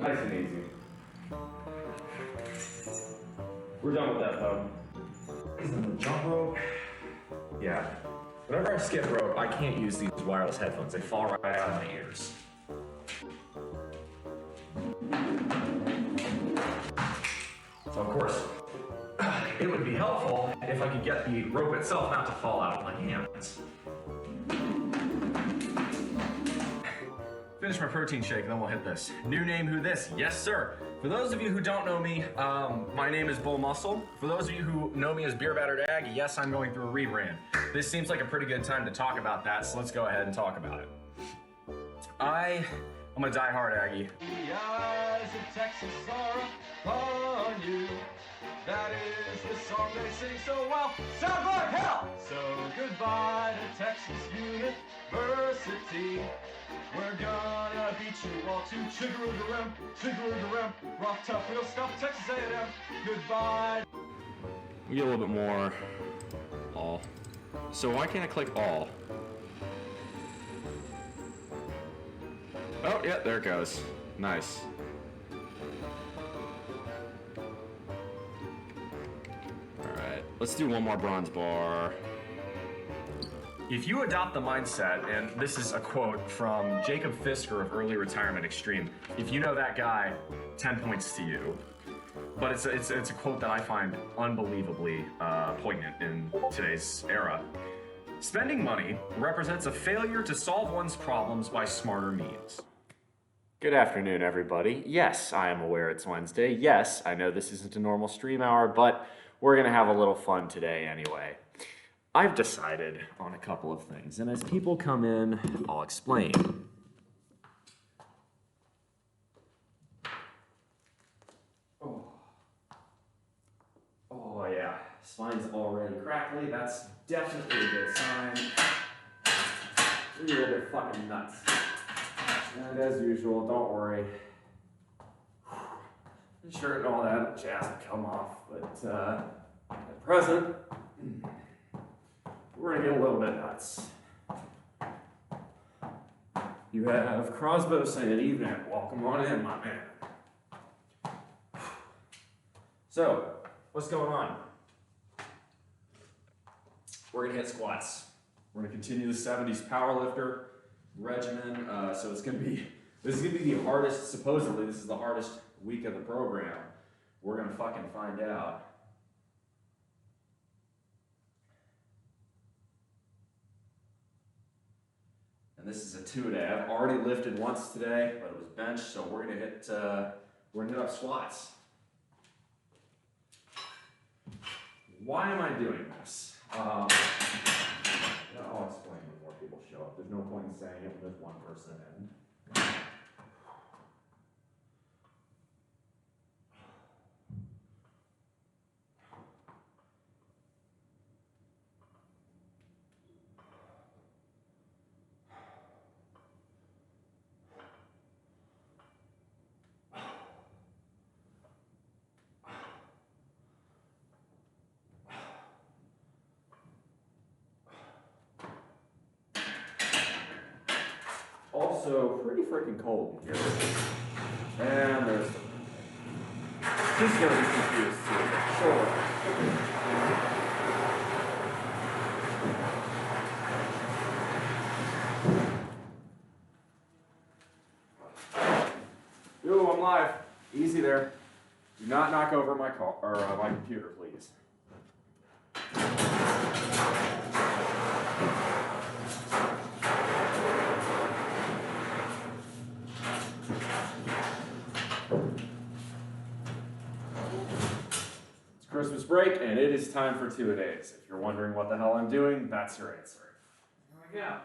Nice and easy. We're done with that though. And the jump rope. Yeah. Whenever I skip rope, I can't use these wireless headphones. They fall right out of my ears. So of course, it would be helpful if I could get the rope itself not to fall out of my hands. Finish my protein shake, then we'll hit this. New name, who this? Yes, sir. For those of you who don't know me, my name is BullMuscle. For those of you who know me as Beer Battered Aggie, yes, I'm going through a rebrand. This seems like a pretty good time to talk about that, so let's go ahead and talk about it. I'm a die-hard Aggie. The eyes of Texas are upon you. That is the song they sing so well. Sounds like hell! So goodbye to Texas University. We're gonna beat you all to chigga-rim, rough, tough, real stuff, Texas A&M. Goodbye. We get a little bit more all. So why can't I click all? Oh, yeah, there it goes. Nice. Alright, let's do one more bronze bar. If you adopt the mindset, and this is a quote from Jacob Fisker of Early Retirement Extreme, if you know that guy, 10 points to you. But it's a quote that I find unbelievably poignant in today's era. Spending money represents a failure to solve one's problems by smarter means. Good afternoon, everybody. Yes, I am aware it's Wednesday. Yes, I know this isn't a normal stream hour, but we're gonna have a little fun today anyway. I've decided on a couple of things, and as people come in, I'll explain. Oh yeah, spine's already crackly. That's definitely a good sign. A little bit fucking nuts. And as usual, don't worry. The shirt and all that jazz will come off, but at present, we're gonna get a little bit nuts. You have Crosbo saying evening. Welcome on in, my man. So, what's going on? We're gonna hit squats. We're gonna continue the 70s powerlifter regimen. So this is gonna be the hardest, supposedly this is the hardest week of the program. We're gonna fucking find out. And this is a 2-day. I've already lifted once today, but it was bench, so we're gonna hit up squats. Why am I doing this? I'll explain when more people show up. There's no point in saying it when there's one person in. Also, pretty freaking cold in here. And there's the... He's gonna be confused too. Sure. Yo, I'm live. Easy there. Do not knock over my car or my computer, please. Christmas break, and it is time for 2-a-days. If you're wondering what the hell I'm doing, that's your answer. Here we go.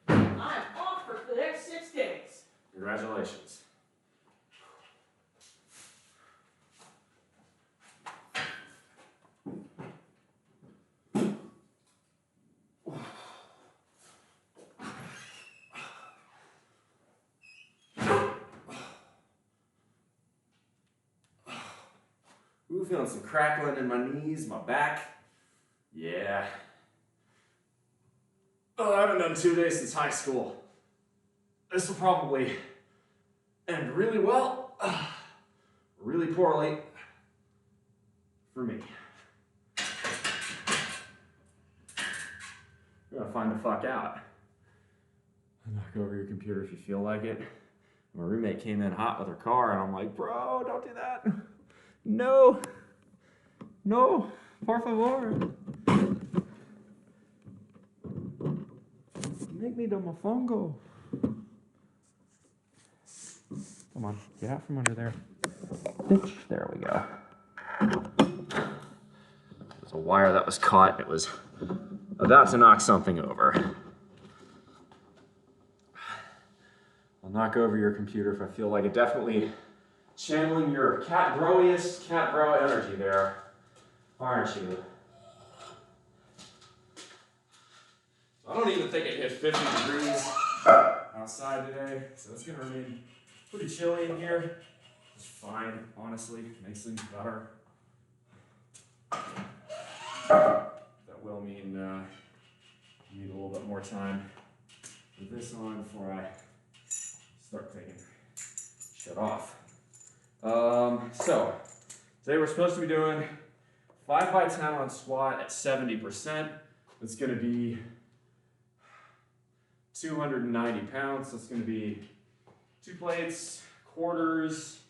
I'm off for the next 6 days. Congratulations. Ooh, feeling some crackling in my knees, my back. Yeah. Oh, I haven't done 2 days since high school. This will probably and really well, really poorly for me. You're gonna find the fuck out. Knock over your computer if you feel like it. My roommate came in hot with her car, and I'm like, bro, don't do that. No, no, por favor. Make me the mofongo. Come on, get out from under there. Bitch, there we go. There's a wire that was caught. It was about to knock something over. I'll knock over your computer if I feel like it. Definitely channeling your cat broiest cat bro energy there, aren't you? I don't even think it hit 50 degrees outside today, so it's gonna remain pretty chilly in here. It's fine, honestly, makes things better. That will mean you need a little bit more time with this on before I start taking shit off. So today we're supposed to be doing 5 by 10 on squat at 70%. It's gonna be 290 pounds. So it's gonna be 2 plates, quarters,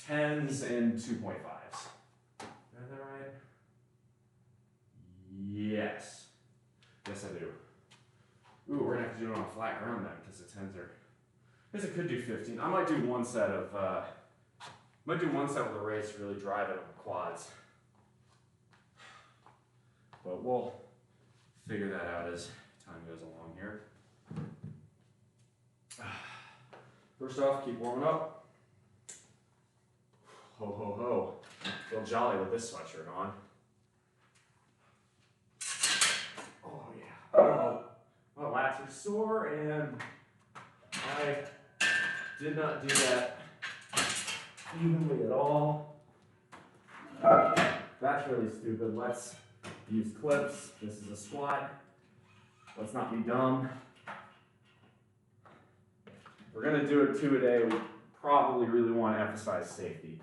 10s, and 2.5s. Did I have that right? Yes. Yes, I do. Ooh, we're gonna have to do it on flat ground then, because the 10s are. I guess I could do 15. I might do one set of. Might do one set with a race to really drive it on the quads. But we'll figure that out as time goes along here. First off, keep warming up. Ho ho ho. Feel jolly with this sweatshirt on. Oh yeah. Oh. My lats are sore, and I did not do that evenly at all. That's really stupid. Let's use clips. This is a squat. Let's not be dumb. We're gonna do it 2 a day. We probably really want to emphasize safety.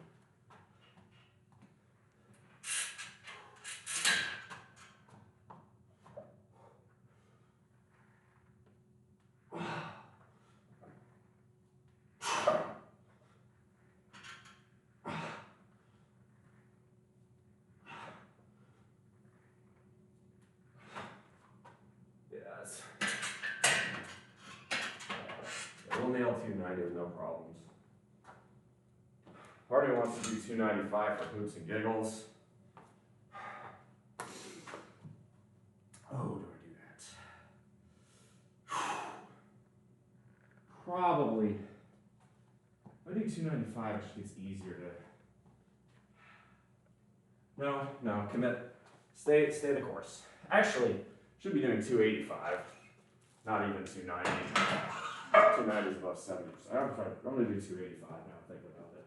We'll nail 290 with no problems. Part of me wants to do 295 for hoops and giggles. Oh, do I do that? Probably. If I do 295, it just gets easier to. No, commit. Stay the course. Actually, should be doing 285, not even 290. 290 is above 70%. I'm going to do 285 now, thinking about it.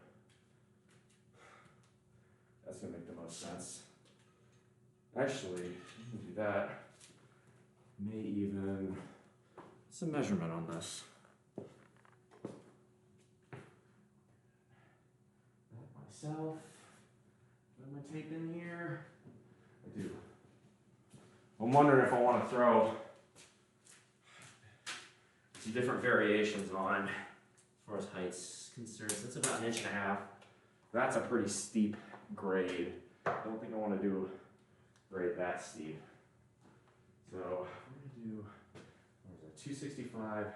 That's going to make the most sense. Actually, I'm going to do that. May even. What's the measurement on this? That myself. What am I taping here? I do. I'm wondering if I want to throw some different variations on as far as height's concerned. So that's about 1.5 inches. That's a pretty steep grade. I don't think I want to do a grade that steep. So we're going to do, what is it, 265.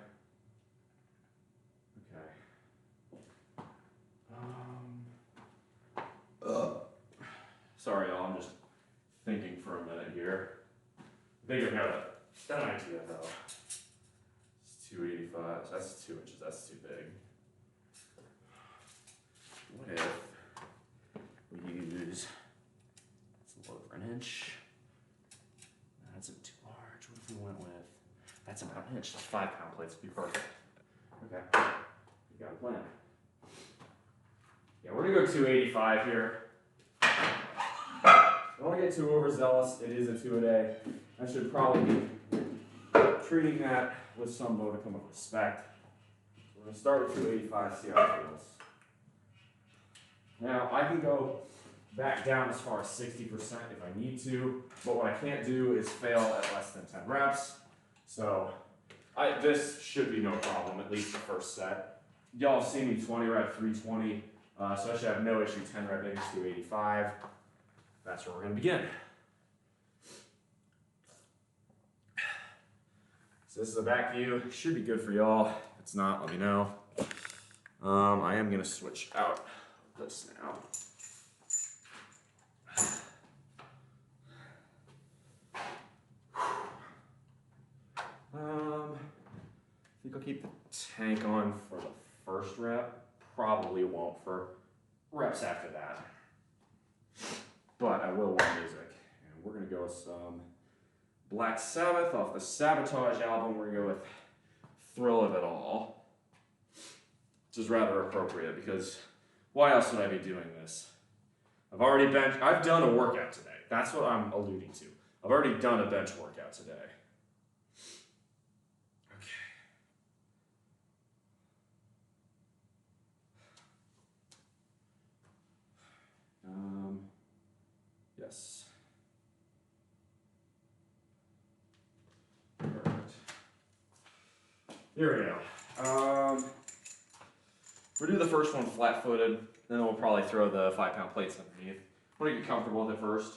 Okay. Sorry, y'all, I'm just thinking for a minute here. I think I've got an idea though. 285, so that's 2 inches, that's too big. What if we use, it's a little over 1 inch. That's a bit too large. What if we went with, that's about 1 inch, so 5 pound plates would be perfect. Okay, you got a plan. Yeah, we're gonna go 285 here. I don't want to get too overzealous, it is a 2 a day. I should probably be treating that with some modicum of respect. We're going to start at 285, see how it feels. Now, I can go back down as far as 60% if I need to, but what I can't do is fail at less than 10 reps. So this should be no problem, at least the first set. Y'all see me 20 rep, 320, so I should have no issue 10 rep into 285. That's where we're going to begin. So this is a back view. Should be good for y'all. If it's not, let me know. I am going to switch out this now. I think I'll keep the tank on for the first rep. Probably won't for reps after that. But I will want music. And we're going to go with some Black Sabbath off the Sabotage album. We're going to go with Thrill of It All. Which is rather appropriate because why else would I be doing this? I've done a workout today. That's what I'm alluding to. I've already done a bench workout today. Yes. Perfect. Here we go. We'll do the first one flat-footed, then we'll probably throw the 5-pound plates underneath. I want to get comfortable with it first.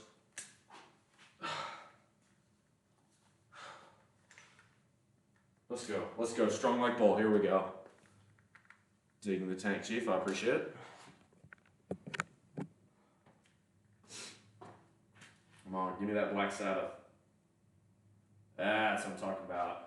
Let's go. Let's go. Strong like bull. Here we go. Digging the tank, Chief. I appreciate it. Come on, give me that Black Sabbath. That's what I'm talking about.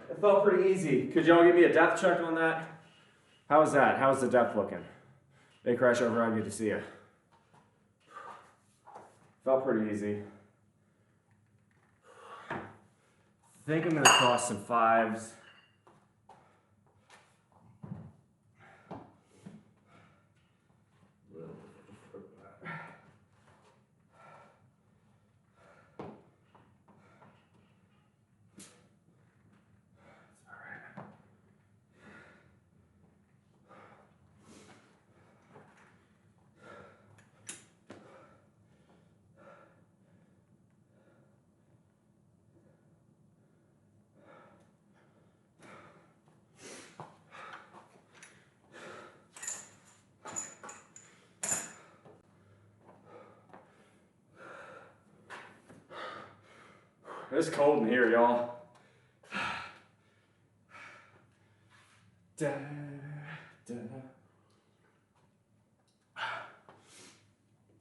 It felt pretty easy. Could y'all give me a depth check on that? How was that? How's the depth looking? Hey, Crash Override, good to see you. Felt pretty easy. I think I'm going to toss some 5s. It's cold in here, y'all. Da, da.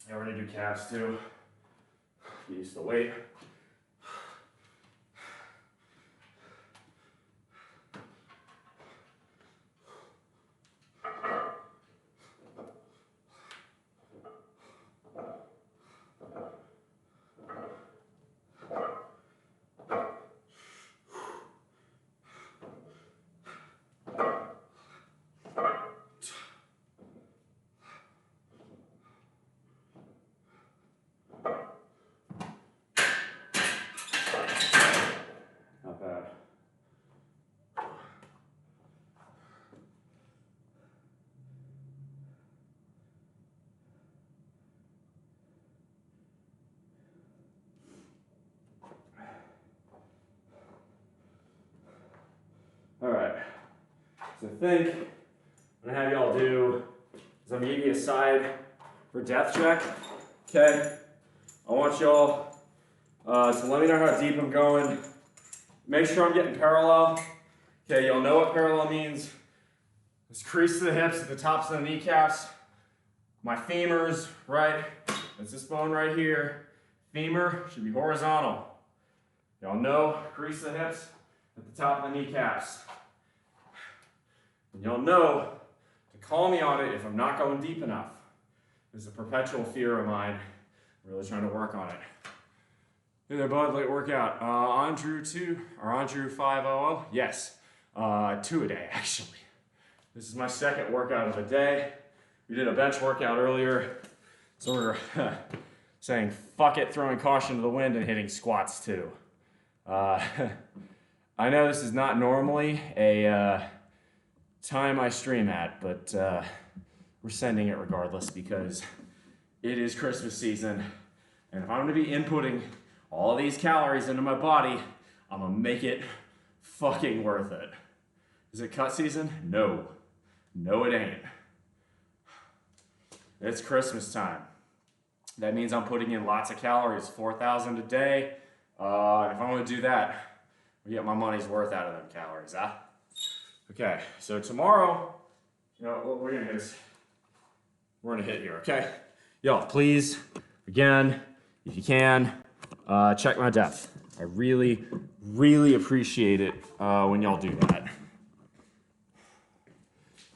Yeah, we're gonna do calves too. Get used to the weight. All right, so I think what I'm gonna have y'all do is I'm gonna give you a side for depth check, okay? I want y'all to let me know how deep I'm going. Make sure I'm getting parallel. Okay, you'll know what parallel means. This crease to the hips at the tops of the kneecaps. My femurs, right? That's this bone right here. Femur should be horizontal. Y'all know crease the hips at the top of the kneecaps. And you'll know to call me on it if I'm not going deep enough. It's a perpetual fear of mine. I'm really trying to work on it. Hey there, bud. Late workout. On Drew 2 or on Drew 500? Yes. 2 a day, actually. This is my second workout of the day. We did a bench workout earlier, so we're saying fuck it, throwing caution to the wind and hitting squats too. I know this is not normally a time I stream at, but we're sending it regardless because it is Christmas season, and if I'm gonna be inputting all these calories into my body, I'm gonna make it fucking worth it. Is it cut season? No. No, it ain't. It's Christmas time. That means I'm putting in lots of calories, 4,000 a day. If I'm gonna do that, I get my money's worth out of them calories, huh? Okay, so tomorrow, you know, we're gonna hit this. We're gonna hit here, okay? Y'all, please, again, if you can, check my depth. I really, really appreciate it when y'all do that.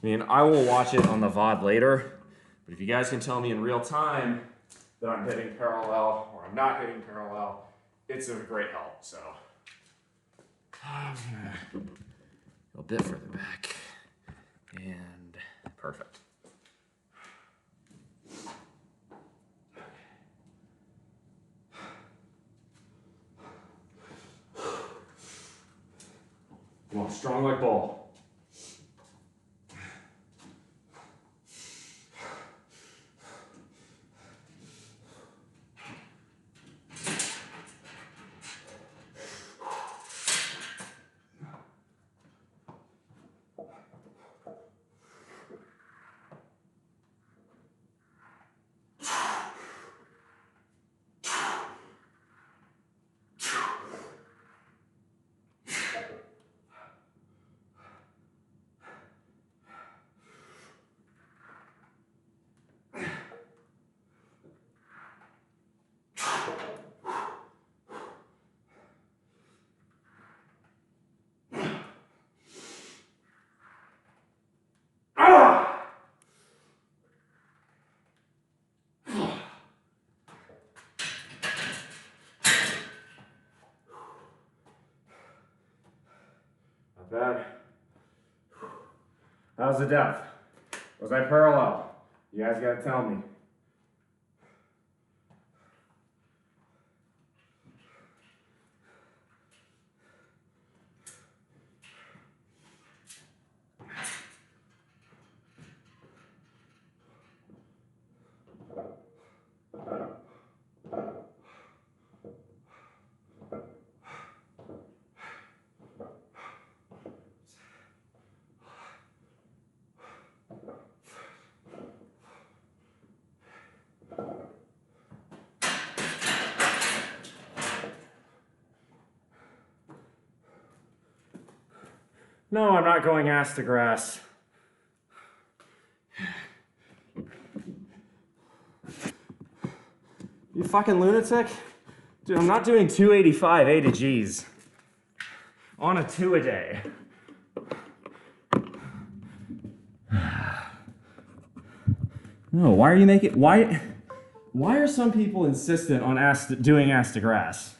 I mean, I will watch it on the VOD later, but if you guys can tell me in real time that I'm hitting parallel or I'm not hitting parallel, it's a great help, so. A bit further back, and perfect. Come on, strong like bull. Not bad. How's the depth? Was I parallel? You guys gotta tell me. No, I'm not going ass to grass. You fucking lunatic? Dude, I'm not doing 285 A to G's on a 2 a day. No, why are you making, why are some people insistent on doing ass to grass?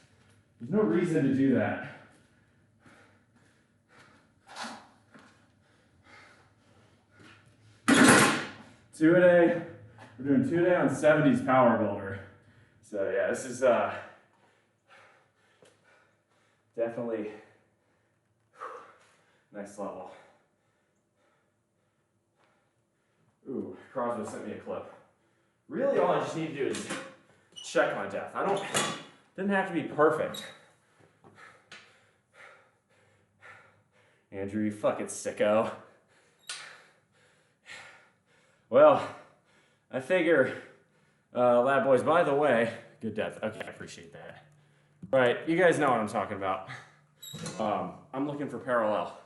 There's no reason to do that. Two a day. We're doing 2 a day on 70s Power Builder. So yeah, this is definitely next level. Ooh, Crosby sent me a clip. Really, all I just need to do is check my depth. Didn't have to be perfect. Andrew, you fucking sicko. Well, I figure, lab boys, by the way, good depth. Okay, I appreciate that. All right, you guys know what I'm talking about. I'm looking for parallel.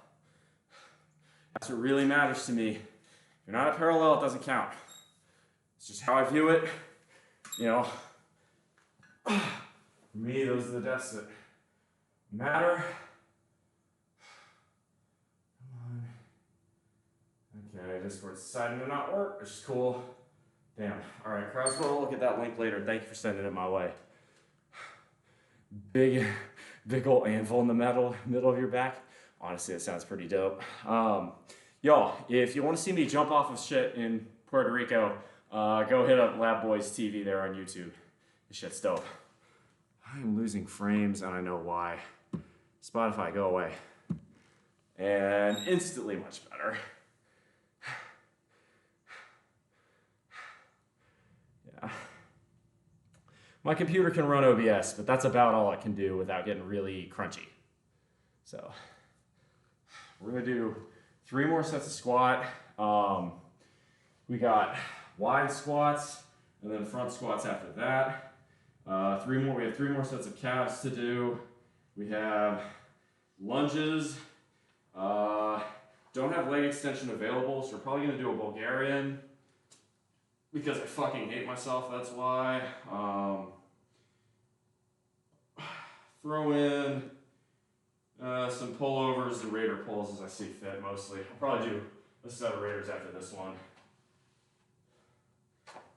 That's what really matters to me. If you're not a parallel, it doesn't count. It's just how I view it. You know, for me, those are the deaths that matter. Come on. Okay, Discord's deciding to not work, which is cool. Damn. All right, Crowdswell, we'll look at that link later. Thank you for sending it my way. Big old anvil in the middle of your back. Honestly, it sounds pretty dope. Y'all, if you want to see me jump off of shit in Puerto Rico, go hit up Lab Boys TV there on YouTube. This shit's dope. I'm losing frames and I know why. Spotify, go away. And instantly much better. Yeah. My computer can run OBS, but that's about all it can do without getting really crunchy. So we're gonna do 3 more sets of squat. We got wide squats and then front squats after that. We have 3 more sets of calves to do. We have lunges. Don't have leg extension available, so we're probably gonna do a Bulgarian because I fucking hate myself, that's why. Throw in some pullovers and Raider pulls as I see fit mostly. I'll probably do a set of Raiders after this one.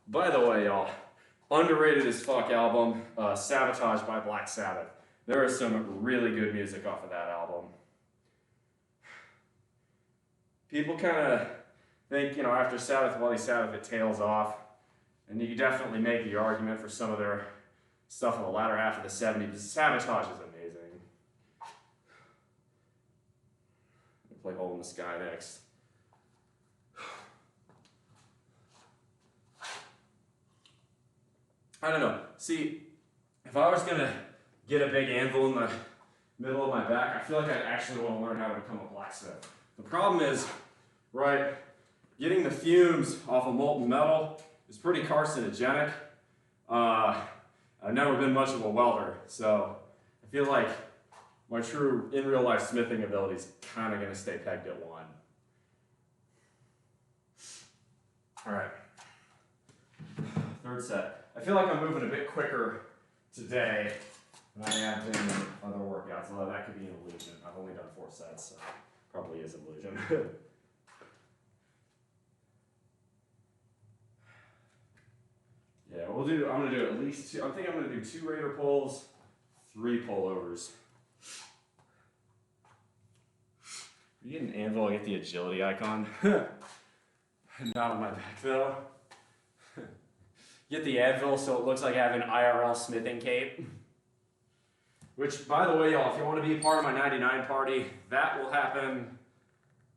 By the way, y'all, underrated as fuck album, Sabotage by Black Sabbath. There is some really good music off of that album. People kind of think, you know, after Sabbath, Bloody Sabbath, it tails off. And you can definitely make the argument for some of their stuff in the latter half of the 70s. Sabotage is amazing. I'll play Hole in the Sky next. I don't know. See, if I was going to get a big anvil in the middle of my back, I feel like I'd actually want to learn how to become a blacksmith. The problem is, right, getting the fumes off of molten metal is pretty carcinogenic. I've never been much of a welder, so I feel like my true in real life smithing ability is kind of going to stay pegged at 1. All right, 3rd set. I feel like I'm moving a bit quicker today than I have in other workouts, although that could be an illusion. I've only done 4 sets, so probably is an illusion. Yeah, I'm gonna do at least 2. I think I'm gonna do 2 Raider pulls, 3 pullovers. You get an anvil, I get the agility icon. Not on my back though. Get the anvil so it looks like I have an IRL smithing cape. Which, by the way, y'all, if you want to be part of my 99 party, that will happen.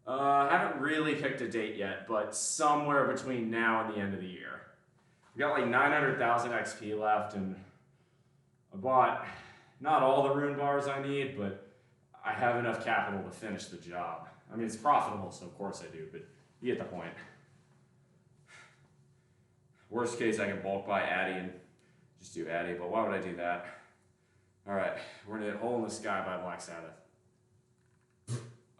I haven't really picked a date yet, but somewhere between now and the end of the year. We got like 900,000 XP left, and I bought not all the rune bars I need, but I have enough capital to finish the job. I mean, it's profitable, so of course I do, but you get the point. Worst case, I can bulk buy Addy and just do Addy, but why would I do that? All right, we're gonna hit Hole in the Sky by Black Sabbath.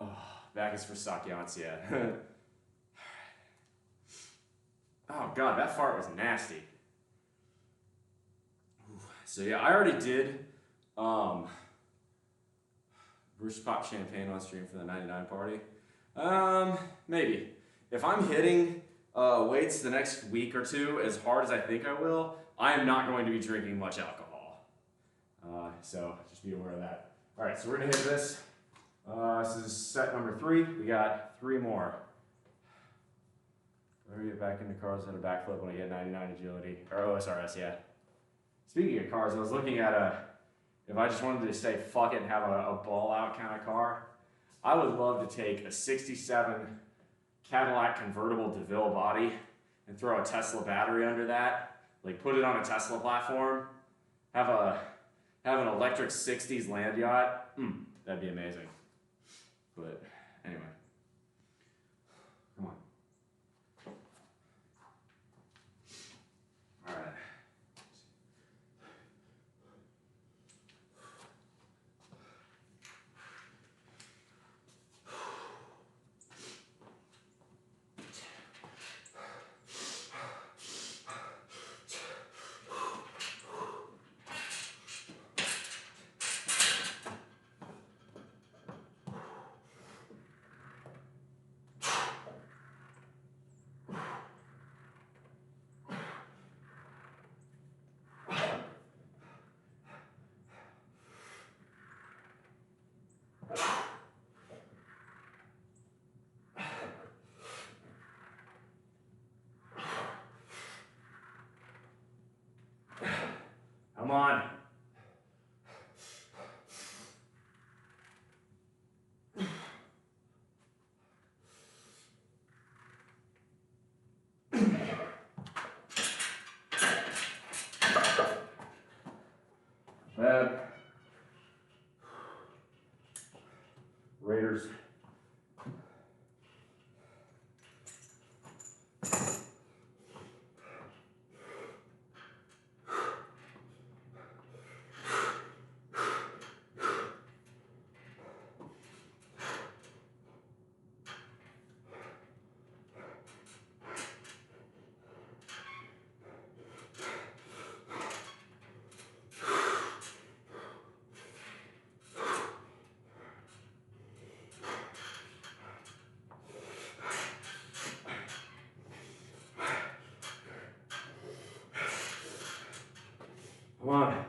Oh, back is for Sakyants, yeah. Oh god, that fart was nasty. So yeah, I already did Bruce Pop Champagne on stream for the 99 party. Maybe. If I'm hitting weights the next week or 2 as hard as I think I will, I am not going to be drinking much alcohol. So just be aware of that. All right, so we're gonna hit this. This is set number 3. We got 3 more. Where get back into cars at a backflip when I get 99 agility, or OSRS, yeah. Speaking of cars, I was looking at if I just wanted to say fuck it and have a ball out kind of car, I would love to take a 67 Cadillac convertible DeVille body and throw a Tesla battery under that, like put it on a Tesla platform, have an electric 60s land yacht. That'd be amazing. But anyway, come on. All right. Come on. Bad. Raiders. Come on.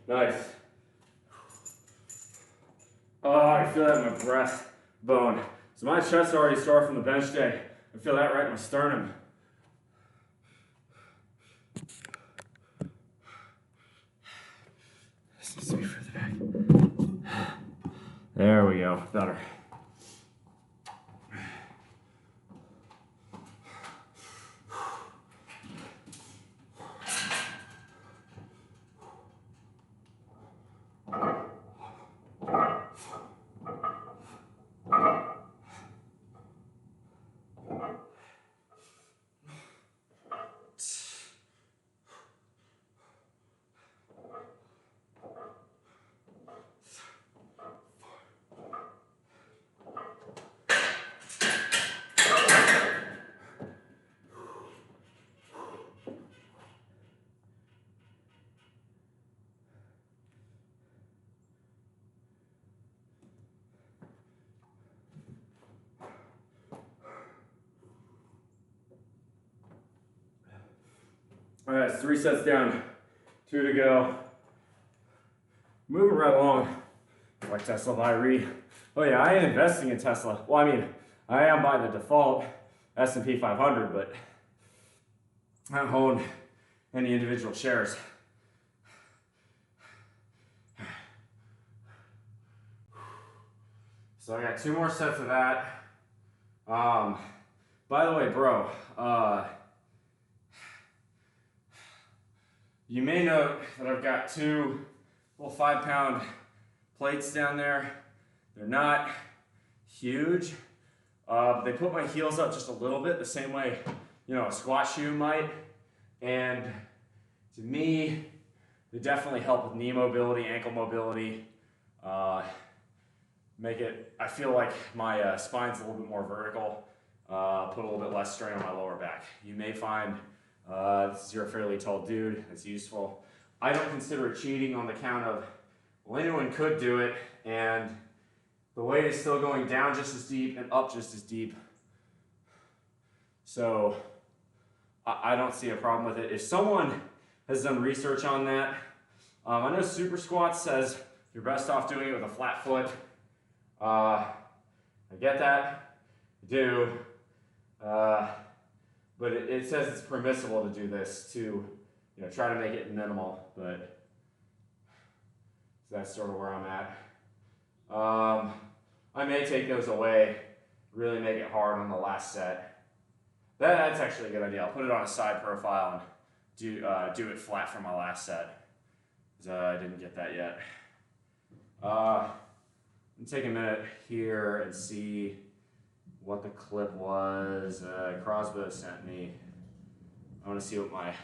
Nice. Oh, I feel that in my breastbone. So my chest's already sore from the bench day. I feel that right in my sternum. This needs to be further back. There we go. Better. All right, it's 3 sets down, 2 to go. Moving right along. Like Tesla by Re. Oh yeah, I am investing in Tesla. Well, I mean, I am by the default S&P 500, but I don't own any individual shares. So I got 2 more sets of that. By the way, bro, you may note that I've got 2 little 5-pound plates down there. They're not huge. They put my heels up just a little bit, the same way, you know, a squat shoe might. And to me, they definitely help with knee mobility, ankle mobility. Make it, I feel like my spine's a little bit more vertical. Put a little bit less strain on my lower back. You may find you're a fairly tall dude, it's useful. I don't consider it cheating on the count of, well, anyone could do it, and the weight is still going down just as deep and up just as deep. So I don't see a problem with it. If someone has done research on that, I know Super Squat says you're best off doing it with a flat foot. I get that, I do. But it says it's permissible to do this to, you know, try to make it minimal, but so that's sort of where I'm at. I may take those away, really make it hard on the last set. That's actually a good idea. I'll put it on a side profile and do it flat for my last set, because I didn't get that yet. Take a minute here and see what the clip was. Crossbow sent me. I want to see what my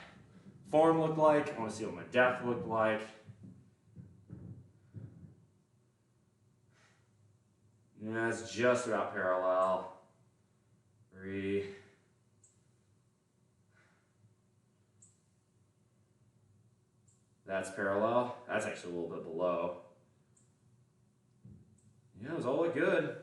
form looked like. I want to see what my depth looked like. Yeah, it's just about parallel. 3. That's parallel. That's actually a little bit below. Yeah, it was all look good.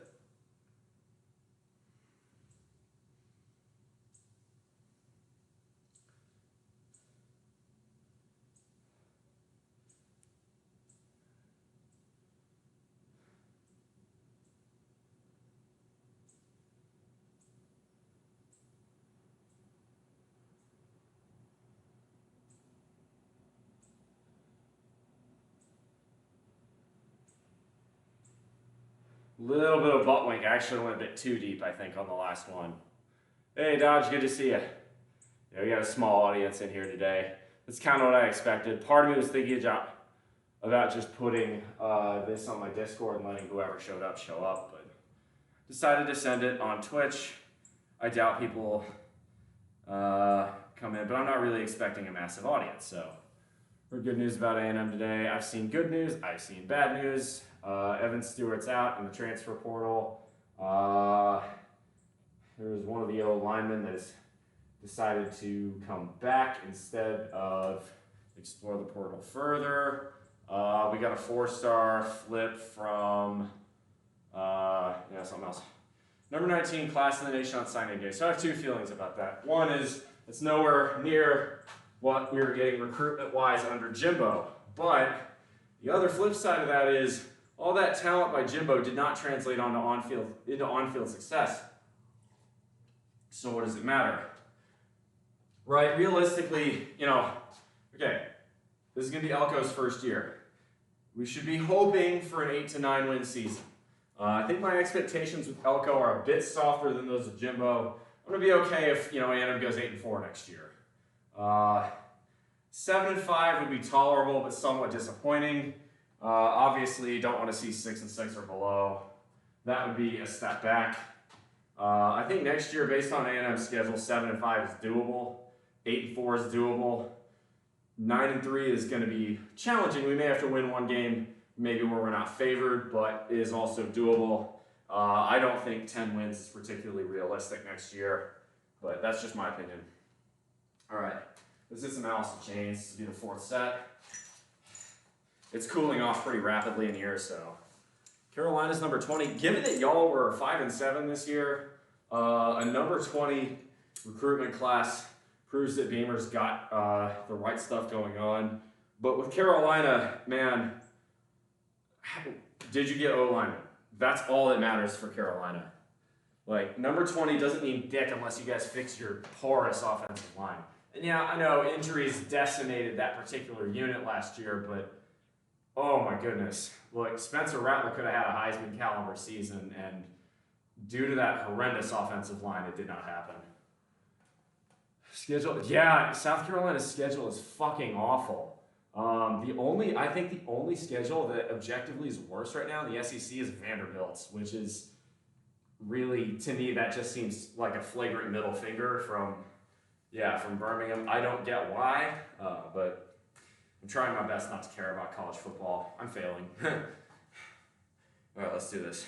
Little bit of butt wink. I actually went a bit too deep, I think, on the last one. Hey, Dodge, good to see you. Yeah, we got a small audience in here today. That's kind of what I expected. Part of me was thinking about just putting this on my Discord and letting whoever showed up show up, but decided to send it on Twitch. I doubt people come in, but I'm not really expecting a massive audience. So, heard good news about A&M today. I've seen good news. I've seen bad news. Evan Stewart's out in the transfer portal. There was one of the O linemen that has decided to come back instead of explore the portal further. We got a 4-star flip from something else. Number 19 class in the nation on signing day. So I have two feelings about that. One is it's nowhere near what we were getting recruitment-wise under Jimbo. But the other flip side of that is all that talent by Jimbo did not translate into on-field success. So what does it matter? Right, realistically, okay, this is going to be Elko's first year. We should be hoping for an 8 to 9 win season. I think my expectations with Elko are a bit softer than those of Jimbo. I'm going to be okay if, A&M goes 8-4 next year. 7-5 would be tolerable, but somewhat disappointing. Obviously, don't want to see 6-6 or below. That would be a step back. I think next year, based on A&M's schedule, 7-5 is doable. 8-4 is doable. 9-3 is going to be challenging. We may have to win one game, maybe where we're not favored, but is also doable. I don't think 10 wins is particularly realistic next year, but that's just my opinion. All right, this is some Alice in Chains to do the 4th set. It's cooling off pretty rapidly in here, so. Carolina's number 20. Given that y'all were 5-7 this year, a number 20 recruitment class proves that Beamer's got the right stuff going on. But with Carolina, man, did you get O-lineman? That's all that matters for Carolina. Like, number 20 doesn't mean dick unless you guys fix your porous offensive line. And yeah, I know injuries decimated that particular unit last year, but oh my goodness. Look, Spencer Rattler could have had a Heisman caliber season, and due to that horrendous offensive line, it did not happen. Schedule, yeah, South Carolina's schedule is fucking awful. I think the only schedule that objectively is worse right now in the SEC is Vanderbilt's, which is really, to me, that just seems like a flagrant middle finger from Birmingham. I don't get why, but I'm trying my best not to care about college football. I'm failing. All right, let's do this.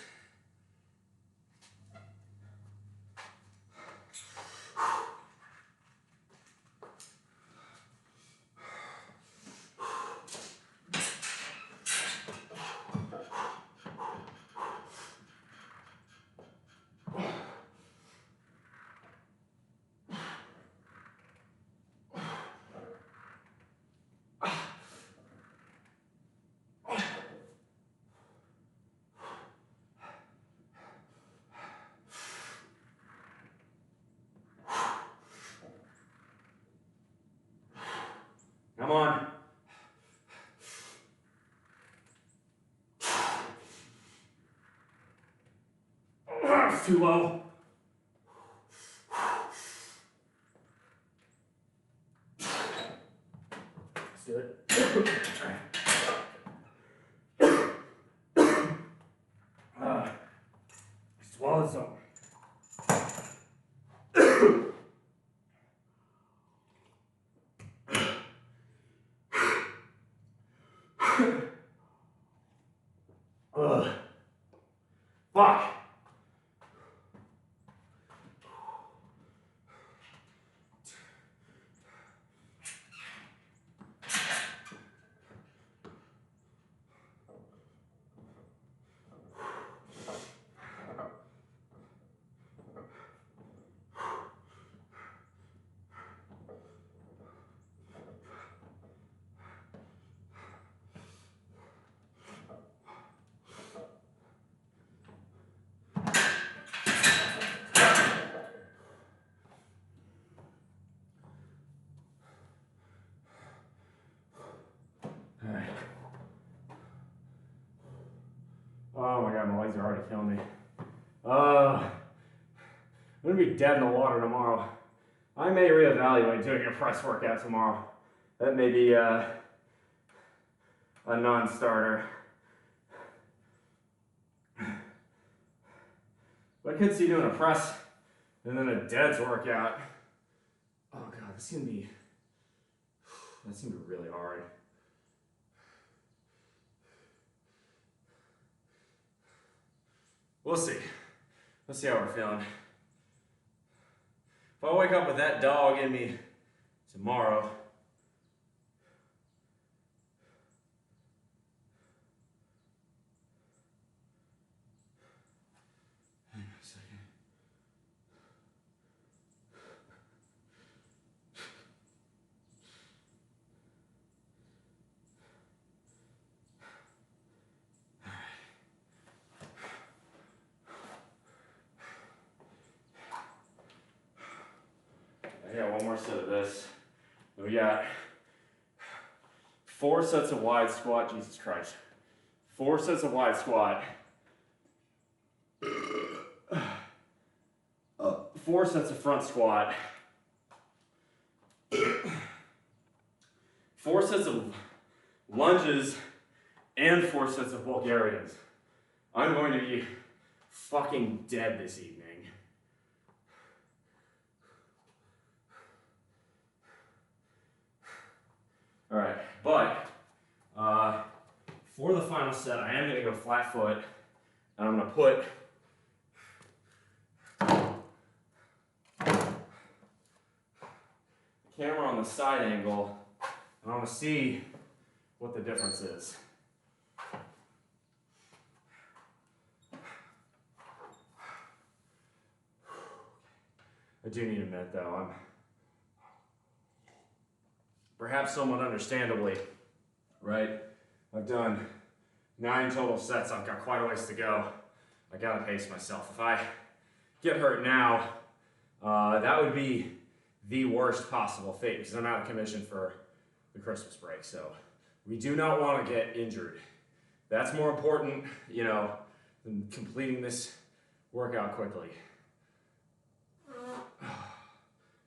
Come on. It's too low. Let's do it. Swallow some. Fuck. legs are already killing me. I'm gonna be dead in the water tomorrow. I may reevaluate doing a press workout tomorrow. That may be a non-starter. But I could see doing a press and then a deads workout. Oh god, that's gonna be really hard. We'll see. Let's see how we're feeling. If I wake up with that dog in me tomorrow, hang on a second. I got one more set of this. We got 4 sets of wide squat. Jesus Christ. 4 sets of wide squat. 4 sets of front squat. 4 sets of lunges and 4 sets of Bulgarians. I'm going to be fucking dead this evening. All right, but for the final set, I am going to go flat foot, and I'm going to put the camera on the side angle, and I want to see what the difference is. I do need a minute though. Perhaps somewhat understandably, right? I've done 9 total sets. I've got quite a ways to go. I gotta pace myself. If I get hurt now, that would be the worst possible fate because I'm out of commission for the Christmas break. So we do not want to get injured. That's more important, you know, than completing this workout quickly.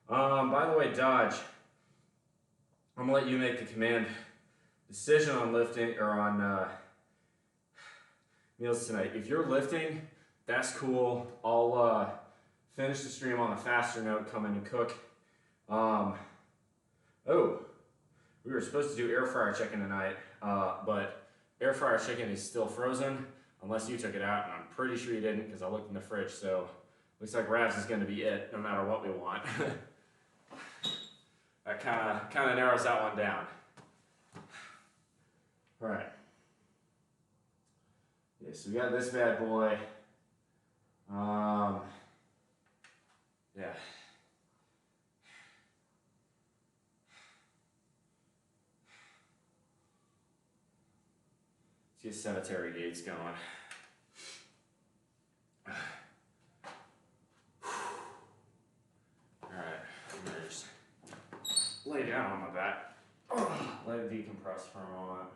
By the way, Dodge, I'm gonna let you make the command decision on lifting or on meals tonight. If you're lifting, that's cool. I'll finish the stream on a faster note, come in and cook. Oh, we were supposed to do air fryer chicken tonight, but air fryer chicken is still frozen unless you took it out, and I'm pretty sure you didn't because I looked in the fridge. So looks like Ravs is going to be it, no matter what we want. That kind of narrows that one down. All right. Yeah, so we got this bad boy. Yeah. Let's get cemetery gates going. Lay down on my back. Let it decompress for a moment.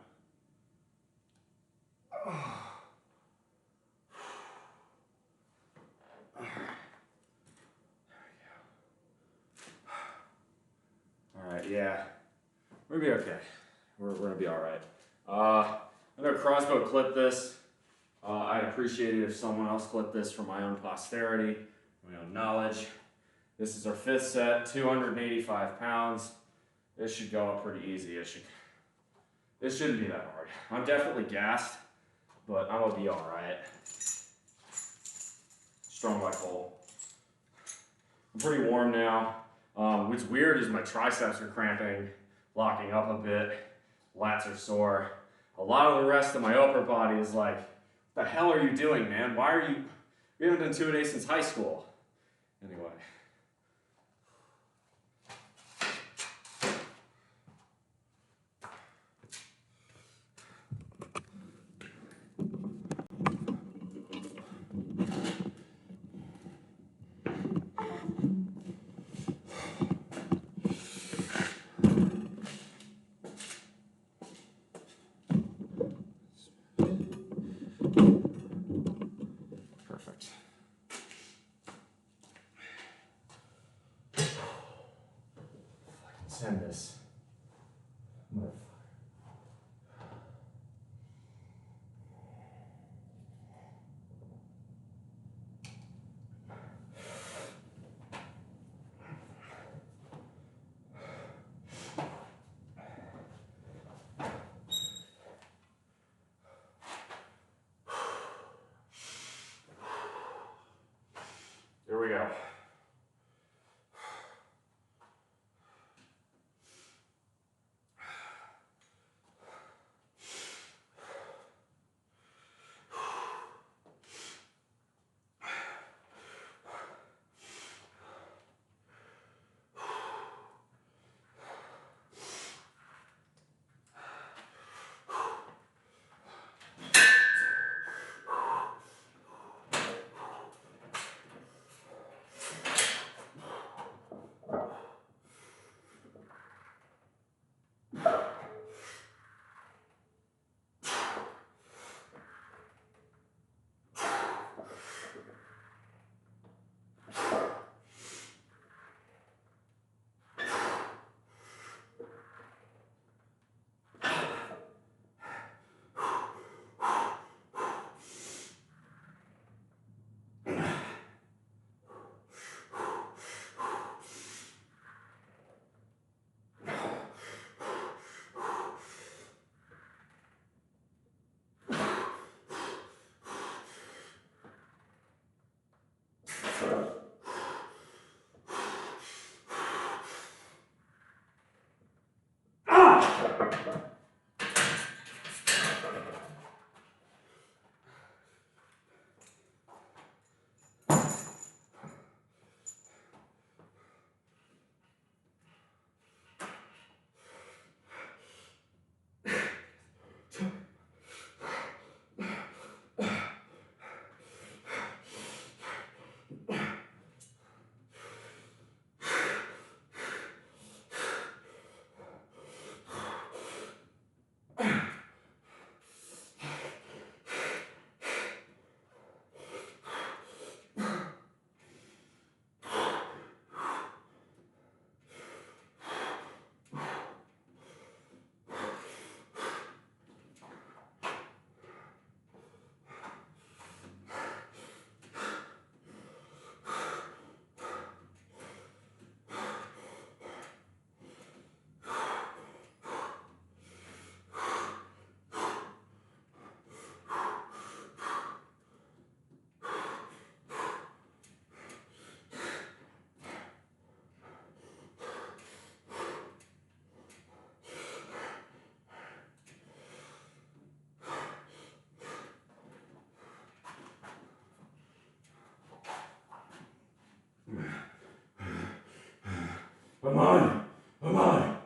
Alright, yeah. We're gonna be okay. We're gonna be alright. I'm gonna crossbow clip this. I'd appreciate it if someone else clipped this for my own posterity, my own knowledge. This is our 5th set, 285 pounds. This should go up pretty easy. This shouldn't be that hard. I'm definitely gassed, but I'm gonna be all right. Strong like coal. I'm pretty warm now. What's weird is my triceps are cramping, locking up a bit. Lats are sore. A lot of the rest of my upper body is like, what the hell are you doing, man? Why are you? We haven't done 2-a-days since high school. Anyway. extend this. Here we go. Come on, come on.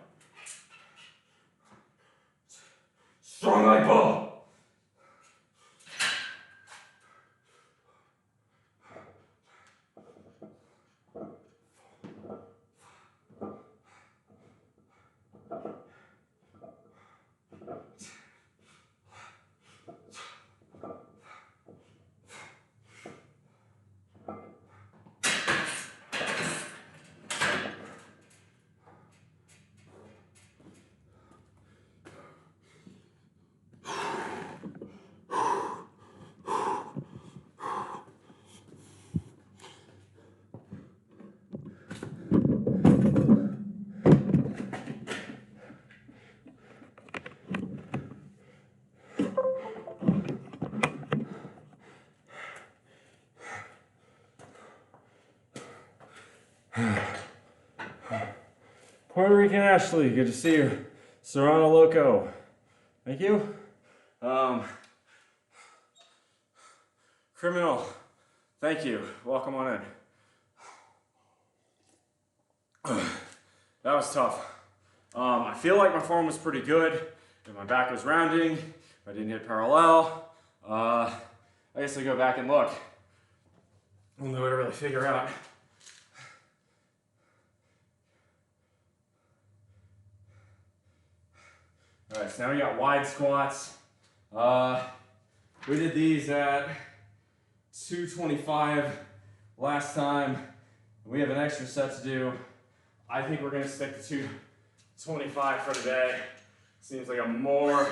Strong like bull. Puerto Rican Ashley, good to see you. Serrano Loco, thank you. Criminal, thank you. Welcome on in. That was tough. I feel like my form was pretty good. If my back was rounding, I didn't hit parallel. I guess I go back and look. Only way to really figure out. All right, so now we got wide squats. We did these at 225 last time. We have an extra set to do. I think we're gonna stick to 25 for today. Seems like a more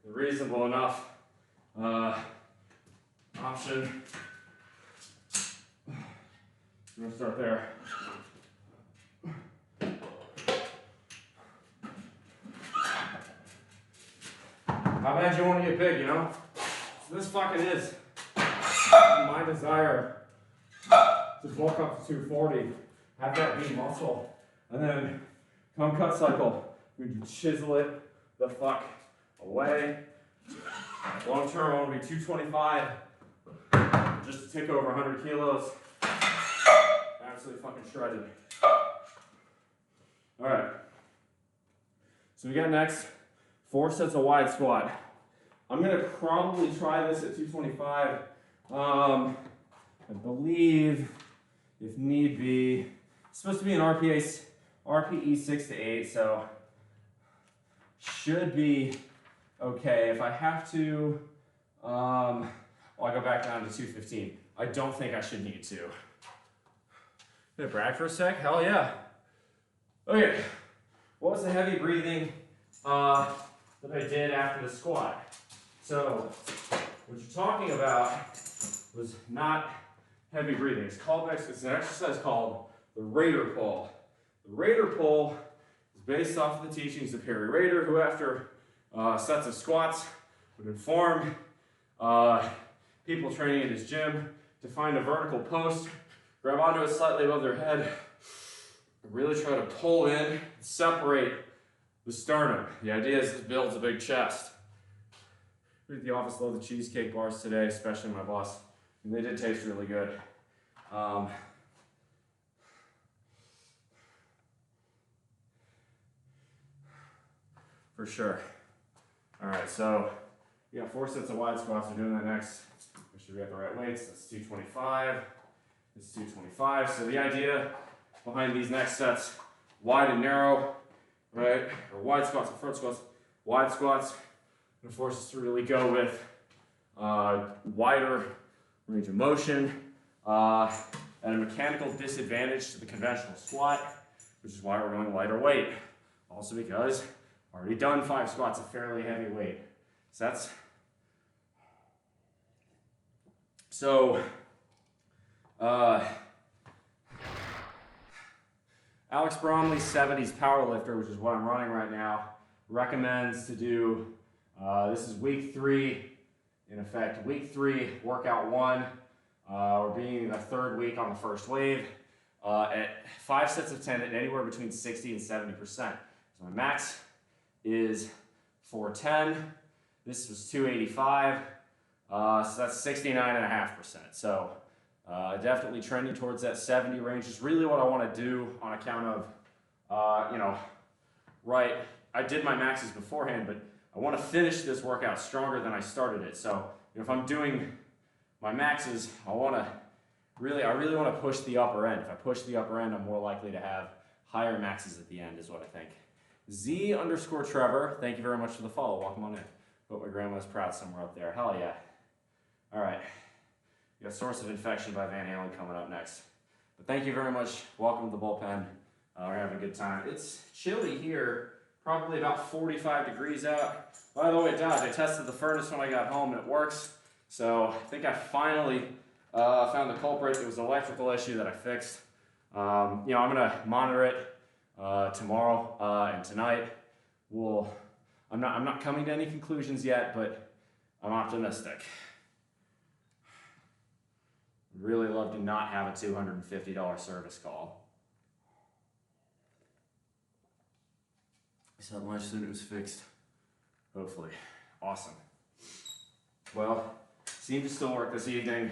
reasonable enough option. I'm gonna start there. How bad you want to get big, you know? So this fucking is my desire to bulk up to 240, have that be muscle, and then come cut cycle, we chisel it the fuck away. Long term, I want to be 225, just to tick over 100 kilos. Absolutely fucking shredded. All right. So we got next 4 sets of wide squat. I'm gonna probably try this at 225. I believe, if need be, it's supposed to be an RPE 6 to 8, so should be okay. If I have to, well, I go back down to 215. I don't think I should need to. Gonna brag for a sec? Hell yeah. Okay, what was the heavy breathing that I did after the squat? So, what you're talking about was not heavy breathing. It's an exercise called the Rader pull. The Rader pull is based off of the teachings of Harry Rader, who after sets of squats would inform people training in his gym to find a vertical post, grab onto it slightly above their head, and really try to pull in, separate the sternum. The idea is it builds a big chest. We at the office love the cheesecake bars today, especially my boss. And they did taste really good. For sure. All right, so we got 4 sets of wide squats. We're doing that next. Make sure we got the right weights. That's 225. It's 225. So the idea behind these next sets, wide and narrow, right? Or wide squats and front squats. Wide squats gonna force us to really go with wider range of motion at a mechanical disadvantage to the conventional squat, which is why we're going lighter weight. Also because I've already done 5 squats of fairly heavy weight. So that's Alex Bromley's 70s powerlifter, which is what I'm running right now, recommends to do, this is week 3, in effect, week 3, workout 1, we're being the 3rd week on the first wave, at 5 sets of 10 at anywhere between 60 and 70%. So my max is 410, this was 285, so that's 69.5%. So definitely trending towards that 70 range is really what I want to do on account of, right, I did my maxes beforehand, but I want to finish this workout stronger than I started it. So if I'm doing my maxes, I really want to push the upper end. If I push the upper end, I'm more likely to have higher maxes at the end is what I think. Z_Trevor, thank you very much for the follow. Welcome on in. Hope my grandma's proud somewhere up there. Hell yeah. All right. We got Source of Infection by Van Halen coming up next. But thank you very much. Welcome to the bullpen. We're having a good time. It's chilly here, probably about 45 degrees out. By the way, Dodge, I tested the furnace when I got home and it works. So I think I finally found the culprit. It was an electrical issue that I fixed. I'm gonna monitor it tomorrow and tonight. I'm not coming to any conclusions yet, but I'm optimistic. Really love to not have a $250 service call. So much soon it was fixed. Hopefully. Awesome. Well, seemed to still work this evening.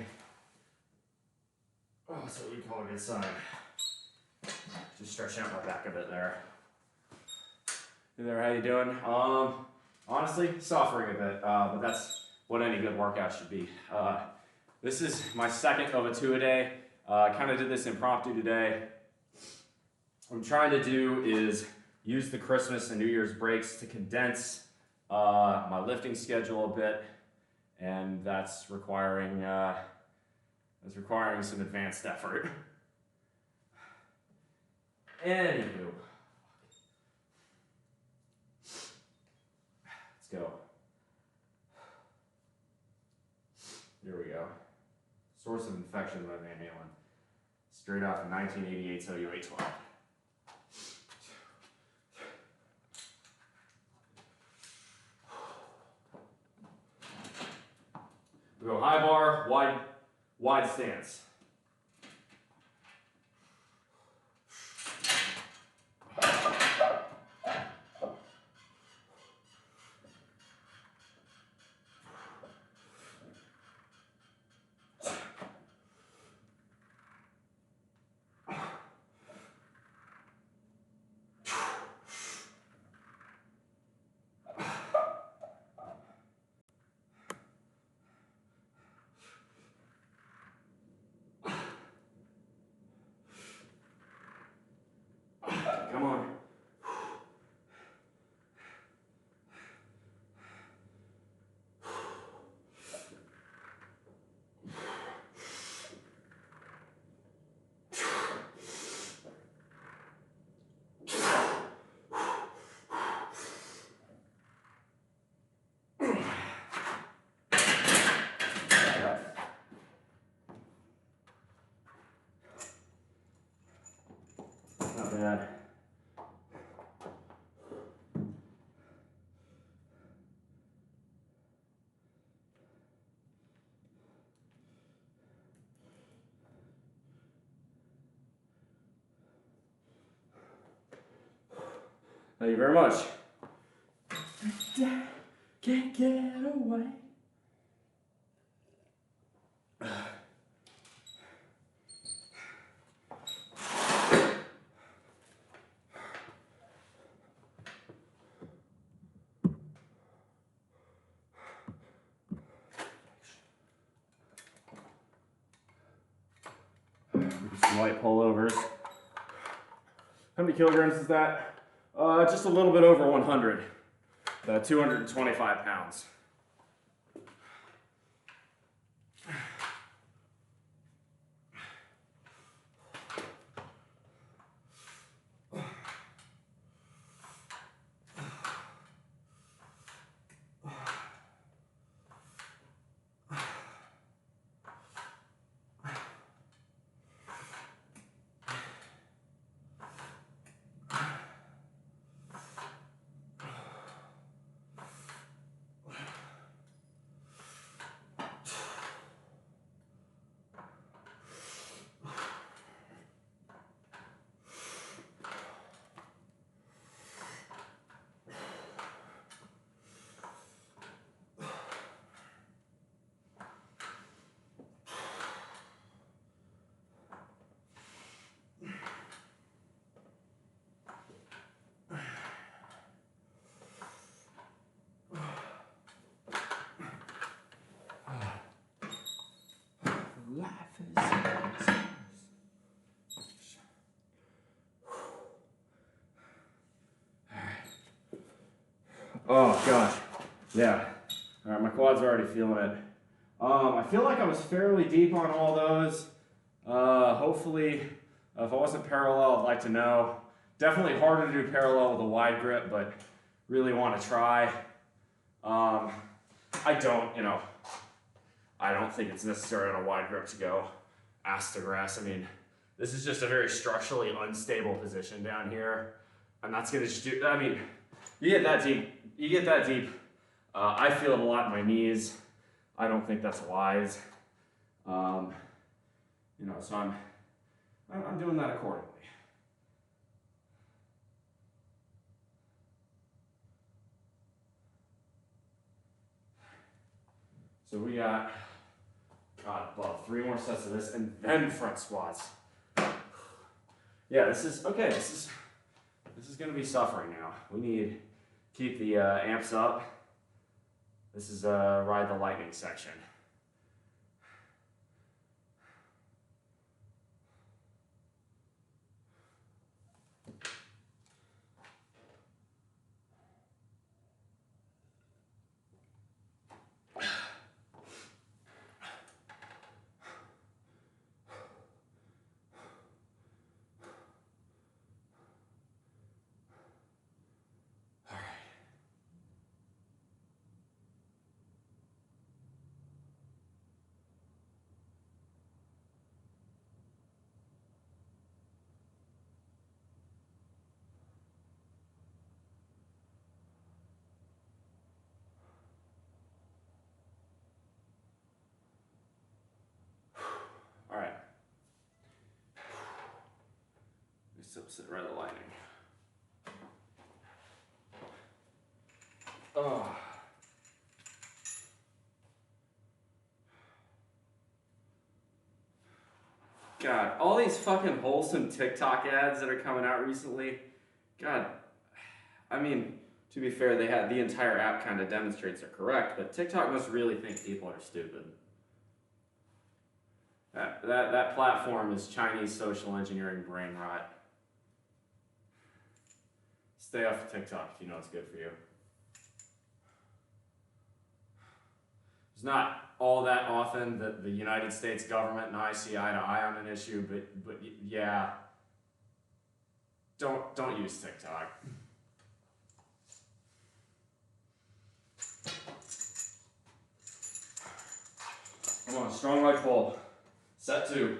Oh, that's what we call a good sign. Just stretch out my back a bit there. Hey there, how you doing? Honestly, suffering a bit, but that's what any good workout should be. This is my second of a 2-a-day. Kind of did this impromptu today. What I'm trying to do is use the Christmas and New Year's breaks to condense my lifting schedule a bit, and that's requiring some advanced effort. Anywho, go. Here we go. Source of infection by Van Halen. Straight off of 1988's OU 812. We go high bar, wide stance. Come on. Not bad. Thank you very much. Can't get away. Some light pullovers. How many kilograms is that? Just a little bit over 100. 225 pounds. Oh gosh, yeah. All right, my quads are already feeling it. I feel like I was fairly deep on all those. Hopefully, if I wasn't parallel, I'd like to know. Definitely harder to do parallel with a wide grip, but really want to try. I don't think it's necessary on a wide grip to go ass to grass. I mean, this is just a very structurally unstable position down here, and that's gonna just do. I mean, you get that deep. I feel it a lot in my knees. I don't think that's wise. So I'm doing that accordingly. So we got, about 3 more sets of this, and then front squats. Yeah, this is gonna be suffering now. We need to keep the amps up. This is ride the lightning section. It's opposite right of the lightning. Oh. God, all these fucking wholesome TikTok ads that are coming out recently. God, I mean, to be fair, the entire app kind of demonstrates they're correct, but TikTok must really think people are stupid. That platform is Chinese social engineering brain rot. Stay off of TikTok if you know it's good for you. It's not all that often that the United States government and I see eye to eye on an issue, but yeah, don't use TikTok. Come on, strong leg pull. Set 2.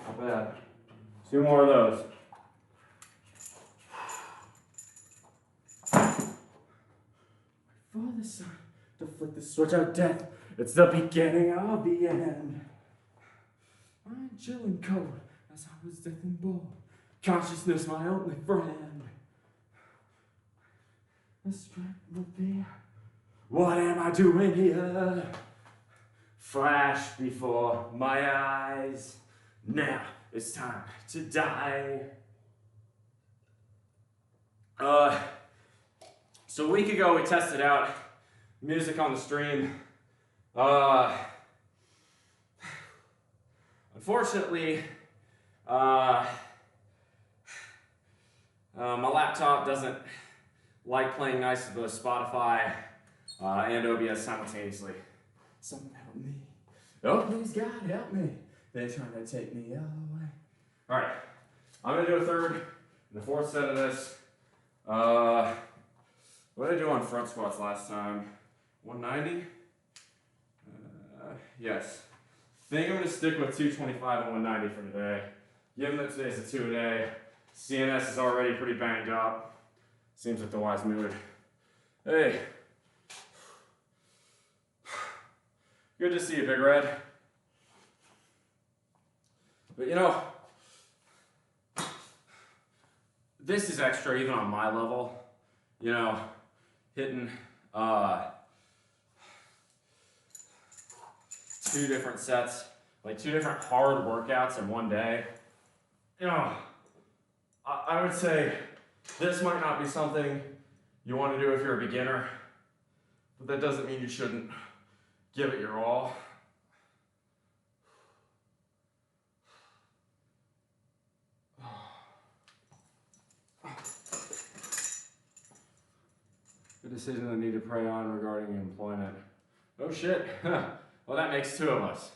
Not bad. 2 more of those. For the sun to flick the switch of death, it's the beginning of the end. I'm chilling cold as I was death and bold. Consciousness, my only friend. The strength will be. What am I doing here? Flash before my eyes. Now it's time to die. So a week ago we tested out music on the stream. Unfortunately, my laptop doesn't like playing nice with both Spotify and OBS simultaneously. Someone help me. Oh, please God, help me. They're trying to take me away. All right, I'm gonna do a third and the fourth set of this. What did I do on front squats last time? 190? Yes. I think I'm gonna stick with 225 and 190 for today. Given that today's a 2 a day, CNS is already pretty banged up. Seems like the wise move. Hey. Good to see you, Big Red. But you know, this is extra even on my level. You know, hitting 2 different sets, like 2 different hard workouts in one day. You know, I would say this might not be something you want to do if you're a beginner, but that doesn't mean you shouldn't give it your all. A decision I need to pray on regarding employment. Oh shit. Well, that makes 2 of us.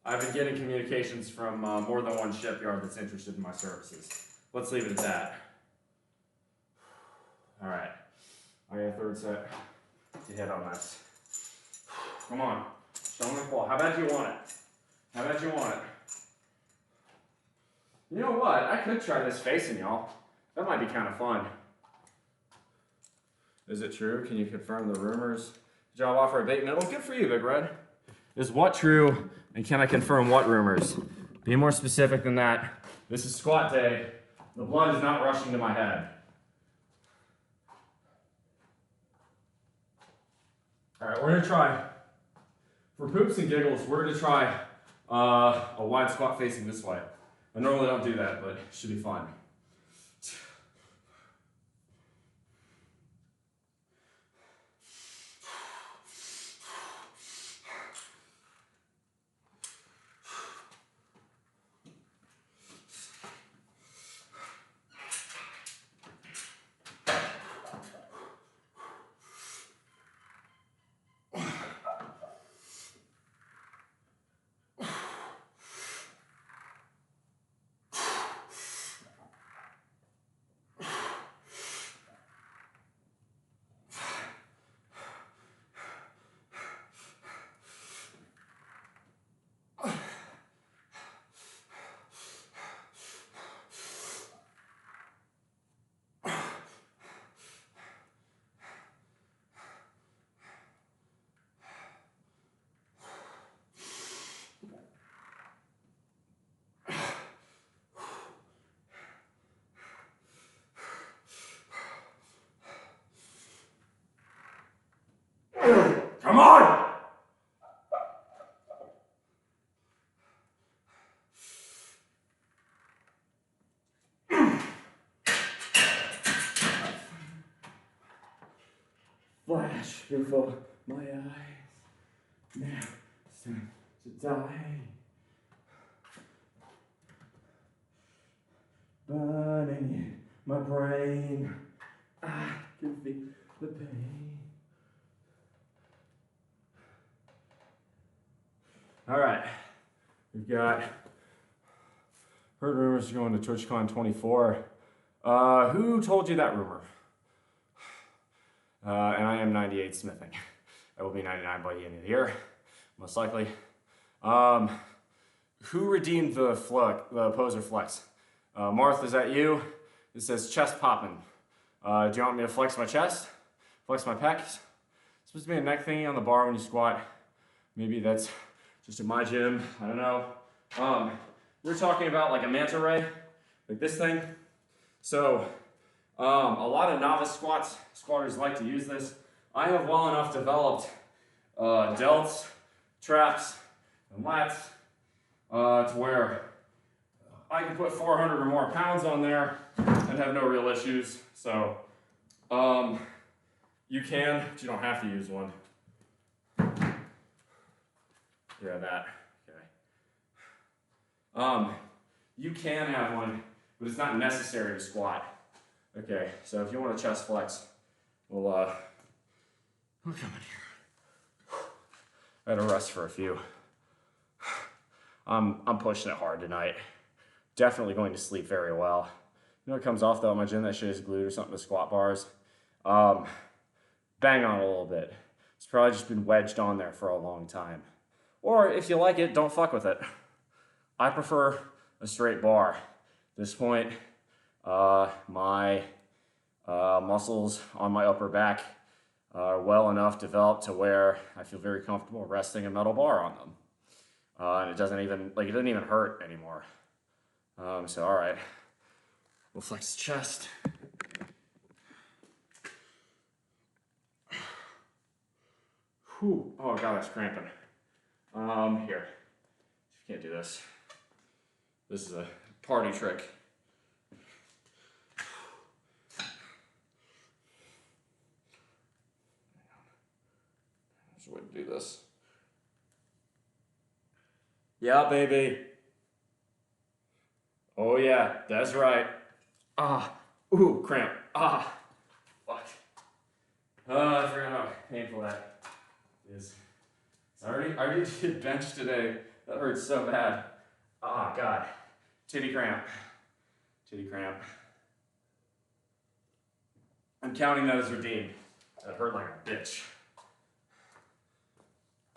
I've been getting communications from more than one shipyard that's interested in my services. Let's leave it at that. All right, I got a third set to hit on this. Come on, show me the pull. How bad do you want it? How bad do you want it? You know what? I could try this facing y'all. That might be kind of fun. Is it true? Can you confirm the rumors? Job offer a bait middle? Good for you, Big Red. Is what true? And can I confirm what rumors? Be more specific than that. This is squat day. The blood is not rushing to my head. All right, we're gonna try, for poops and giggles, we're gonna try a wide squat facing this way. I normally don't do that, but it should be fun. Come on! Flash before my eyes. Now it's time to die. Burning in my brain. I can feel the pain. All right, we've got heard rumors going to TwitchCon 24. Who told you that rumor? And I am 98 smithing. I will be 99 by the end of the year, most likely. Who redeemed the poser flex? Martha, is that you? It says chest popping. Do you want me to flex my chest? Flex my pecs? It's supposed to be a neck thingy on the bar when you squat. Maybe that's just in my gym, I don't know. We're talking about like a manta ray, like this thing. So, a lot of novice squatters like to use this. I have well enough developed delts, traps, and lats to where I can put 400 or more pounds on there and have no real issues. So, you can, but you don't have to use one. Yeah, that. Okay. You can have one, but it's not necessary to squat. Okay, so if you want a chest flex, we'll come in here. I had to rest for a few. I'm pushing it hard tonight. Definitely going to sleep very well. You know what comes off though at my gym? That shit is glued or something to squat bars. Bang on it a little bit. It's probably just been wedged on there for a long time. Or if you like it, don't fuck with it. I prefer a straight bar. At this point, my muscles on my upper back are well enough developed to where I feel very comfortable resting a metal bar on them. And it doesn't even hurt anymore. So all right, we'll flex the chest. Whew. Oh God, that's cramping. Here, you can't do this. This is a party trick. There's a way to do this. Yeah, baby. Oh yeah, that's right. Ah, ooh, cramp. Ah, fuck. I forgot how painful that is. I already did bench today. That hurts so bad. Oh God. Titty cramp. Titty cramp. I'm counting that as redeemed. That hurt like a bitch.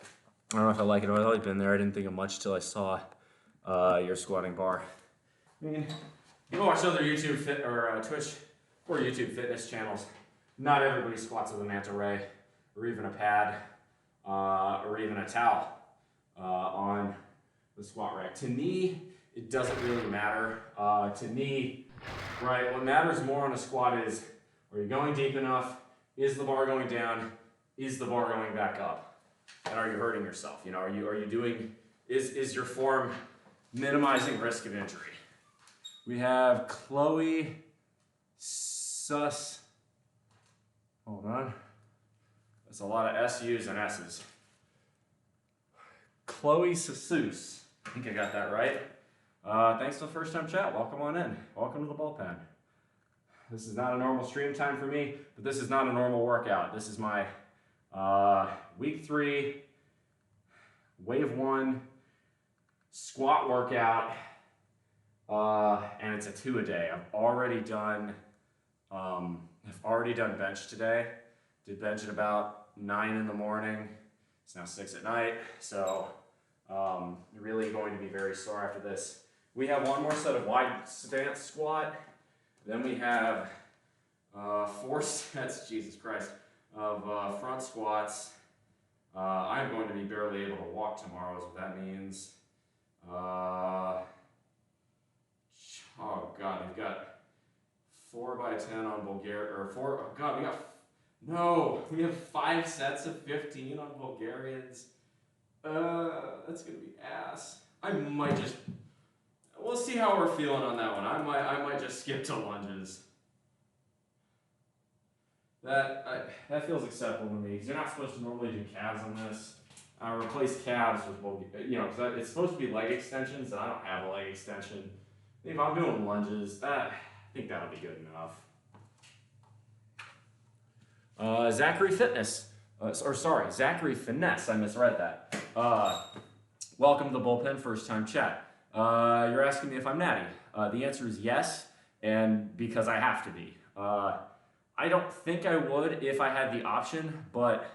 I don't know if I like it. I've always been there. I didn't think of much till I saw your squatting bar. I mean, you can watch other YouTube Twitch or YouTube fitness channels. Not everybody squats with a manta ray or even a pad or even a towel on the squat rack. To me, it doesn't really matter. To me, right, what matters more on a squat is, are you going deep enough? Is the bar going down? is the bar going back up? And are you hurting yourself? You know, are you doing, is your form minimizing risk of injury? We have Chloe hold on. That's a lot of SUs and S's. Chloe Sassoose. I think I got that right. Thanks for the first time chat. Welcome on in. Welcome to the bullpen. This is not a normal stream time for me, but this is not a normal workout. This is my week 3, wave 1 squat workout, and it's a 2 a day. I've already done bench today. Did bench at about 9 in the morning. It's now 6 at night, so really going to be very sore after this. We have one more set of wide stance squat. Then we have 4 sets, Jesus Christ, of front squats. I'm going to be barely able to walk tomorrow, is what that means. Oh God, we've got 4 by 10 on Bulgarian, or 4, oh God, we have 5 sets of 15 on Bulgarians. That's gonna be ass. We'll see how we're feeling on that one. I might just skip to lunges. That feels acceptable to me, because you're not supposed to normally do calves on this. I replace calves with, because it's supposed to be leg extensions, and I don't have a leg extension. If I'm doing lunges, I think that'll be good enough. Zachary Finesse, I misread that. Welcome to the bullpen, first time chat. You're asking me if I'm natty. The answer is yes, and because I have to be. I don't think I would if I had the option, but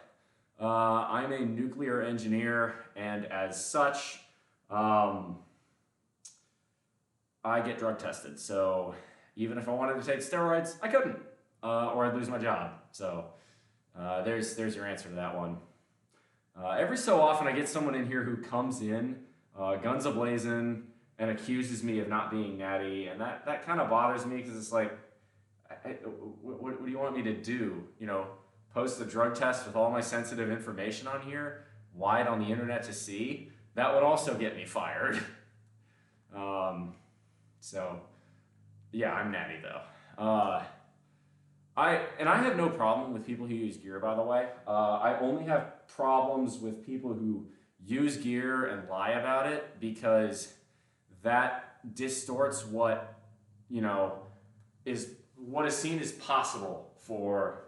I'm a nuclear engineer, and as such, I get drug tested. So even if I wanted to take steroids, I couldn't, or I'd lose my job. So there's your answer to that one. Every so often I get someone in here who comes in guns a-blazing and accuses me of not being natty, and that kind of bothers me, because it's like, what do you want me to do? Post a drug test with all my sensitive information on here, wide on the internet to see? That would also get me fired. So yeah, I'm natty though. I have no problem with people who use gear, by the way. I only have problems with people who use gear and lie about it, because that distorts what is seen as possible for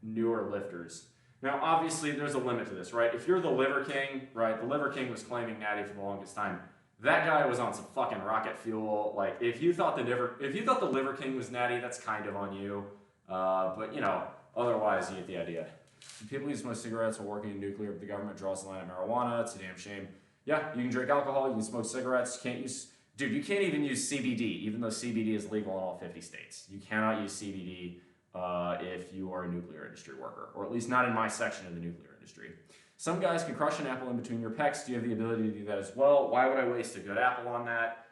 newer lifters. Now, obviously, there's a limit to this, right? If you're the Liver King, right? The Liver King was claiming natty for the longest time. That guy was on some fucking rocket fuel. Like, if you thought the Liver King was natty, that's kind of on you. But otherwise, you get the idea. People who smoke cigarettes while working in nuclear, but the government draws the line at marijuana. It's a damn shame. Yeah, you can drink alcohol, you can smoke cigarettes. You can't even use CBD, even though CBD is legal in all 50 states. You cannot use CBD if you are a nuclear industry worker, or at least not in my section of the nuclear industry. Some guys can crush an apple in between your pecs. Do you have the ability to do that as well? Why would I waste a good apple on that?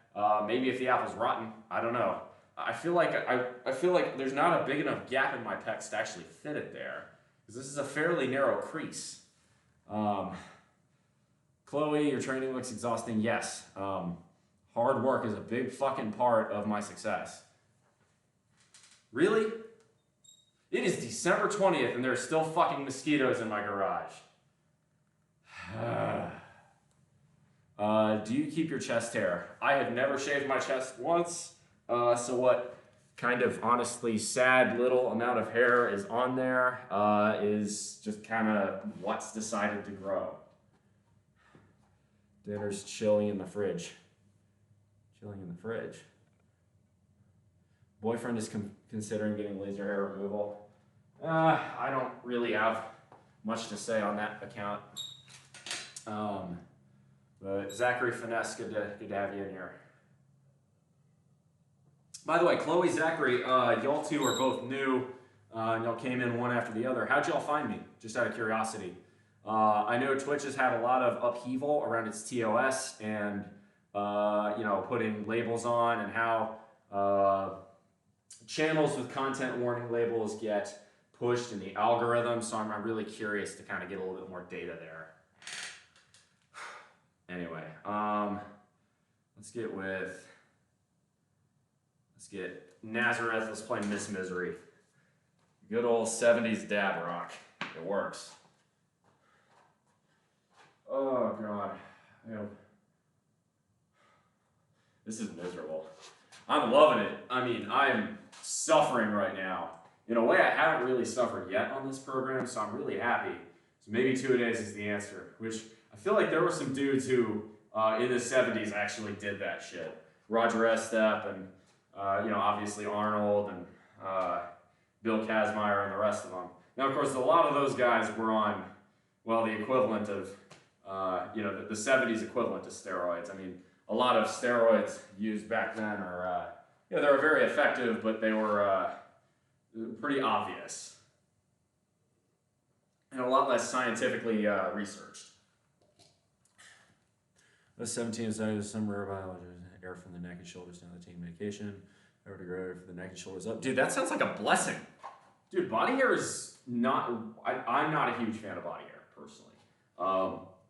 Maybe if the apple's rotten, I don't know. I feel like there's not a big enough gap in my pecs to actually fit it there, because this is a fairly narrow crease. Chloe, your training looks exhausting. Yes. Hard work is a big fucking part of my success. Really? It is December 20th and there are still fucking mosquitoes in my garage. Do you keep your chest hair? I have never shaved my chest once. So what kind of honestly sad little amount of hair is on there is just kind of what's decided to grow. Dinner's chilling in the fridge. Chilling in the fridge. Boyfriend is considering getting laser hair removal. I don't really have much to say on that account. But Zachary Finesse, good to have you in here. By the way, Chloe, Zachary, y'all two are both new. Y'all came in one after the other. How'd y'all find me? Just out of curiosity. I know Twitch has had a lot of upheaval around its TOS and putting labels on, and how channels with content warning labels get pushed in the algorithm, so I'm really curious to kind of get a little bit more data there. Anyway, let's get Nazareth. Let's play Miss Misery. Good old 70s dad rock. It works. Oh God, this is miserable. I'm loving it. I mean, I'm suffering right now. In a way, I haven't really suffered yet on this program, so I'm really happy. So maybe 2-a-days is the answer, which I feel like there were some dudes who in the 70s actually did that shit. Roger Estep and, obviously Arnold and Bill Kazmaier and the rest of them. Now, of course, a lot of those guys were on, well, the equivalent of, the 70s equivalent to steroids. I mean, a lot of steroids used back then are, they were very effective, but they were pretty obvious and a lot less scientifically researched. The 17 study of some rare biology, air from the neck and shoulders down the team medication, air to grow for the neck and shoulders up. Dude, that sounds like a blessing. Dude, body hair is not, I'm not a huge fan of body hair, personally.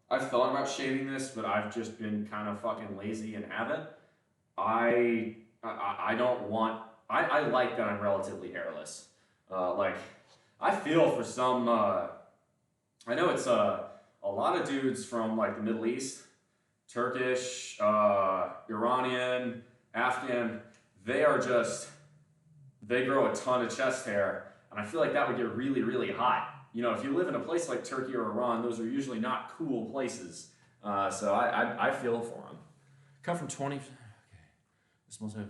I've thought about shaving this, but I've just been kind of fucking lazy and haven't. I don't want, I like that I'm relatively hairless. I feel for some, I know it's a lot of dudes from like the Middle East, Turkish, Iranian, Afghan, they grow a ton of chest hair, and I feel like that would get really, really hot. You know, if you live in a place like Turkey or Iran, those are usually not cool places. So I feel for them. Cut from 20. Okay. This must have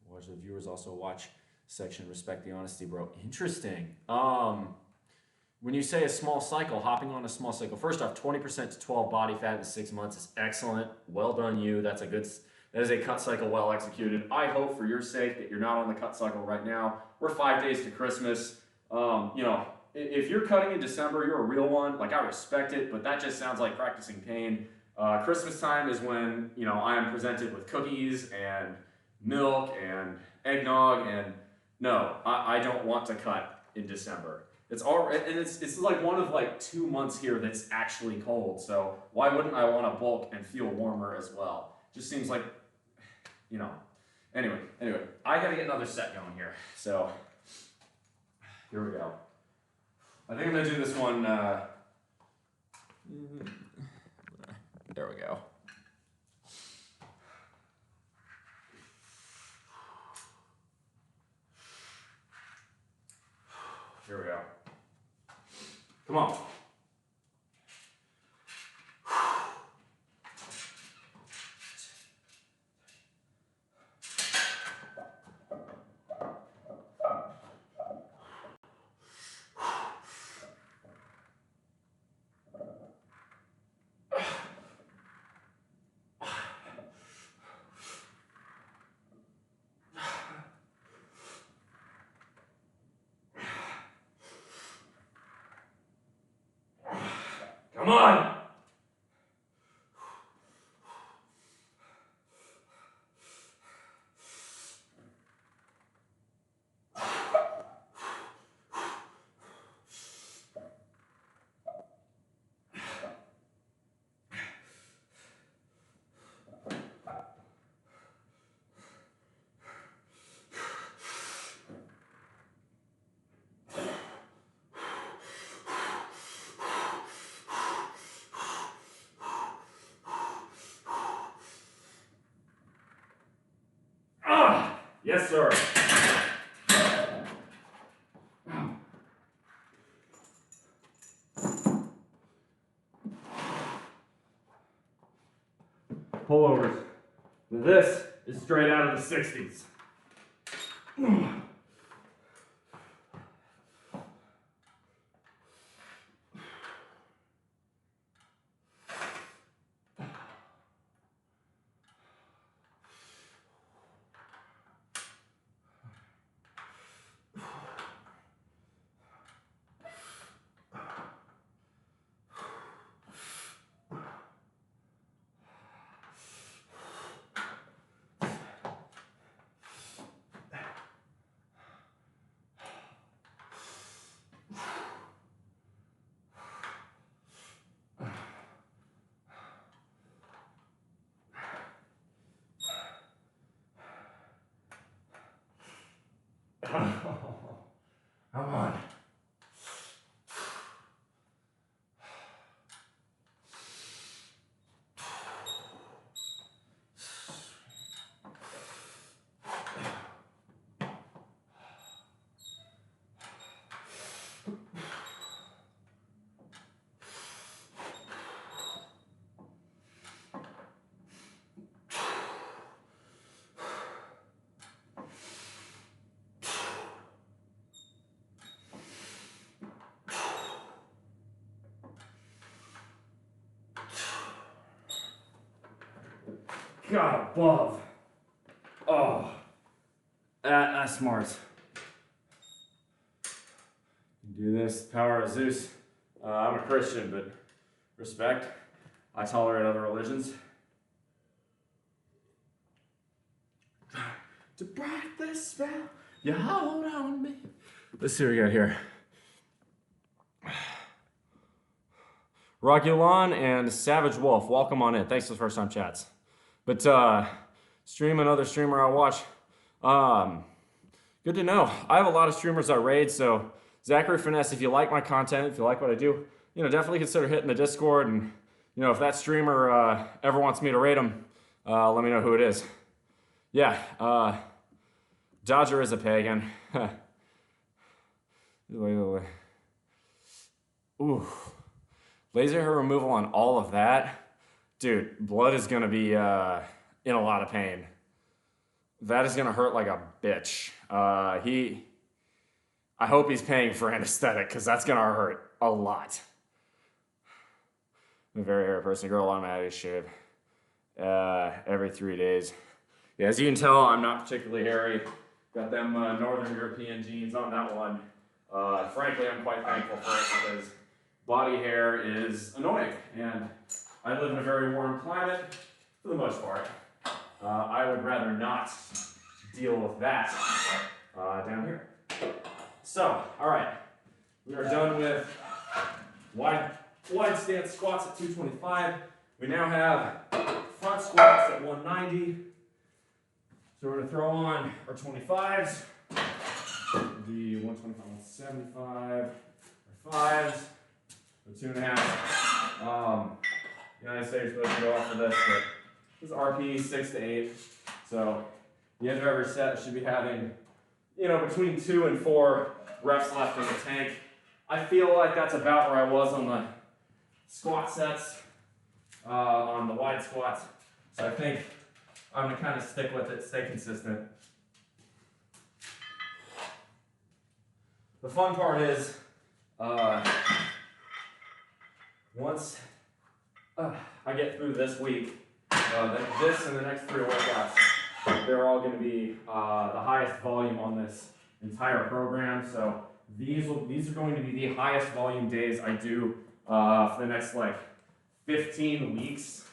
watch the viewers also watch section. Respect the honesty, bro. Interesting. When you say a small cycle, hopping on a small cycle. First off, 20% to 12 body fat in 6 months is excellent. Well done, you. That is a cut cycle well executed. I hope for your sake that you're not on the cut cycle right now. We're 5 days to Christmas. If you're cutting in December, you're a real one. Like, I respect it, but that just sounds like practicing pain. Christmas time is when, I am presented with cookies and milk and eggnog, and no, I don't want to cut in December. It's like one of like 2 months here that's actually cold, so why wouldn't I want to bulk and feel warmer as well? Just seems like, Anyway, I gotta get another set going here, so here we go. I think I'm gonna do this one, there we go. Here we go. Come on. Come on! Yes, sir. Pullovers. This is straight out of the 60s. Come on. God above. Oh, that's smart. Do this, power of Zeus. I'm a Christian, but respect. I tolerate other religions. To break this spell, you hold on me. Let's see what we got here. Rogulan and Savage Wolf, welcome on in. Thanks for the first time chats. But stream another streamer I watch. Good to know. I have a lot of streamers I raid, so Zachary Finesse, if you like my content, if you like what I do, definitely consider hitting the Discord. And if that streamer ever wants me to raid him, let me know who it is. Yeah, Dodger is a pagan. Ooh, laser hair removal on all of that. Dude, blood is going to be in a lot of pain. That is going to hurt like a bitch. I hope he's paying for anesthetic because that's going to hurt a lot. I'm a very hairy person. Girl, I'm out of shape every 3 days. Yeah, as you can tell, I'm not particularly hairy. Got them Northern European genes on that one. Frankly, I'm quite thankful for it because body hair is annoying. And I live in a very warm climate, for the most part. I would rather not deal with that down here. So, all right, we are done with wide stance squats at 225. We now have front squats at 190. So we're gonna throw on our 25s. The 125, 175, our 5s, or 2.5. United States supposed to go off for this, but this is RP 6 to 8. So the end of every set should be having, between 2 and 4 reps left in the tank. I feel like that's about where I was on the squat sets, on the wide squats. So I think I'm gonna kind of stick with it, stay consistent. The fun part is, once I get through this week, this and the next 3 workouts, they're all going to be the highest volume on this entire program. So these are going to be the highest volume days I do for the next 15 weeks.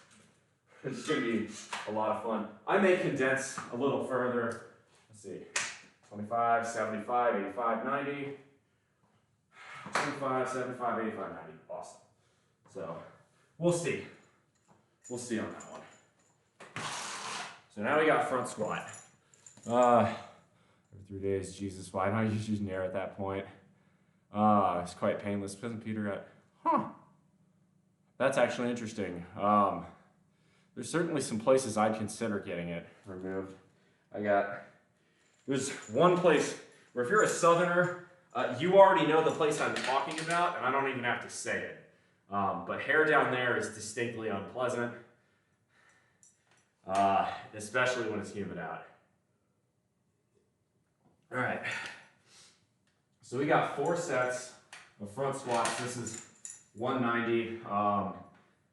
It's going to be a lot of fun. I may condense a little further. Let's see, 25, 75, 85, 90. 25, 75, 85, 90. Awesome. So we'll see. We'll see on that one. So now we got front squat. Every 3 days, Jesus, why don't you just use nair at that point? It's quite painless. Doesn't Peter got, That's actually interesting. There's certainly some places I'd consider getting it removed. There's one place where if you're a southerner, you already know the place I'm talking about, and I don't even have to say it. But hair down there is distinctly unpleasant, especially when it's humid out. All right, so we got 4 sets of front squats. This is 190.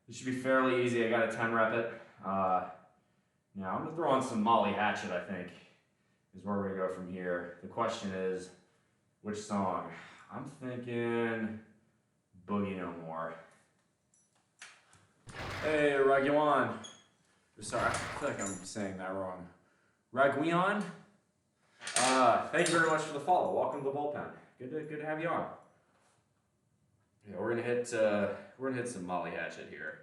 This should be fairly easy. I got a 10 rep it. Now I'm gonna throw on some Molly Hatchet, I think, is where we're gonna go from here. The question is, which song? I'm thinking Boogie No More. Hey, Raguan. Sorry, I feel like I'm saying that wrong. Raguan. Thank you very much for the follow. Welcome to the bullpen. Good to have you on. Yeah, we're gonna hit some Molly Hatchet here.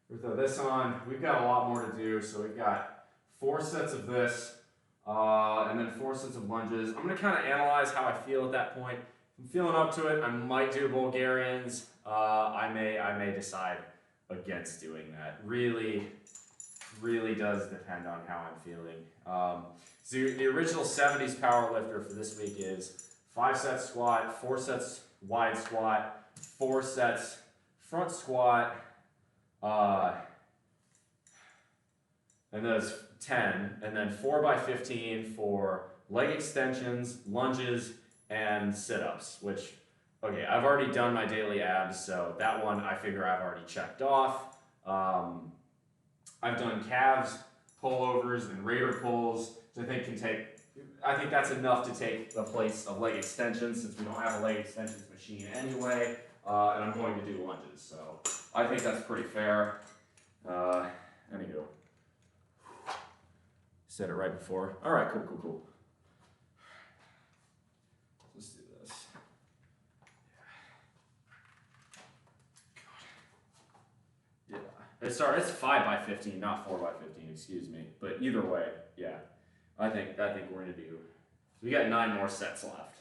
We'll throw this on. We've got a lot more to do, so we've got 4 sets of this, and then 4 sets of lunges. I'm gonna kind of analyze how I feel at that point. If I'm feeling up to it, I might do Bulgarians. I may decide against doing that. Really does depend on how I'm feeling. So the original 70s power lifter for this week is 5 sets squat, 4 sets wide squat, 4 sets front squat, and those 10, and then 4 by 15 for leg extensions, lunges, and sit-ups, which, okay, I've already done my daily abs, so that one I figure I've already checked off. I've done calves, pullovers, and raider pulls, which I think that's enough to take the place of leg extensions since we don't have a leg extensions machine anyway, and I'm going to do lunges, so I think that's pretty fair. Anywho. Said it right before. All right, cool. Let's do this. Yeah. It's 5 by 15, not 4 by 15, excuse me. But either way, yeah. I think we're gonna do. We got 9 more sets left.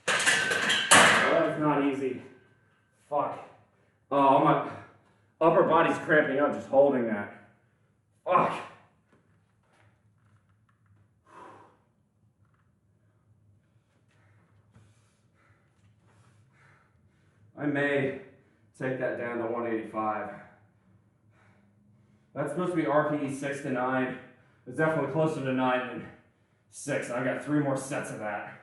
That is not easy. Fuck. Oh, my upper body's cramping up just holding that. Fuck. I may take that down to 185. That's supposed to be RPE 6 to 9. It's definitely closer to 9 than 6. I got 3 more sets of that.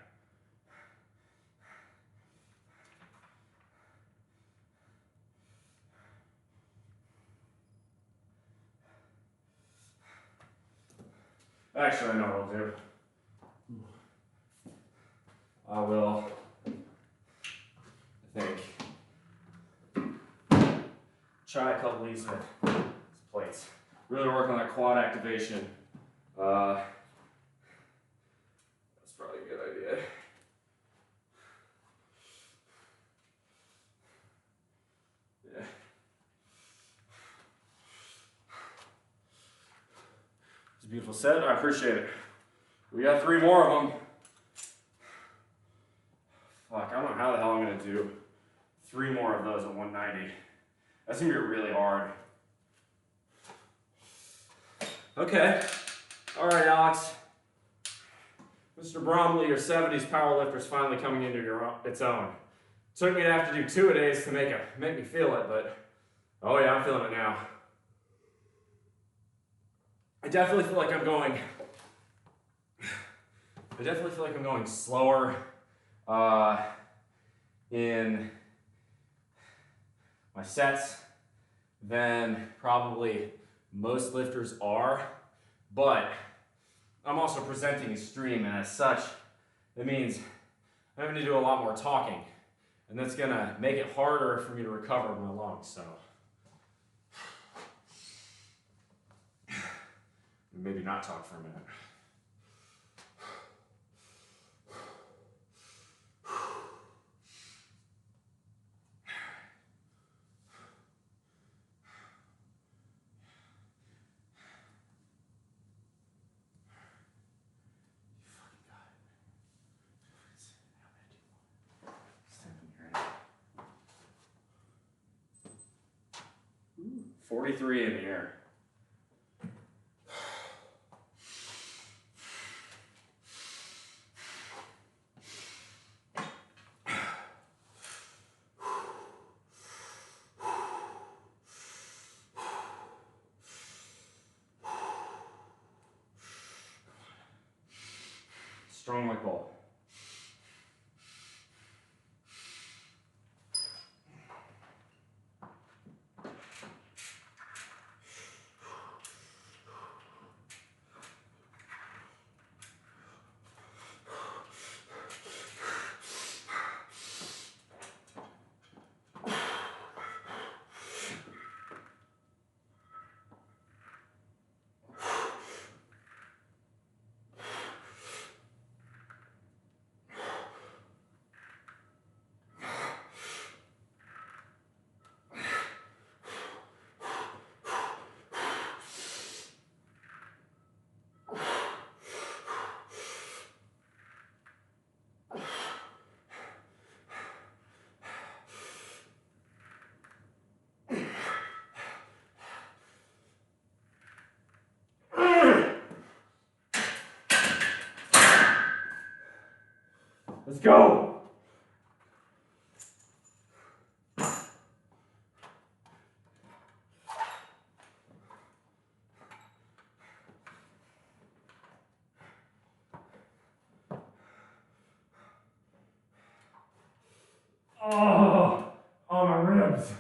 Actually, I know what I'll do. I will, I think, try a couple of these plates. Really work on that quad activation. That's probably a good idea. Yeah. It's a beautiful set. I appreciate it. We got 3 more of them. Fuck, I don't know how the hell I'm gonna do 3 more of those at 190. That's gonna be really hard. Okay. All right, Alex. Mr. Bromley, your 70s powerlifter is finally coming into its own. Took me to have to do 2-a-days to make me feel it, but oh yeah, I'm feeling it now. I definitely feel like I'm going slower in my sets than probably most lifters are, but I'm also presenting extreme, and as such, it means I'm having to do a lot more talking, and that's gonna make it harder for me to recover my lungs, so. Maybe not talk for a minute. Ooh, 43 in the air. stomach pull. Let's go! Oh, my ribs.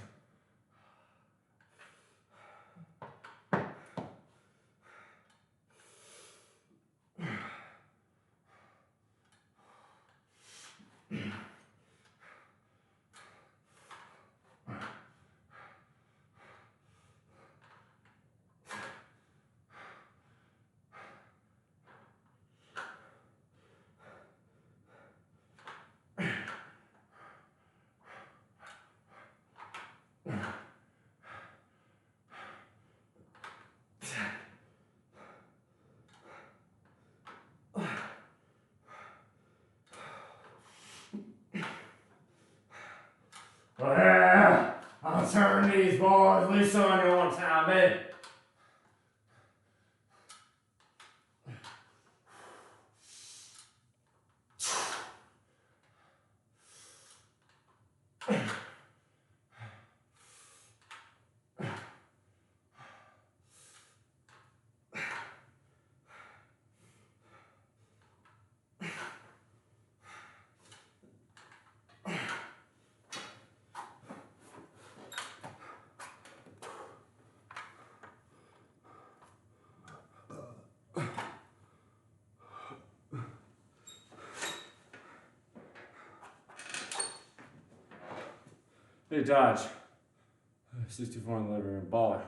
Well, I'll turn these boys loose on you one time, baby. Hey, Dodge. 64 in the living room, baller.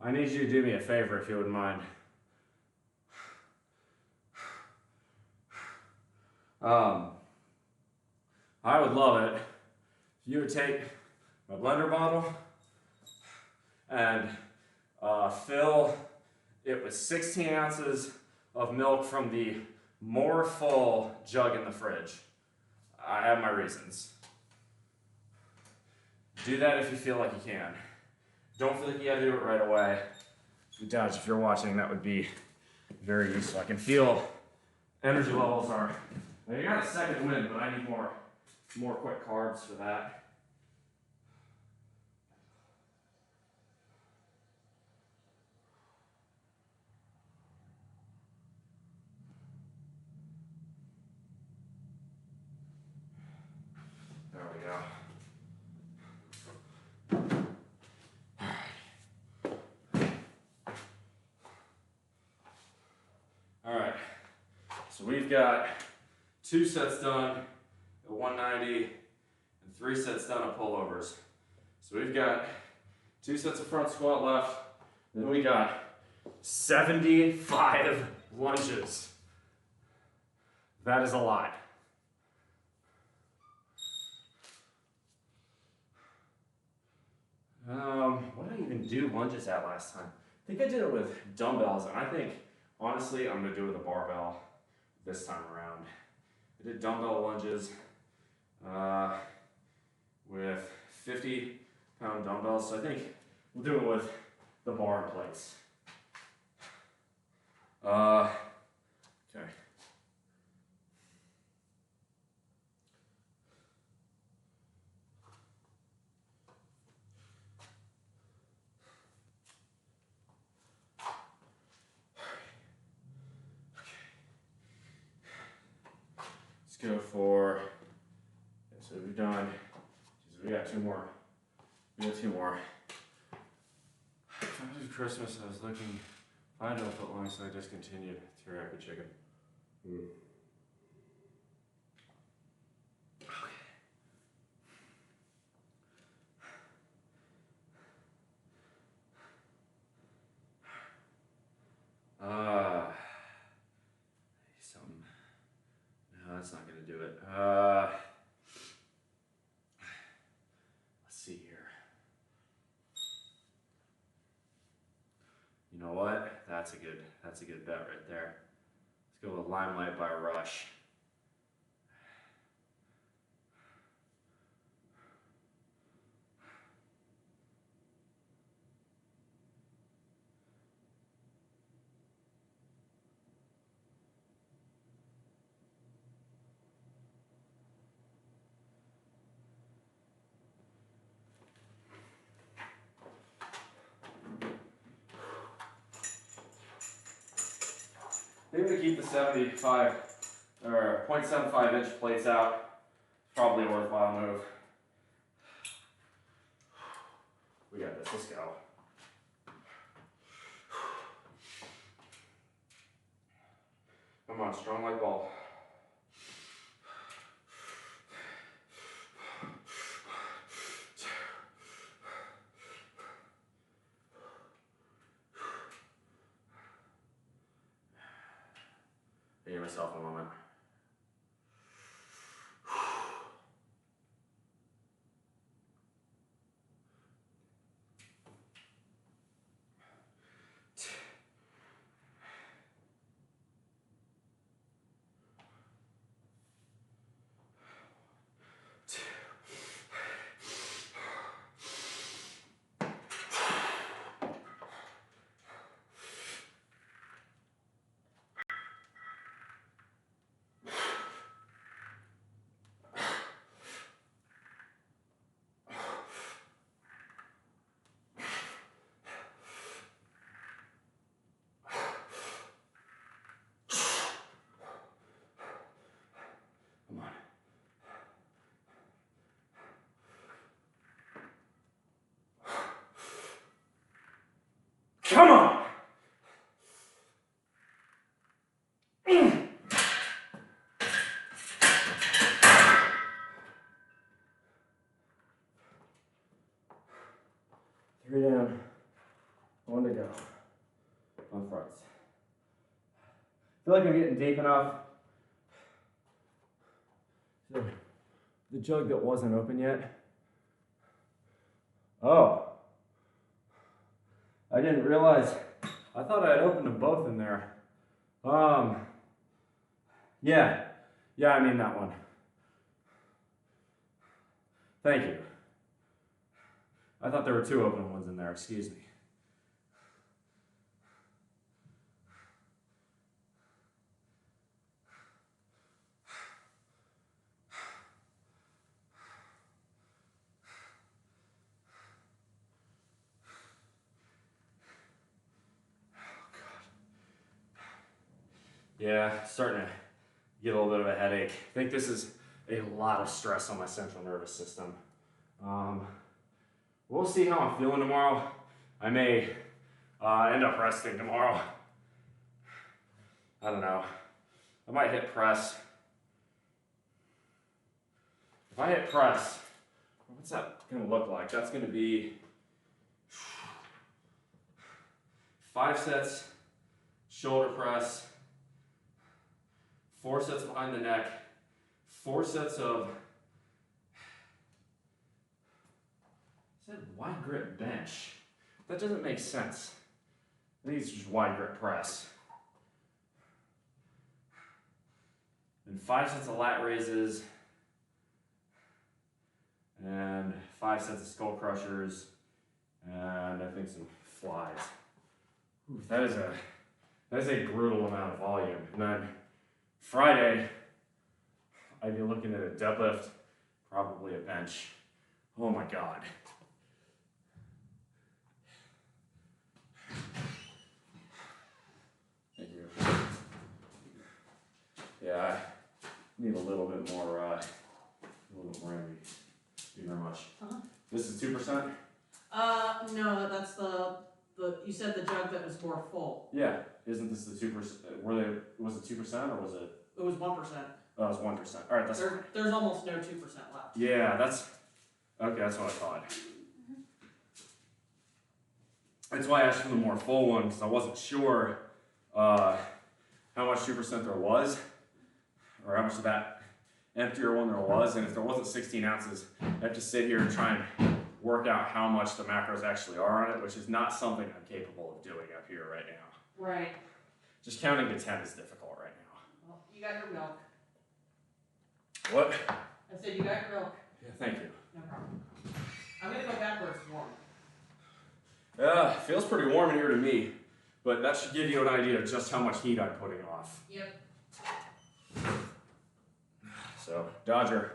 I need you to do me a favor if you wouldn't mind. I would love it if you would take my blender bottle and fill it with 16 ounces of milk from the more full jug in the fridge. I have my reasons. Do that if you feel like you can. Don't feel like you gotta do it right away. Dodge, if you're watching, that would be very useful. I can feel energy levels are, now you got a second wind, but I need more quick carbs for that. There we go. All right, so we've got 2 sets done at 190 and 3 sets done at pullovers. So we've got 2 sets of front squat left, and then we got 75 lunges. That is a lot. What did I even do lunges at last time? I think I did it with dumbbells, and I think, honestly, I'm gonna do it with a barbell this time around. I did dumbbell lunges with 50-pound dumbbells, so I think we'll do it with the bar in place. Okay. go for, so we've done, we got two more. We got two more. After Christmas, I was looking, find out foot long, so I discontinued teriyaki chicken. Something. No, that's not gonna do it. Let's see here. You know what? That's a good bet right there. Let's go with Limelight by Rush. Maybe to keep the 75 or 0.75 inch plates out, probably a worthwhile move. We got this, let's go. Come on, strong like ball. Give myself a moment. Come on! 3 down, 1 to go. On fronts. Feel like I'm getting deep enough. So, the jug that wasn't open yet. Oh. I didn't realize. I thought I had opened them both in there. Yeah. Yeah, I mean that one. Thank you. I thought there were 2 open ones in there, excuse me. Yeah, starting to get a little bit of a headache. I think this is a lot of stress on my central nervous system. We'll see how I'm feeling tomorrow. I may end up resting tomorrow. I don't know. I might hit press. If I hit press, what's that gonna look like? That's gonna be 5 sets, shoulder press, 4 sets behind the neck, 4 sets of, it said wide grip bench. That doesn't make sense. I think it's just wide grip press. And 5 sets of lat raises, and 5 sets of skull crushers, and I think some flies. Ooh, that is a brutal amount of volume. And then Friday, I'd be looking at a deadlift, probably a bench. Oh my God. Thank you. Yeah, Need a little bit more energy. Thank you very much. This is 2%? No, that's the you said the jug that was more full. Yeah. Isn't this the 2%? Was it 2% or was it? It was 1%. Oh, it was 1%. All right, that's. There's almost no 2% left. Yeah, that's okay. That's what I thought. That's why I asked for the more full one because I wasn't sure how much 2% there was, or how much of that emptier one there was, and if there wasn't 16 ounces, I have to sit here and try and work out how much the macros actually are on it, which is not something I'm capable of doing up here right now. Right. Just counting to 10 is difficult right now. Well, you got your milk. What? I said you got your milk. Yeah, thank you. No problem. I'm gonna go back where it's warm. Feels pretty warm in here to me, but that should give you an idea of just how much heat I'm putting off. Yep. So, Dodger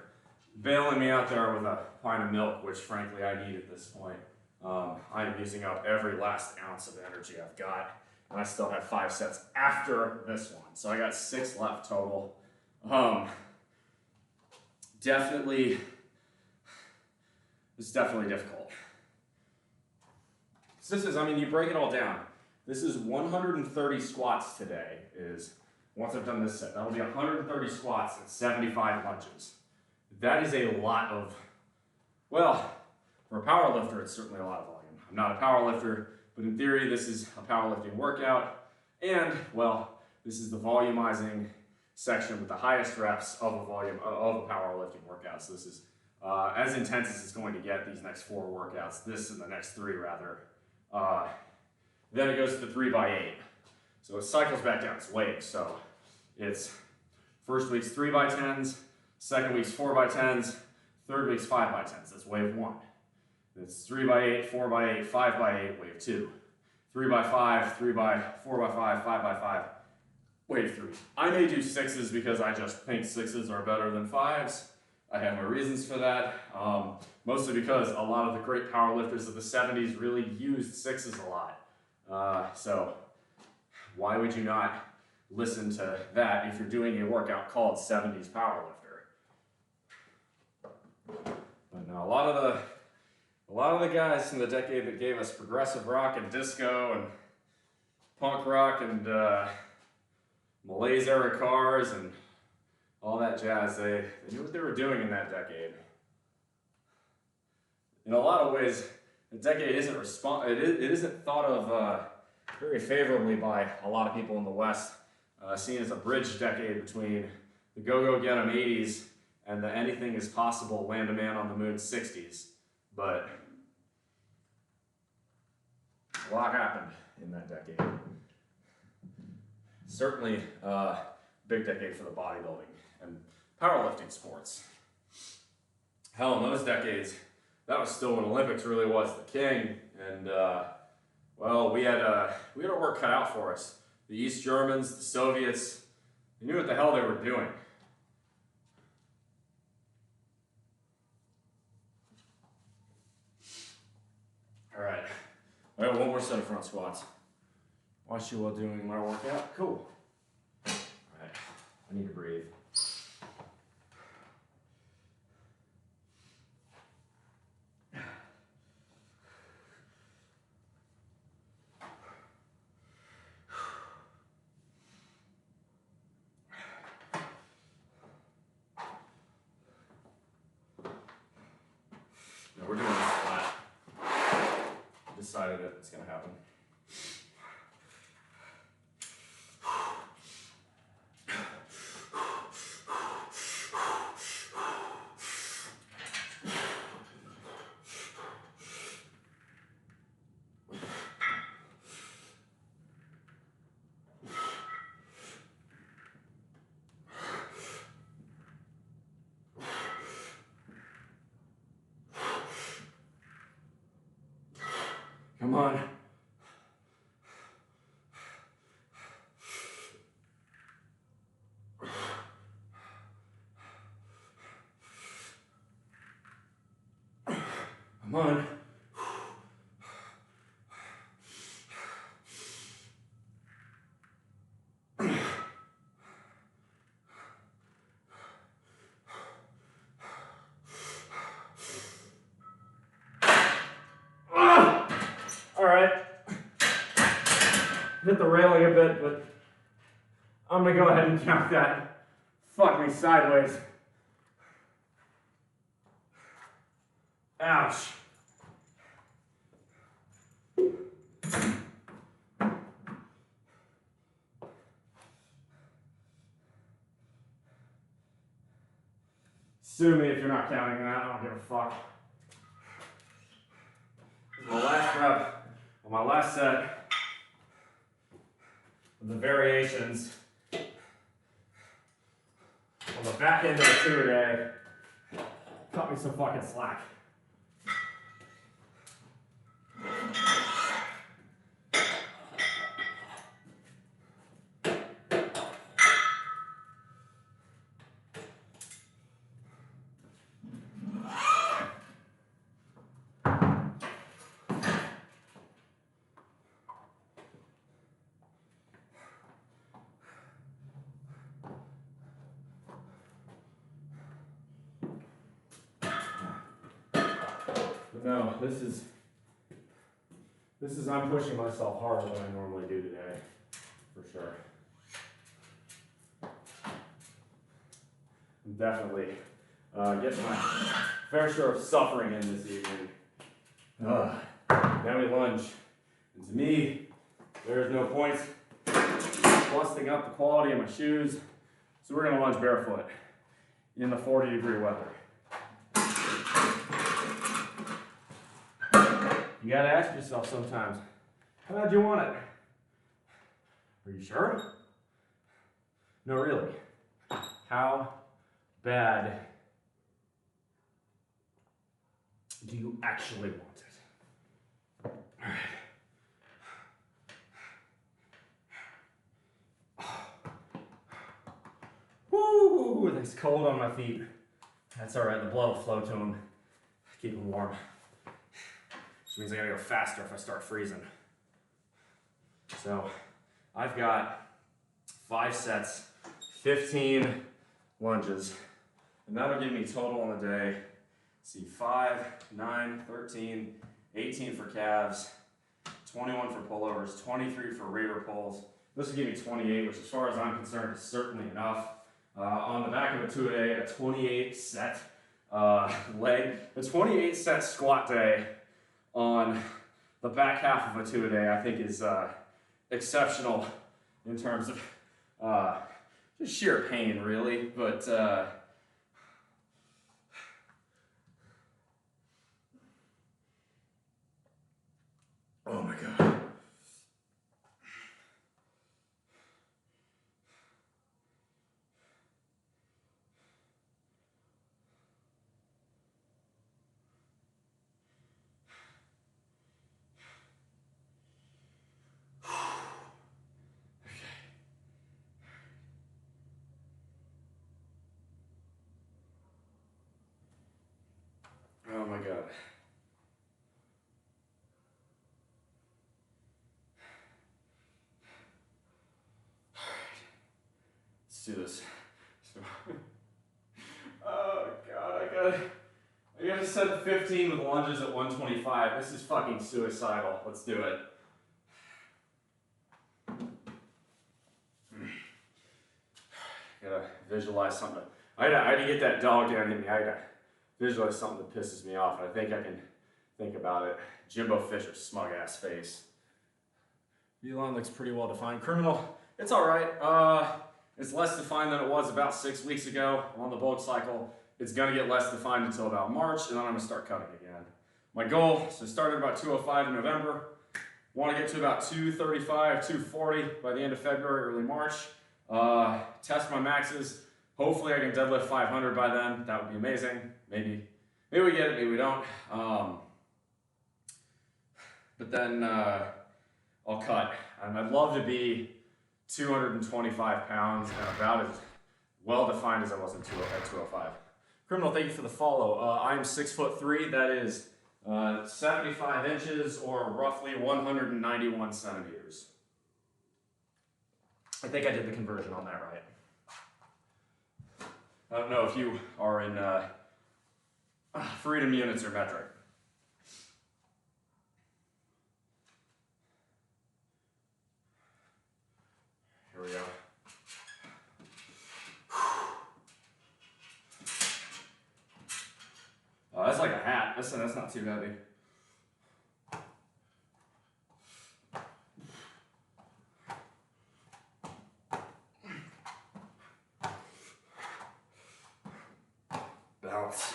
bailing me out there with a pint of milk, which frankly I need at this point. I am using up every last ounce of energy I've got, and I still have 5 sets after this one. So I got 6 left total. It's definitely difficult. So this is, I mean, you break it all down. This is 130 squats today, once I've done this set. That'll be 130 squats and 75 lunges. That is a lot of, well, for a power lifter, it's certainly a lot of volume. I'm not a power lifter, but in theory, this is a powerlifting workout. And, well, this is the volumizing section with the highest reps of a powerlifting workout. So this is as intense as it's going to get, these next 4 workouts, this and the next 3 rather. Then it goes to the 3x8. So it cycles back down, it's waves. So it's first week's 3x10s, second week's 4x10s, third week's 5x10s. That's wave 1. It's 3x8, 4x8, 5x8, wave 2. 3x5, 4x5, 5x5, wave 3. I may do 6s because I just think 6s are better than 5s. I have my reasons for that, mostly because a lot of the great powerlifters of the 70s really used 6s a lot. So why would you not listen to that if you're doing a workout called 70s Powerlifter? But no, a lot of the guys from the decade that gave us progressive rock and disco and punk rock and Malaise era cars and all that jazz, they knew what they were doing in that decade. In a lot of ways, the decade isn't it isn't thought of very favorably by a lot of people in the West, seen as a bridge decade between the go-go get-em 80s and the anything is possible land a man on the moon 60s. But a lot happened in that decade. Certainly a big decade for the bodybuilding and powerlifting sports. Hell, in those decades, that was still when Olympics really was the king, and well, we had our work cut out for us. The East Germans, the Soviets, they knew what the hell they were doing. All right, I got one more set of front squats. Watch you while doing my workout. Cool. All right, I need to breathe. No, we're doing this flat. Decided it's gonna happen. Come on. Come on. hit the railing a bit, but I'm gonna go ahead and count that. Fuck me sideways. Ouch. Sue me if you're not counting that, I don't give a fuck. This is my last rep on my last set of the variations on the back end of the two-a-day. Cut me some fucking slack. No, this is I'm pushing myself harder than I normally do today, for sure. I'm definitely getting my fair share of suffering in this evening. Now we lunge. And to me, there is no point busting up the quality of my shoes. So we're gonna lunge barefoot in the 40-degree weather. You gotta ask yourself sometimes, how bad do you want it? Are you sure? No, really. How bad do you actually want it? All right. Woo! It's cold on my feet. That's all right. The blood will flow to them. Keep them warm. Which means I gotta go faster if I start freezing. So I've got 5 sets, 15 lunges, and that'll give me total on the day. Let's see, 5, 9, 13, 18 for calves, 21 for pullovers, 23 for rear pulls. This will give me 28, which as far as I'm concerned is certainly enough. On the back of a two-a-day, a 28 set leg, a 28 set squat day on the back half of a two-a-day, I think is exceptional in terms of just sheer pain, really. But oh my god. Oh my god. Let's do this. So, oh god, I gotta set 15 with lunges at 125. This is fucking suicidal. Let's do it. Gotta visualize something. I had to get that dog down in me. I had to visualize something that pisses me off, and I think I can think about it. Jimbo Fisher's smug ass face. V-line looks pretty well defined. Criminal, it's all right. It's less defined than it was about 6 weeks ago on the bulk cycle. It's gonna get less defined until about March, and then I'm gonna start cutting again. My goal is to start at about 205 in November. Want to get to about 235, 240 by the end of February, early March. Test my maxes. Hopefully I can deadlift 500 by then. That would be amazing. Maybe we get it, maybe we don't. But then I'll cut. I'd love to be 225 pounds and about as well defined as I was at 205. Criminal, thank you for the follow. I'm 6'3". That is 75 inches or roughly 191 centimeters. I think I did the conversion on that right. I don't know if you are in freedom units or metric. Listen, that's not too heavy. Balance.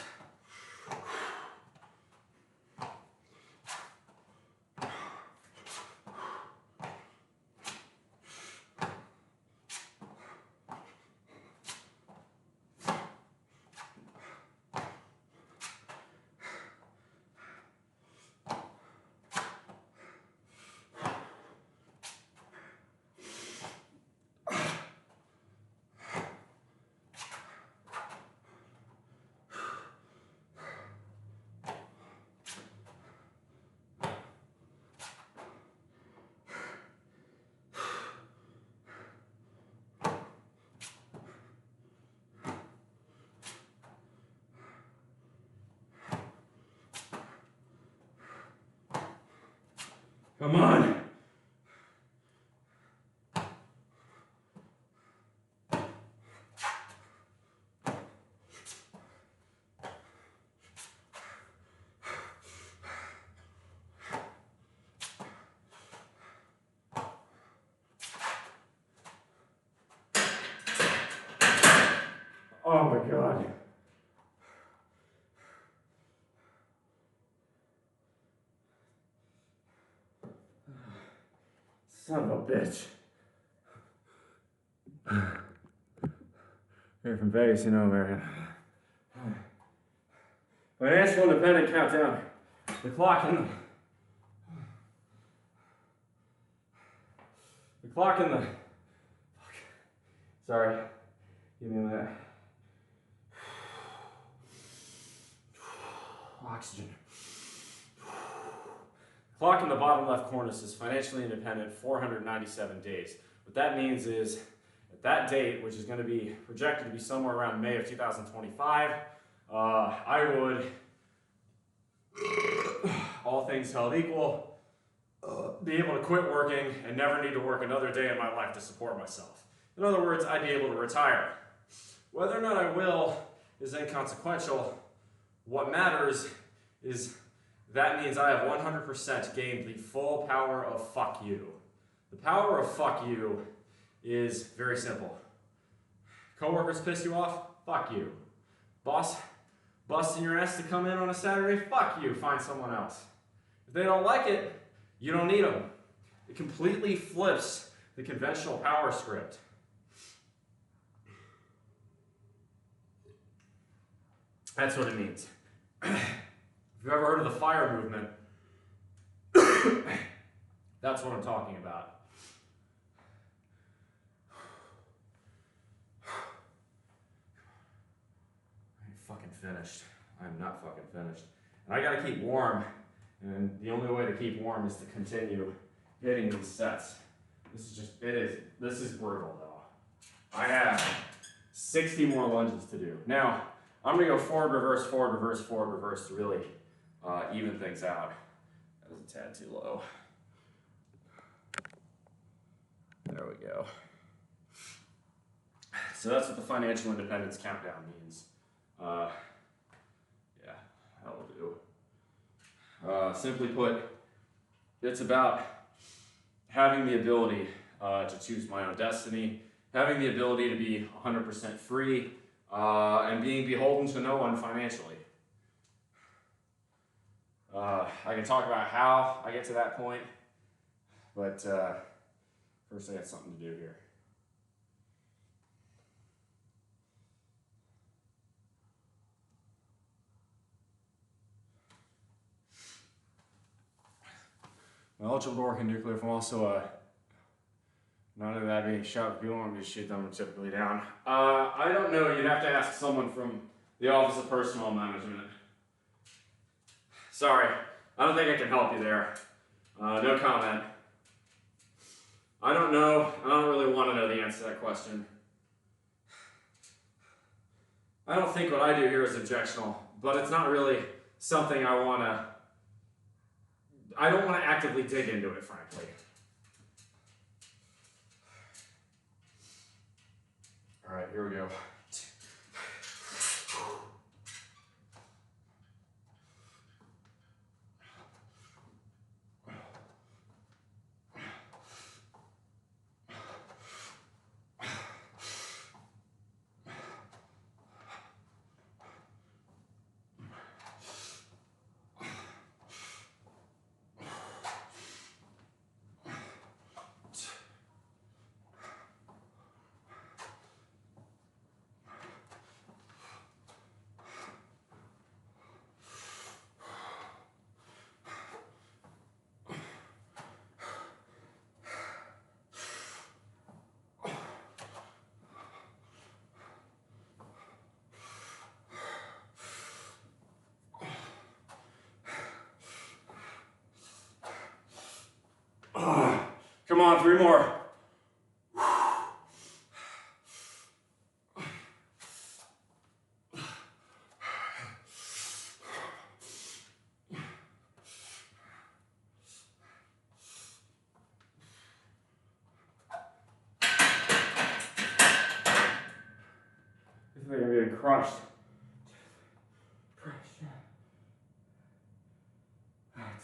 Come on. Oh my God. Son of a bitch. You're from Vegas, you know, American. Financial independent countdown. The clock in the fuck. Sorry. Give me a minute. Oxygen. Clock in the bottom left corner says financially independent 497 days. What that means is at that date, which is going to be projected to be somewhere around May of 2025, I would, all things held equal, be able to quit working and never need to work another day in my life to support myself. In other words, I'd be able to retire. Whether or not I will is inconsequential. What matters is that means I have 100% gained the full power of fuck you. The power of fuck you is very simple. Coworkers piss you off? Fuck you. Boss busting your ass to come in on a Saturday? Fuck you, find someone else. If they don't like it, you don't need them. It completely flips the conventional power script. That's what it means. If you've ever heard of the FIRE movement, that's what I'm talking about. I ain't fucking finished. I'm not fucking finished. And I gotta keep warm, and the only way to keep warm is to continue hitting these sets. This is brutal though. I have 60 more lunges to do. Now, I'm gonna go forward, reverse, forward, reverse, forward, reverse to really even things out. That was a tad too low. There we go. So that's what the financial independence countdown means. Yeah, that'll do. Simply put, it's about having the ability to choose my own destiny, having the ability to be 100% free, and being beholden to no one financially. I can talk about how I get to that point, but first I got something to do here. My eligible to work in nuclear, if I'm also none of that being shot, if you want me to shoot them typically down. I don't know, you'd have to ask someone from the Office of Personnel Management. Sorry, I don't think I can help you there. No comment. I don't know, I don't really want to know the answer to that question. I don't think what I do here is objectionable, but it's not really something I don't want to actively dig into it, frankly. All right, here we go. Come on, 3 more. They're getting crushed.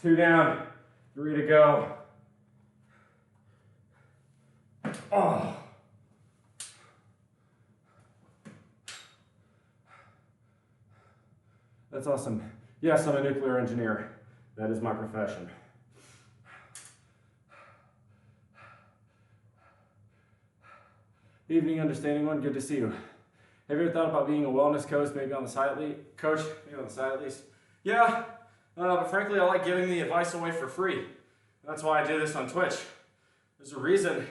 2 down, 3 to go. Oh. That's awesome. Yes, I'm a nuclear engineer. That is my profession. Evening, understanding one. Good to see you. Have you ever thought about being a wellness coach, maybe on the side at least? Yeah, but frankly, I like giving the advice away for free. That's why I do this on Twitch. There's a reason.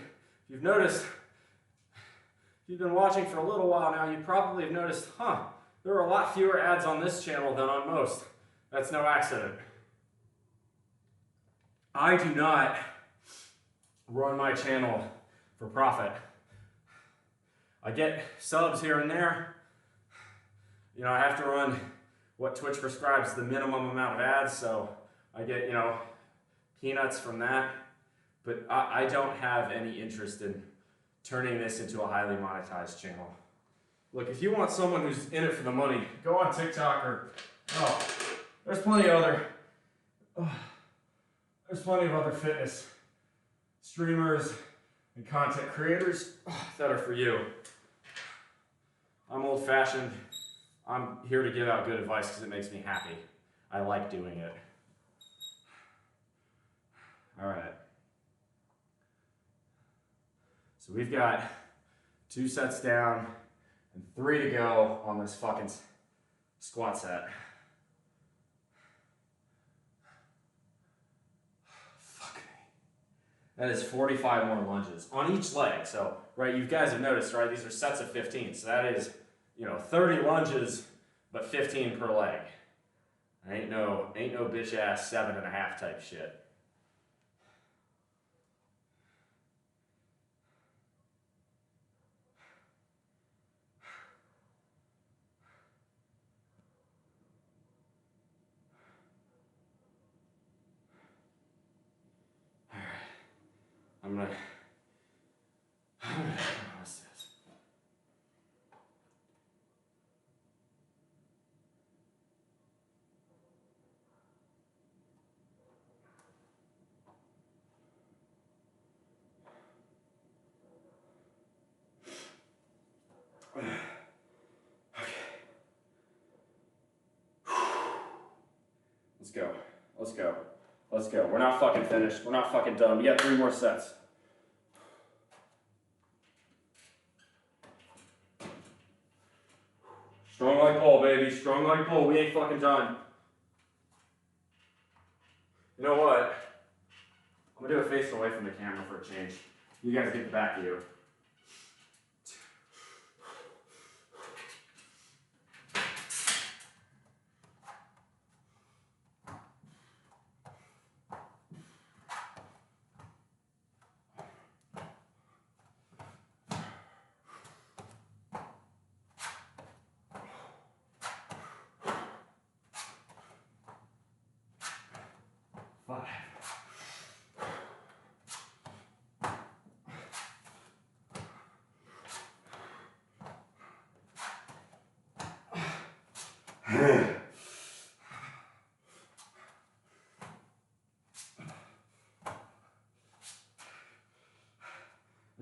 If you've noticed, if you've been watching for a little while now, you probably have noticed, there are a lot fewer ads on this channel than on most. That's no accident. I do not run my channel for profit. I get subs here and there. You know, I have to run what Twitch prescribes the minimum amount of ads, so I get, peanuts from that. But I don't have any interest in turning this into a highly monetized channel. Look, if you want someone who's in it for the money, go on TikTok or, there's plenty of other fitness streamers and content creators that are for you. I'm old-fashioned. I'm here to give out good advice because it makes me happy. I like doing it. All right. So we've got 2 sets down and 3 to go on this fucking squat set. Fuck me. That is 45 more lunges on each leg. So, right, you guys have noticed, right, these are sets of 15. So that is, 30 lunges, but 15 per leg. Ain't no bitch ass 7.5 type shit. I'm gonna what's this? Okay. Let's go. We're not fucking finished. We're not fucking done. We got 3 more sets. Strong like bull, baby. Strong like bull. We ain't fucking done. You know what? I'm gonna do it face away from the camera for a change. You guys get the back view.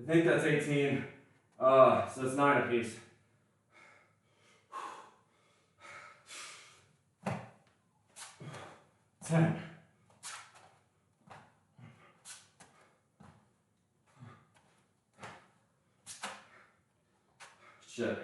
I think that's 18. So it's 9 apiece. Ten. Shit.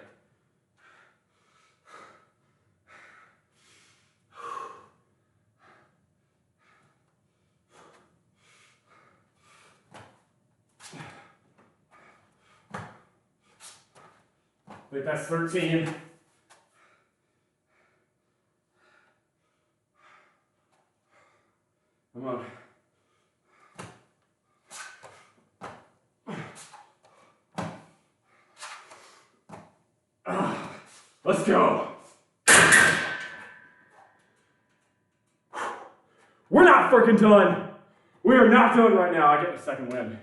Wait, that's 13. Come on. Let's go. We're not freaking done. We are not done right now. I get the second wind.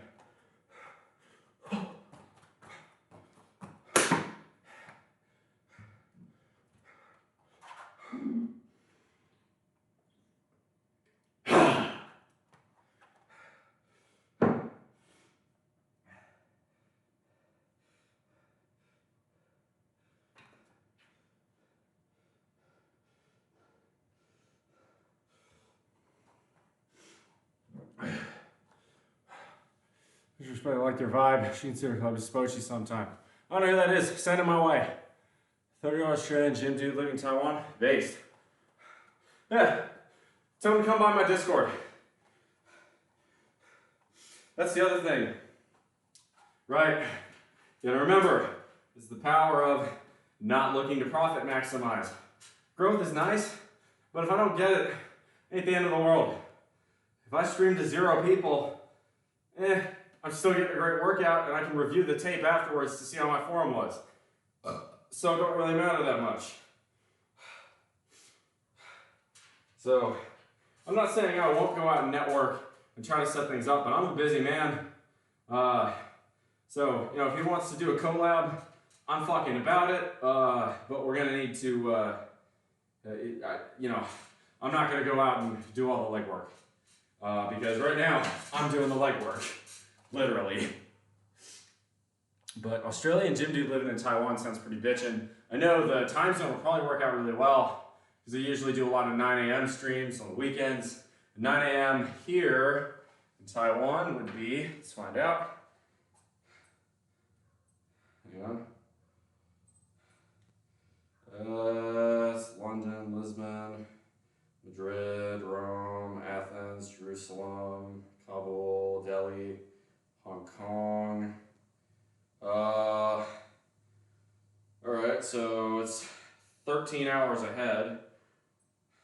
I just really like their vibe. She considered Club Spochi sometime. I don't know who that is. Send it my way. 30-year-old Australian gym dude living in Taiwan. Based. Yeah. Tell him to come by my Discord. That's the other thing. Right. You gotta remember, this is the power of not looking to profit maximize. Growth is nice, but if I don't get it, it ain't the end of the world. If I stream to 0 people, I'm still getting a great workout and I can review the tape afterwards to see how my form was. So it don't really matter that much. So, I'm not saying I won't go out and network and try to set things up, but I'm a busy man. So, if he wants to do a collab, I'm fucking about it, but we're gonna need to, I'm not gonna go out and do all the legwork. Because right now, I'm doing the legwork, literally. But Australian gym dude living in Taiwan sounds pretty bitchin'. I know the time zone will probably work out really well, because I usually do a lot of 9 a.m. streams on the weekends. 9 a.m. here in Taiwan would be, let's find out. Hang on. It's London, Lisbon, Madrid, Rome, Athens, Jerusalem, Kabul, Delhi, Hong Kong. Alright, so it's 13 hours ahead.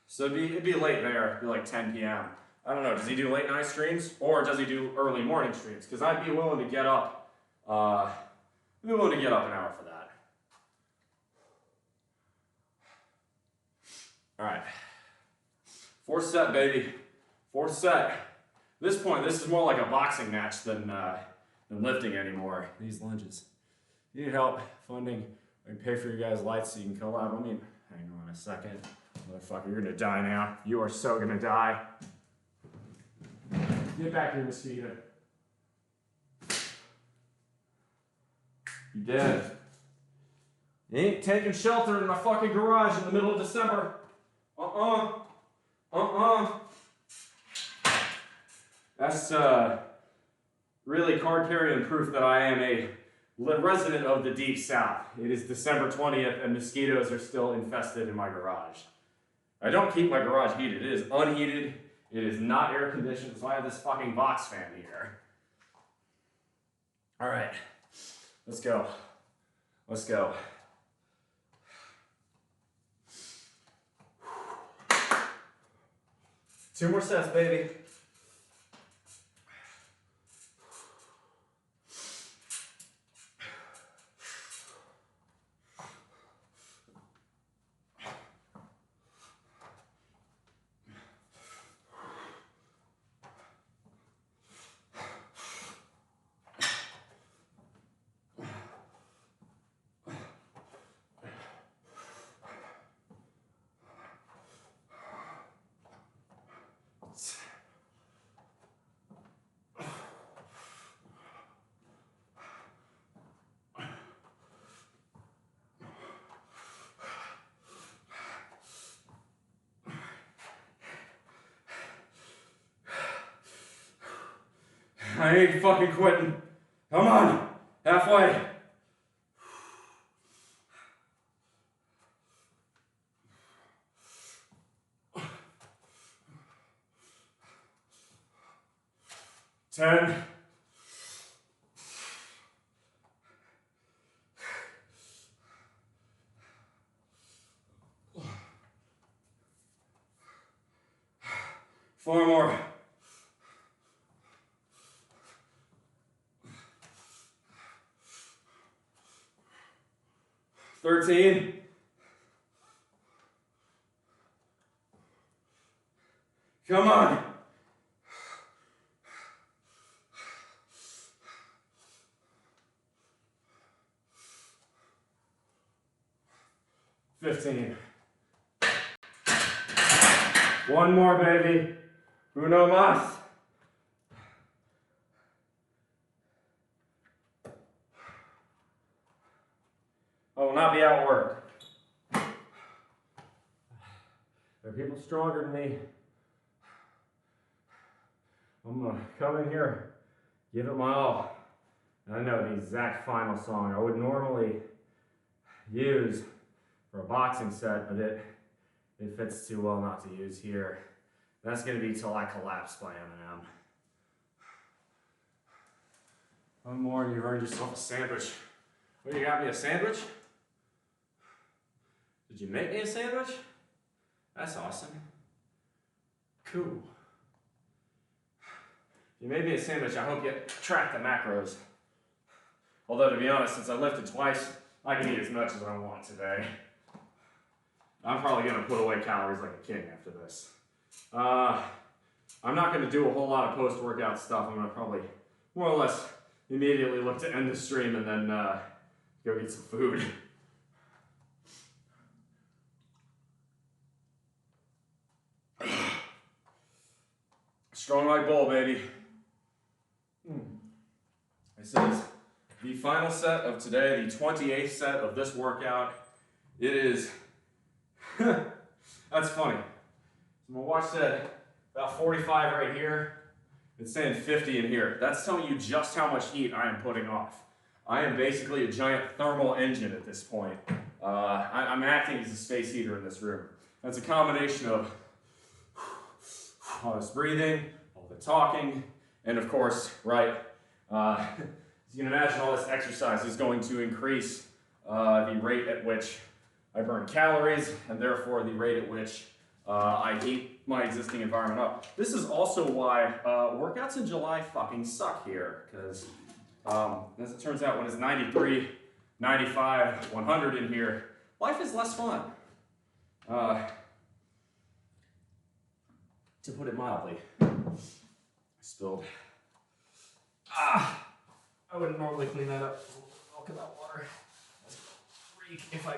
So it'd be late there, it'd be like 10 p.m. I don't know, does he do late night streams? Or does he do early morning streams? Because I'd be willing to get up, an hour for that. Alright. 4th set, baby. 4th set. At this point, this is more like a boxing match than lifting anymore. These lunges. If you need help funding, I can pay for your guys' lights so you can collab. Hang on a second. Motherfucker, you're gonna die now. You are so gonna die. Get back here, mosquito. You dead. You ain't taking shelter in my fucking garage in the middle of December. That's really card-carrying proof that I am a resident of the Deep South. It is December 20th and mosquitoes are still infested in my garage. I don't keep my garage heated. It is unheated. It is not air conditioned, so I have this fucking box fan here. All right, let's go. Let's go. Two more sets, baby. I ain't fucking quitting. Come on, halfway. Ten. 4 more. 13. Come on. $15. One more, baby. Uno más. I will not be outworked. There are people stronger than me. I'm gonna come in here, give it my all. And I know the exact final song I would normally use for a boxing set, but it fits too well not to use here. That's gonna be Till I Collapse by Eminem. One more and you've earned yourself a sandwich. Well, you got me a sandwich? Did you make me a sandwich? That's awesome. Cool. You made me a sandwich, I hope you track the macros. Although, to be honest, since I lifted twice, I can eat as much as I want today. I'm probably gonna put away calories like a king after this. I'm not gonna do a whole lot of post-workout stuff. I'm gonna probably, more or less, immediately look to end the stream and then go get some food. Strong like bull, baby. This is the final set of today, the 28th set of this workout. It is, that's funny. My watch said about 45 right here. It's saying 50 in here. That's telling you just how much heat I am putting off. I am basically a giant thermal engine at this point. I'm acting as a space heater in this room. That's a combination of all this breathing, all the talking, and of course, right, as you can imagine, all this exercise is going to increase the rate at which I burn calories, and therefore the rate at which I heat my existing environment up. This is also why workouts in July fucking suck here, because as it turns out, when it's 93, 95, 100 in here, life is less fun. To put it mildly. I spilled. I wouldn't normally clean that up. Milk in that water. That's gonna reek if I.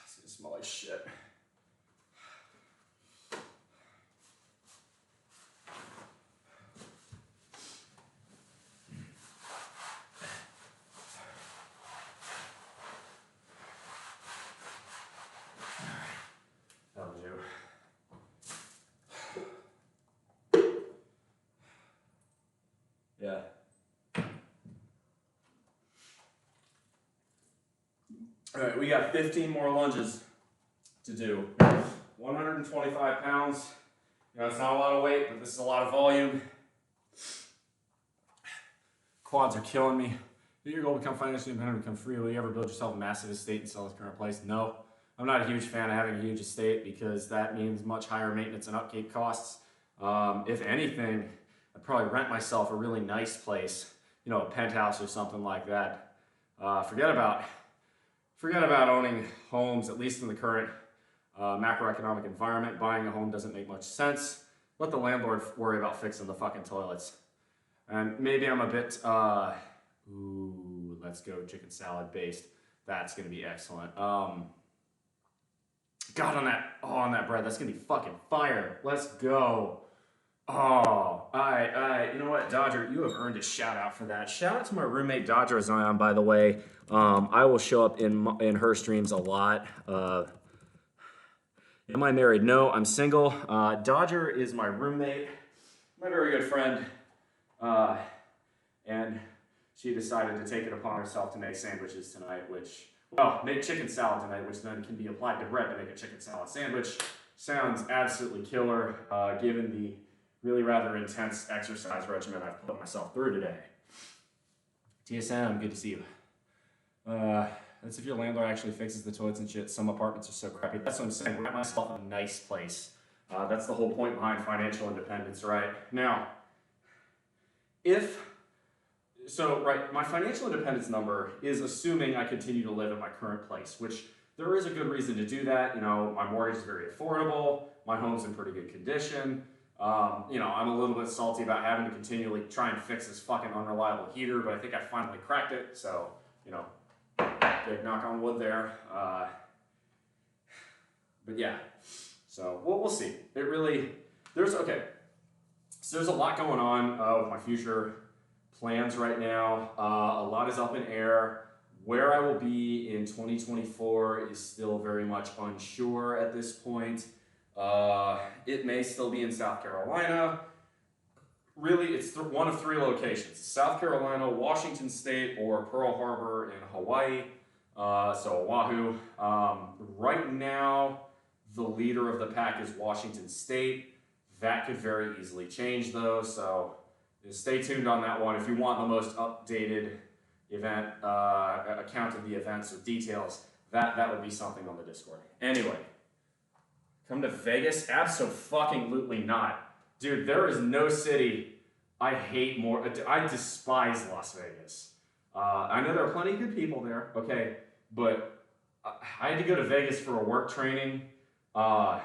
It's gonna smell like shit. That'll do. Yeah. All right, we got 15 more lunges to do. 125 pounds. You know, it's not a lot of weight, but this is a lot of volume. Quads are killing me. Did your goal become financially independent, become free? Will you ever build yourself a massive estate and sell its current place? No. I'm not a huge fan of having a huge estate because that means much higher maintenance and upkeep costs. If anything, I'd probably rent myself a really nice place, you know, a penthouse or something like that. Forget about owning homes, at least in the current macroeconomic environment. Buying a home doesn't make much sense. Let the landlord worry about fixing the fucking toilets. And maybe I'm a bit, let's go chicken salad based. That's gonna be excellent. God, on that bread, that's gonna be fucking fire. Let's go. Oh, all right. You know what, Dodger, you have earned a shout out for that. Shout out to my roommate Dodger Zion, by the way. I will show up in her streams a lot. Am I married? No, I'm single. Dodger is my roommate, my very good friend, and she decided to take it upon herself to make sandwiches tonight, make chicken salad tonight, which then can be applied to bread to make a chicken salad sandwich. Sounds absolutely killer, given the really rather intense exercise regimen I've put myself through today. TSM, good to see you. That's if your landlord actually fixes the toilets and shit. Some apartments are so crappy. That's what I'm saying. Rent myself a nice place. That's the whole point behind financial independence, right? Now, my financial independence number is assuming I continue to live at my current place, which there is a good reason to do that. You know, my mortgage is very affordable. My home's in pretty good condition. You know, I'm a little bit salty about having to continually try and fix this fucking unreliable heater, but I think I finally cracked it. So, you know, big knock on wood there. But yeah, so we'll see. It really, okay. So there's a lot going on with my future plans right now. A lot is up in air. Where I will be in 2024 is still very much unsure at this point. It may still be in South Carolina. Really, it's one of three locations: South Carolina, Washington State, or Pearl Harbor in Hawaii. So Oahu. Right now, the leader of the pack is Washington State. That could very easily change though, so stay tuned on that one. If you want the most updated event account of the events with details, that would be something on the Discord. Anyway, come to Vegas? Abso-fucking-lutely not. Dude, there is no city I hate more. I despise Las Vegas. I know there are plenty of good people there, okay, but I had to go to Vegas for a work training. Well,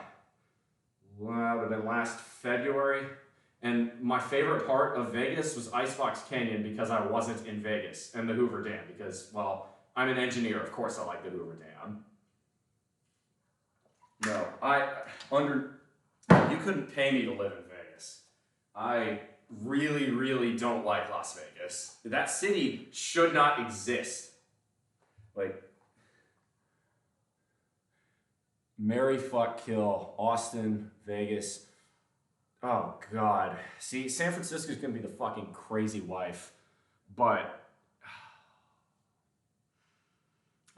it would have been last February, and my favorite part of Vegas was Icebox Canyon because I wasn't in Vegas, and the Hoover Dam because, well, I'm an engineer, of course I like the Hoover Dam. No, you couldn't pay me to live in Vegas. I really, really don't like Las Vegas. That city should not exist. Like, marry, fuck, kill, Austin, Vegas. Oh, God. See, San Francisco's gonna be the fucking crazy wife, but...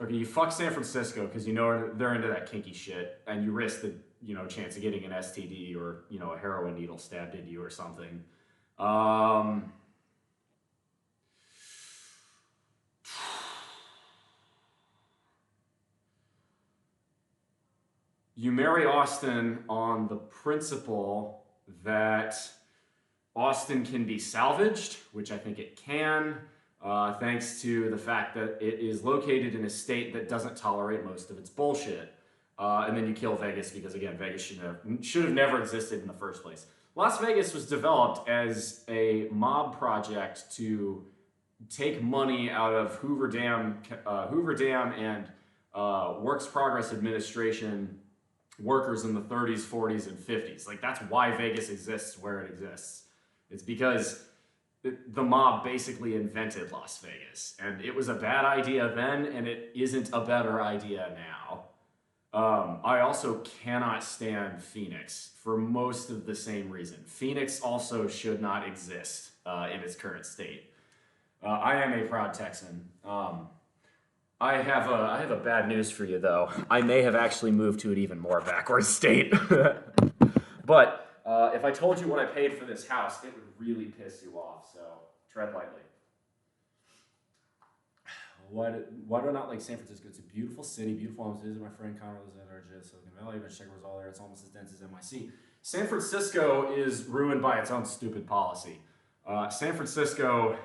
Okay, you fuck San Francisco because you know they're into that kinky shit, and you risk the, you know, chance of getting an STD or, you know, a heroin needle stabbed into you or something. You marry Austin on the principle that Austin can be salvaged, which I think it can, thanks to the fact that it is located in a state that doesn't tolerate most of its bullshit. And then you kill Vegas because, again, Vegas should have never existed in the first place. Las Vegas was developed as a mob project to take money out of Hoover Dam and Works Progress Administration workers in the 30s, 40s, and 50s. Like, that's why Vegas exists where it exists. It's because the mob basically invented Las Vegas, and it was a bad idea then, and it isn't a better idea now. I also cannot stand Phoenix for most of the same reason. Phoenix also should not exist in its current state. I am a proud Texan. I have a bad news for you, though. I may have actually moved to an even more backward state. But if I told you what I paid for this house, it would really piss you off, so tread lightly. Why do I not like San Francisco? It's a beautiful city, beautiful homes. Visit my friend Connor lives in Silicon Valley, but Chicago was all there. It's almost as dense as NYC. San Francisco is ruined by its own stupid policy. San Francisco...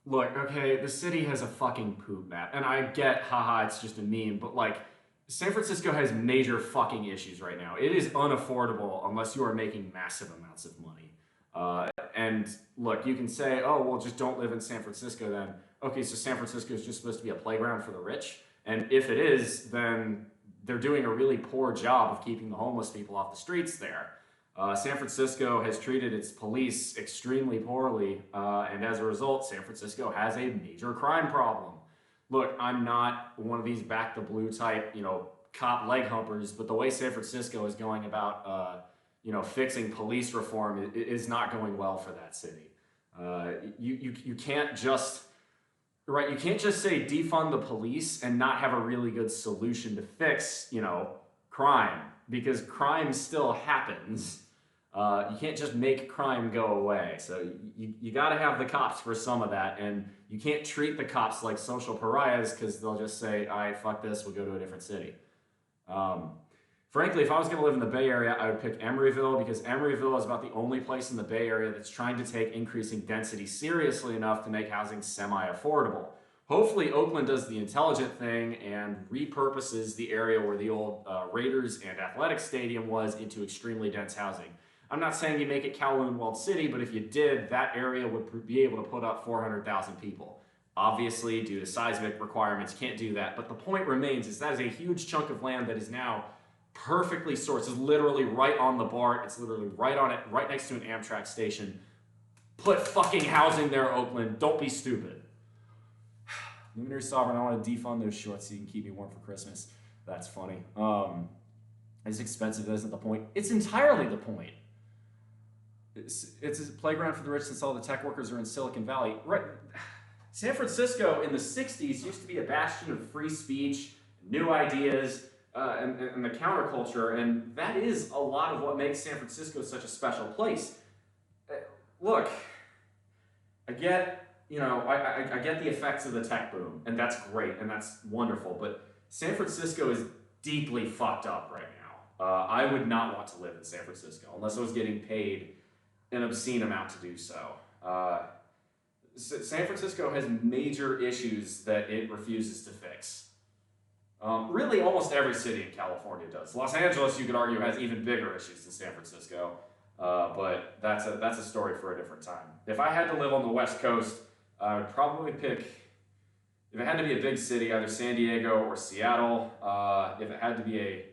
Look, okay, the city has a fucking poop map, and I get, haha, it's just a meme, but like, San Francisco has major fucking issues right now. It is unaffordable unless you are making massive amounts of money. And look, you can say, oh, well, just don't live in San Francisco then. Okay, so San Francisco is just supposed to be a playground for the rich? And if it is, then they're doing a really poor job of keeping the homeless people off the streets there. San Francisco has treated its police extremely poorly, and as a result, San Francisco has a major crime problem. Look, I'm not one of these back the blue type, you know, cop leg humpers, but the way San Francisco is going about, you know, fixing police reform is not going well for that city. You can't just, right? You can't just say defund the police and not have a really good solution to fix, you know, crime, because crime still happens. You can't just make crime go away. So you got to have the cops for some of that, and you can't treat the cops like social pariahs because they'll just say, all right, fuck this, we'll go to a different city. Frankly, if I was going to live in the Bay Area, I would pick Emeryville because Emeryville is about the only place in the Bay Area that's trying to take increasing density seriously enough to make housing semi-affordable. Hopefully, Oakland does the intelligent thing and repurposes the area where the old Raiders and Athletics Stadium was into extremely dense housing. I'm not saying you make it Kowloon Walled City, but if you did, that area would be able to put up 400,000 people. Obviously, due to seismic requirements, can't do that. But the point remains is that is a huge chunk of land that is now perfectly sourced. It's literally right on the BART. It's literally right on it, right next to an Amtrak station. Put fucking housing there, Oakland. Don't be stupid. Luminary Sovereign, I want to defund those shorts so you can keep me warm for Christmas. That's funny. It's expensive, isn't the point? It's entirely the point. It's a playground for the rich since all the tech workers are in Silicon Valley. Right. San Francisco in the 60s used to be a bastion of free speech, new ideas, and the counterculture, and that is a lot of what makes San Francisco such a special place. Look, I get, I get the effects of the tech boom, and that's great, and that's wonderful, but San Francisco is deeply fucked up right now. I would not want to live in San Francisco unless I was getting paid an obscene amount to do so. San Francisco has major issues that it refuses to fix. Really, almost every city in California does. Los Angeles, you could argue, has even bigger issues than San Francisco, but that's a story for a different time. If I had to live on the West Coast, I would probably pick, if it had to be a big city, either San Diego or Seattle. If it had to be a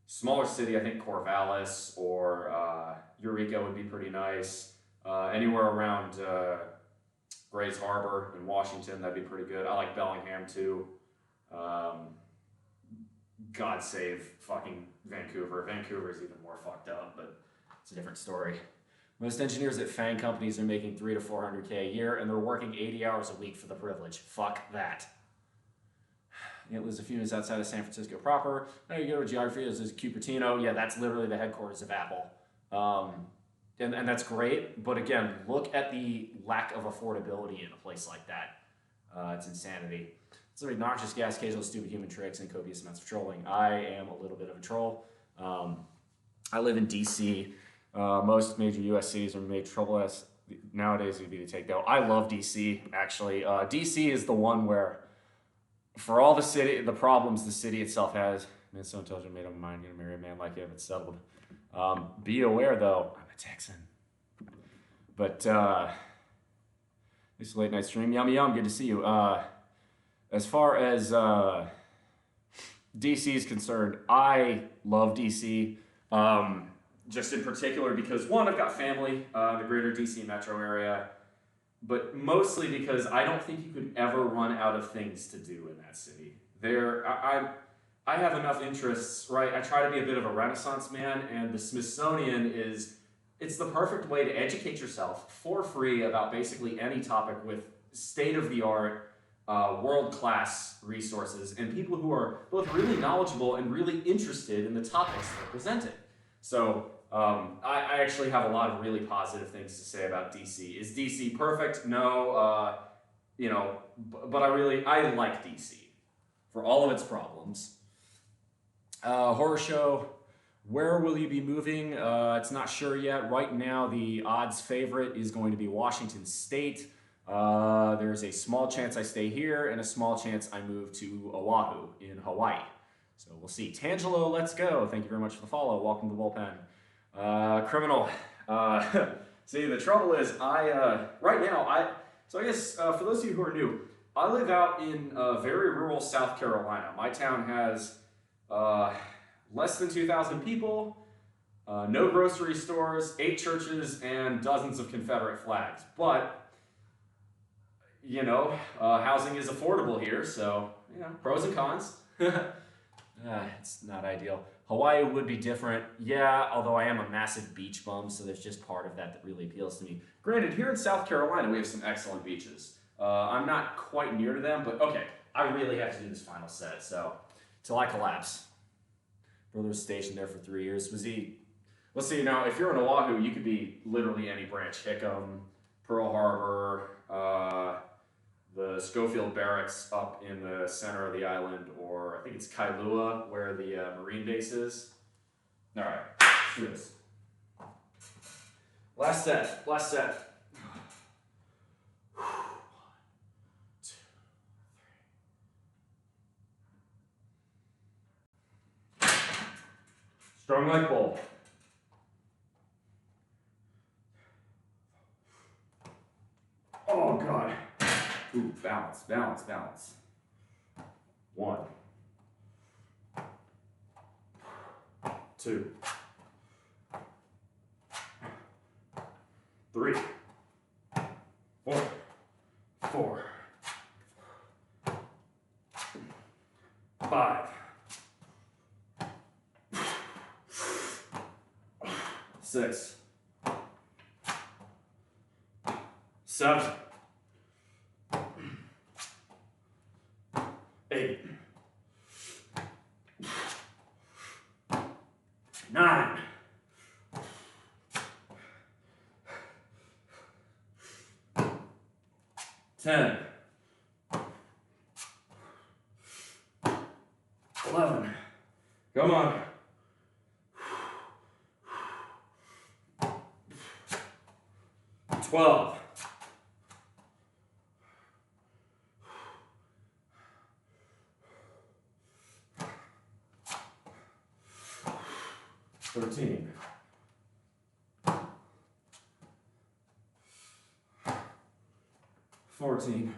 smaller city, I think Corvallis or Eureka would be pretty nice. Anywhere around Grays Harbor in Washington, that'd be pretty good. I like Bellingham too. God save fucking Vancouver. Vancouver is even more fucked up, but it's a different story. Most engineers at FANG companies are making $300 to $400K a year, and they're working 80 hours a week for the privilege. Fuck that. It lives a few minutes outside of San Francisco proper. Now you go to geography, there's Cupertino. Yeah, that's literally the headquarters of Apple. And that's great, but again, look at the lack of affordability in a place like that. It's insanity. Some obnoxious gas, occasional stupid human tricks, and copious amounts of trolling. I am a little bit of a troll. I live in DC. Most major U.S. cities are made trouble as nowadays would be to take, though. I love DC, actually. DC is the one where, for all the problems the city itself has, man, so intelligent, made up my mind, gonna marry a man like him, it's settled. Be aware, though, I'm a Texan. But this late night stream, yum, good to see you. As far as DC is concerned, I love DC. Just in particular because, one, I've got family in the greater DC metro area, but mostly because I don't think you could ever run out of things to do in that city. I have enough interests, right? I try to be a bit of a Renaissance man, and the Smithsonian it's the perfect way to educate yourself for free about basically any topic with state-of-the-art, world-class resources and people who are both really knowledgeable and really interested in the topics they're presented. So I actually have a lot of really positive things to say about DC. Is DC perfect? No, but I like DC for all of its problems. Horror show, where will you be moving? It's not sure yet. Right now, the odds favorite is going to be Washington State. There's a small chance I stay here and a small chance I move to Oahu in Hawaii. So we'll see. Tangelo, let's go. Thank you very much for the follow. Welcome to the bullpen. Criminal. See, the trouble is right now, I guess for those of you who are new, I live out in very rural South Carolina. My town has less than 2,000 people, no grocery stores, 8 churches, and dozens of Confederate flags. But housing is affordable here, so, pros and cons. It's not ideal. Hawaii would be different, yeah, although I am a massive beach bum, so there's just part of that really appeals to me. Granted, here in South Carolina, we have some excellent beaches. I'm not quite near to them, but okay, I really have to do this final set, so, till I collapse. Brother was stationed there for 3 years. Let's see, now, if you're in Oahu, you could be literally any branch. Hickam, Pearl Harbor, the Schofield Barracks up in the center of the island, or I think it's Kailua, where the Marine base is. All right, let's do this. Last set. Strong like bull. Oh, God. Ooh, balance. 1, 2, 3, 4, 5, 6, 7, 8, 9, 10, 11, come on, 12, 13, 14,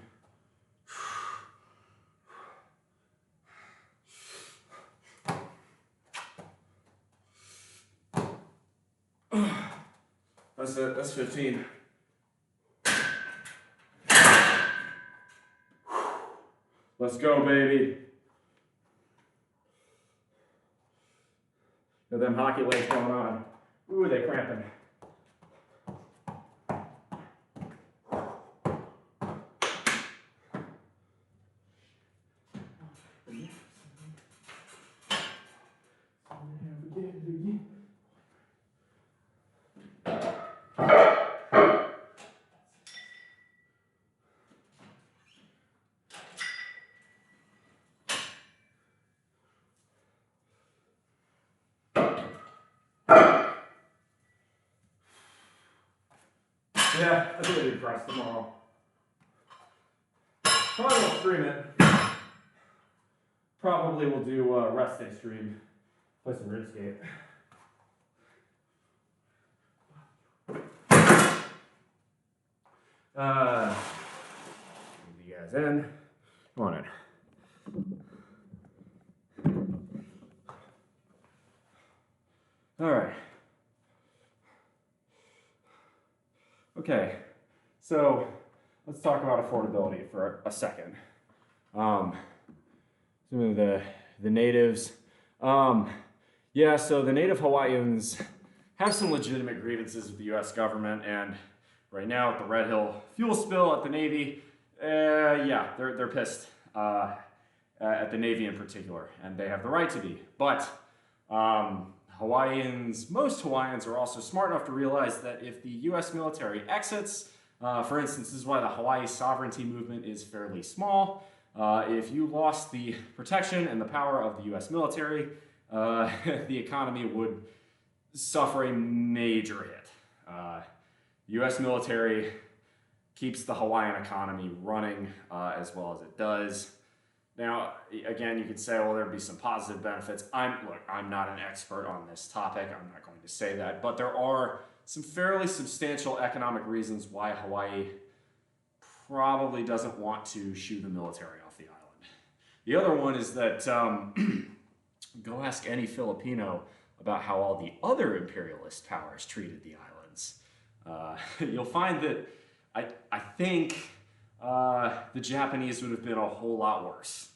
that's 15. Let's go, baby. Got them hockey legs going on. Ooh, they cramping. Yeah, I think I'll do press tomorrow. Probably won't stream it. Probably will do a rest day stream. Play some RuneScape. Move you guys in. Come on in. All right. Okay, so let's talk about affordability for a second. Some of the natives. Yeah, so the native Hawaiians have some legitimate grievances with the U.S. government, and right now at the Red Hill fuel spill at the Navy, yeah, they're pissed at the Navy in particular, and they have the right to be. But most Hawaiians are also smart enough to realize that if the U.S. military exits, for instance, this is why the Hawaii sovereignty movement is fairly small. If you lost the protection and the power of the U.S. military, the economy would suffer a major hit. The U.S. military keeps the Hawaiian economy running as well as it does. Now, again, you could say, well, there'd be some positive benefits. I'm not an expert on this topic. I'm not going to say that. But there are some fairly substantial economic reasons why Hawaii probably doesn't want to shoo the military off the island. The other one is that go ask any Filipino about how all the other imperialist powers treated the islands. You'll find that I think the Japanese would have been a whole lot worse.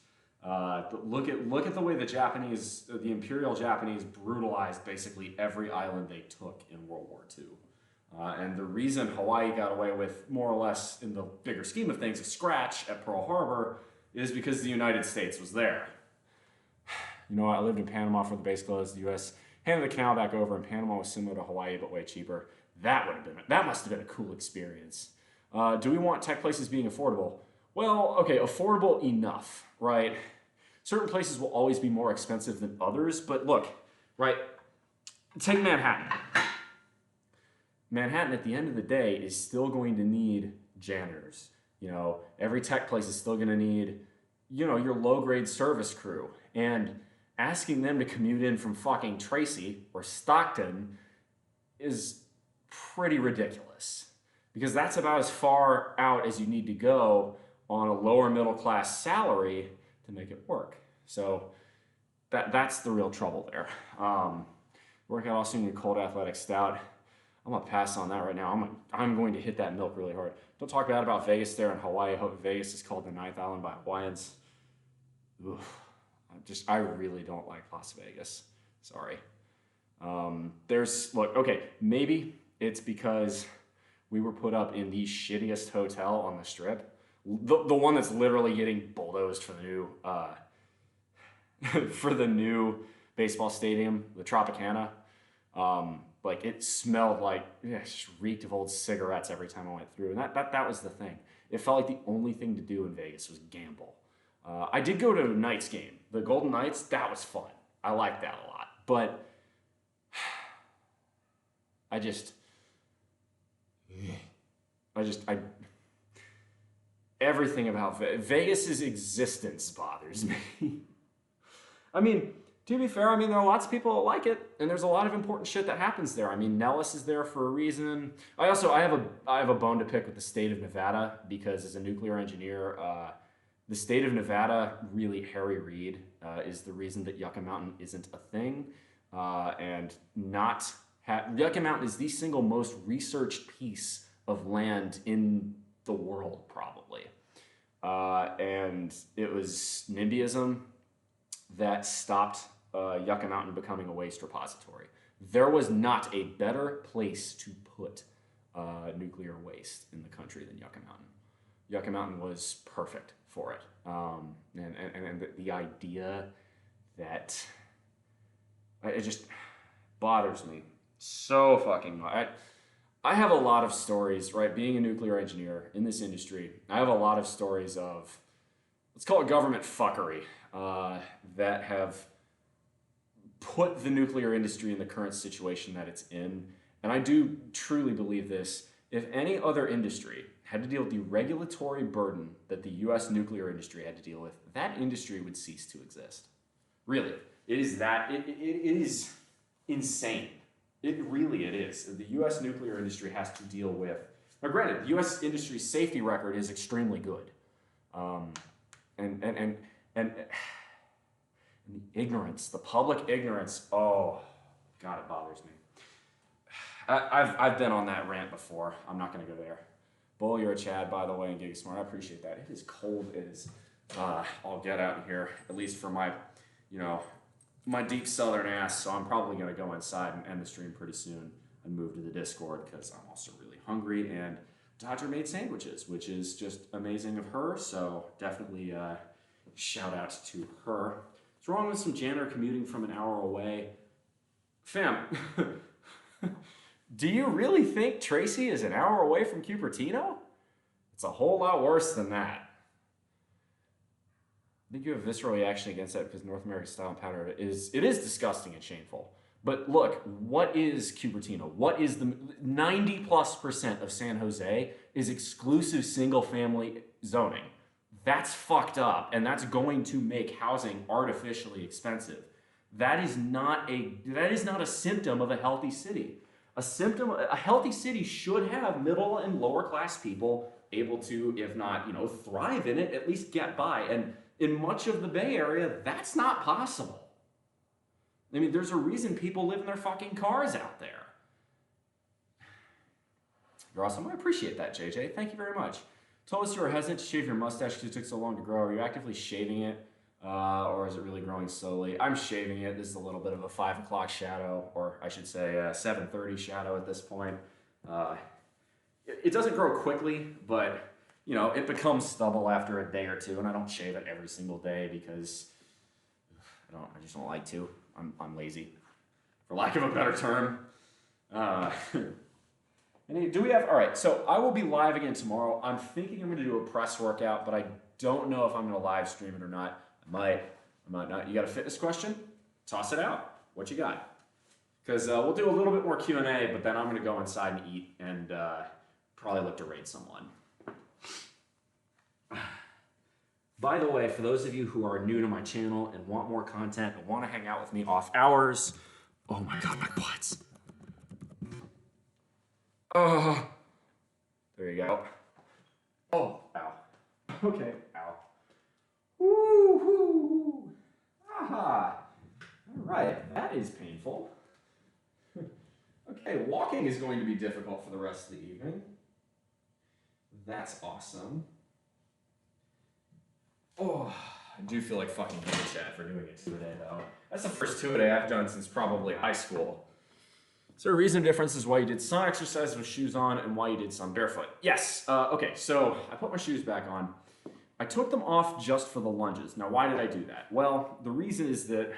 Look at the way the Imperial Japanese brutalized basically every island they took in World War II. And the reason Hawaii got away with more or less, in the bigger scheme of things, a scratch at Pearl Harbor is because the United States was there. You know, I lived in Panama for the base closed. The U.S. handed the canal back over, and Panama was similar to Hawaii but way cheaper. That must have been a cool experience. Do we want tech places being affordable? Well, okay, affordable enough, right? Certain places will always be more expensive than others, but look, right? take Manhattan. Manhattan, at the end of the day, is still going to need janitors. You know, every tech place is still going to need, you know, your low-grade service crew. And asking them to commute in from fucking Tracy or Stockton is pretty ridiculous. Because that's about as far out as you need to go on a lower middle class salary to make it work. So that's the real trouble there. Workout also need a cold athletic stout. I'm gonna pass on that right now. I'm going to hit that milk really hard. Don't talk bad about Vegas there in Hawaii. Vegas is called the Ninth Island by Hawaiians. Oof. I really don't like Las Vegas. Sorry. Maybe it's because we were put up in the shittiest hotel on the Strip. The one that's literally getting bulldozed for the new baseball stadium, the Tropicana. Like it smelled like, it just reeked of old cigarettes every time I went through. And that was the thing. It felt like the only thing to do in Vegas was gamble. I did go to a Knights game. The Golden Knights, that was fun. I liked that a lot. But everything about Vegas's existence bothers me. I mean, to be fair, there are lots of people that like it, and there's a lot of important shit that happens there. Nellis is there for a reason. I have a bone to pick with the state of Nevada, because as a nuclear engineer, the state of Nevada, really Harry Reid, is the reason that Yucca Mountain isn't a thing, Yucca Mountain is the single most researched piece of land in the world, probably. And it was NIMBYism that stopped Yucca Mountain becoming a waste repository. There was not a better place to put nuclear waste in the country than Yucca Mountain. Yucca Mountain was perfect for it. And the idea that it just bothers me so fucking much. I have a lot of stories, right? Being a nuclear engineer in this industry, I have a lot of stories of, let's call it government fuckery, that have put the nuclear industry in the current situation that it's in. And I do truly believe this. If any other industry had to deal with the regulatory burden that the US nuclear industry had to deal with, that industry would cease to exist. Really. It is insane. It is. The US nuclear industry has to deal with, now granted, the US industry's safety record is extremely good. And the ignorance, the public ignorance, oh, God, it bothers me. I've been on that rant before. I'm not going to go there. Bull, you're a Chad, by the way, and Giga Smart. I appreciate that. It is cold. It is, I'll get out in here, at least for my, my deep southern ass, so I'm probably going to go inside and end the stream pretty soon and move to the Discord, because I'm also really hungry, and Dodger made sandwiches, which is just amazing of her, so definitely shout out to her. What's wrong with some janitor commuting from an hour away? Fam, do you really think Tracy is an hour away from Cupertino? It's a whole lot worse than that. I think you have a visceral reaction against that because North American style and pattern it is disgusting and shameful. But look, what is Cupertino? What is the 90+% of San Jose is exclusive single family zoning. That's fucked up, and that's going to make housing artificially expensive. That is not a symptom of a healthy city. A healthy city should have middle and lower class people able to, if not, thrive in it, at least get by. And in much of the Bay Area, that's not possible. There's a reason people live in their fucking cars out there. You're awesome. I appreciate that, JJ. Thank you very much. Told us you were hesitant to shave your mustache because it took so long to grow. Are you actively shaving it, or is it really growing slowly? I'm shaving it. This is a little bit of a 5 o'clock shadow, or I should say 7:30 shadow at this point. It doesn't grow quickly, but it becomes stubble after a day or two, and I don't shave it every single day because I just don't like to. I'm lazy, for lack of a better term. Do we have, all right, so I will be live again tomorrow. I'm thinking I'm going to do a press workout, but I don't know if I'm going to live stream it or not. I might not. You got a fitness question? Toss it out. What you got? because we'll do a little bit more Q&A, but then I'm going to go inside and eat and probably look to raid someone. By the way, for those of you who are new to my channel and want more content and want to hang out with me off hours, oh my god, my quads. Oh, there you go. Oh, ow. Okay, ow. Woo, woo. Aha. All right, that is painful. Okay, walking is going to be difficult for the rest of the evening. That's awesome. Oh, I do feel like fucking Chad for doing a two-a-day though. That's the first two-a-day I've done since probably high school. Is there a reason difference is why you did some exercise with shoes on and why you did some barefoot? Yes. Okay, so I put my shoes back on. I took them off just for the lunges. Now, why did I do that? Well, the reason is that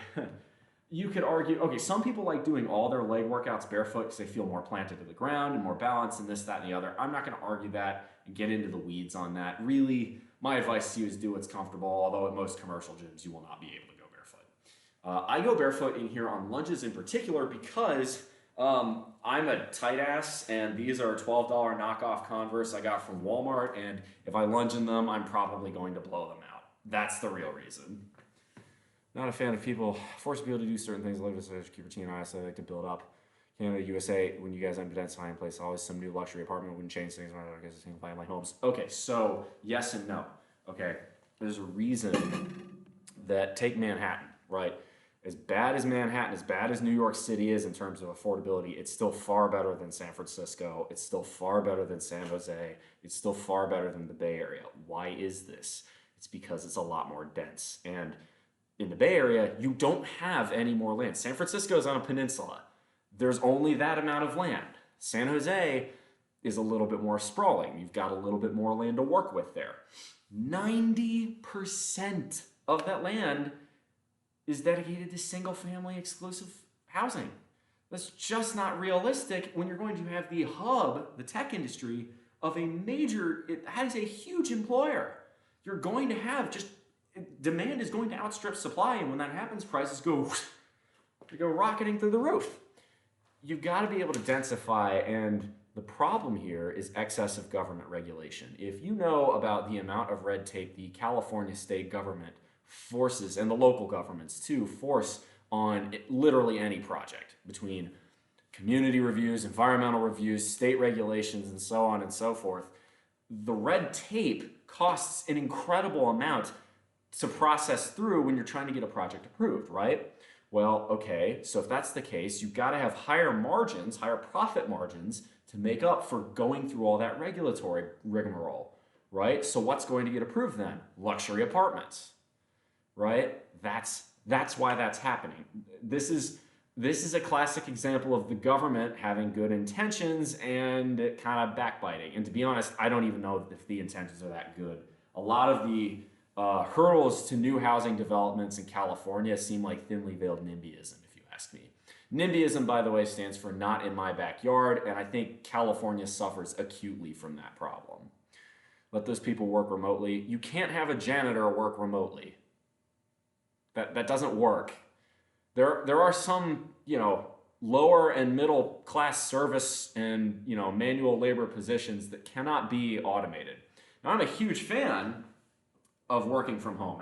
you could argue, okay, some people like doing all their leg workouts barefoot because they feel more planted to the ground and more balanced and this, that, and the other. I'm not going to argue that and get into the weeds on that. Really, my advice to you is do what's comfortable, although at most commercial gyms, you will not be able to go barefoot. I go barefoot in here on lunges in particular because I'm a tight ass, and these are $12 knockoff Converse I got from Walmart, and if I lunge in them, I'm probably going to blow them out. That's the real reason. Not a fan of people forcing people to do certain things, like to keep routine. Honestly, I like to build up. Canada, USA, when you guys identify in place, always some new luxury apartment wouldn't change things when I guess single family homes. Okay, so yes and no. Okay, there's a reason that take Manhattan, right? As bad as Manhattan, as bad as New York City is in terms of affordability, it's still far better than San Francisco. It's still far better than San Jose. It's still far better than the Bay Area. Why is this? It's because it's a lot more dense. And in the Bay Area, you don't have any more land. San Francisco is on a peninsula. There's only that amount of land. San Jose is a little bit more sprawling. You've got a little bit more land to work with there. 90% of that land is dedicated to single-family exclusive housing. That's just not realistic when you're going to have the hub, the tech industry, of a major, it has a huge employer. You're going to have just, demand is going to outstrip supply, and when that happens, prices go rocketing through the roof. You've got to be able to densify, and the problem here is excessive government regulation. If you know about the amount of red tape the California state government forces, and the local governments too, force on literally any project, between community reviews, environmental reviews, state regulations, and so on and so forth, the red tape costs an incredible amount to process through when you're trying to get a project approved, right? Well, okay, so if that's the case, you've got to have higher margins, higher profit margins to make up for going through all that regulatory rigmarole, right? So what's going to get approved then? Luxury apartments, right? That's why that's happening. This is a classic example of the government having good intentions and kind of backbiting. And to be honest, I don't even know if the intentions are that good. A lot of the hurdles to new housing developments in California seem like thinly veiled NIMBYism, if you ask me. NIMBYism, by the way, stands for not in my backyard, and I think California suffers acutely from that problem. Let those people work remotely. You can't have a janitor work remotely. That doesn't work. There are some, lower and middle class service and, manual labor positions that cannot be automated. Now, I'm a huge fan of working from home.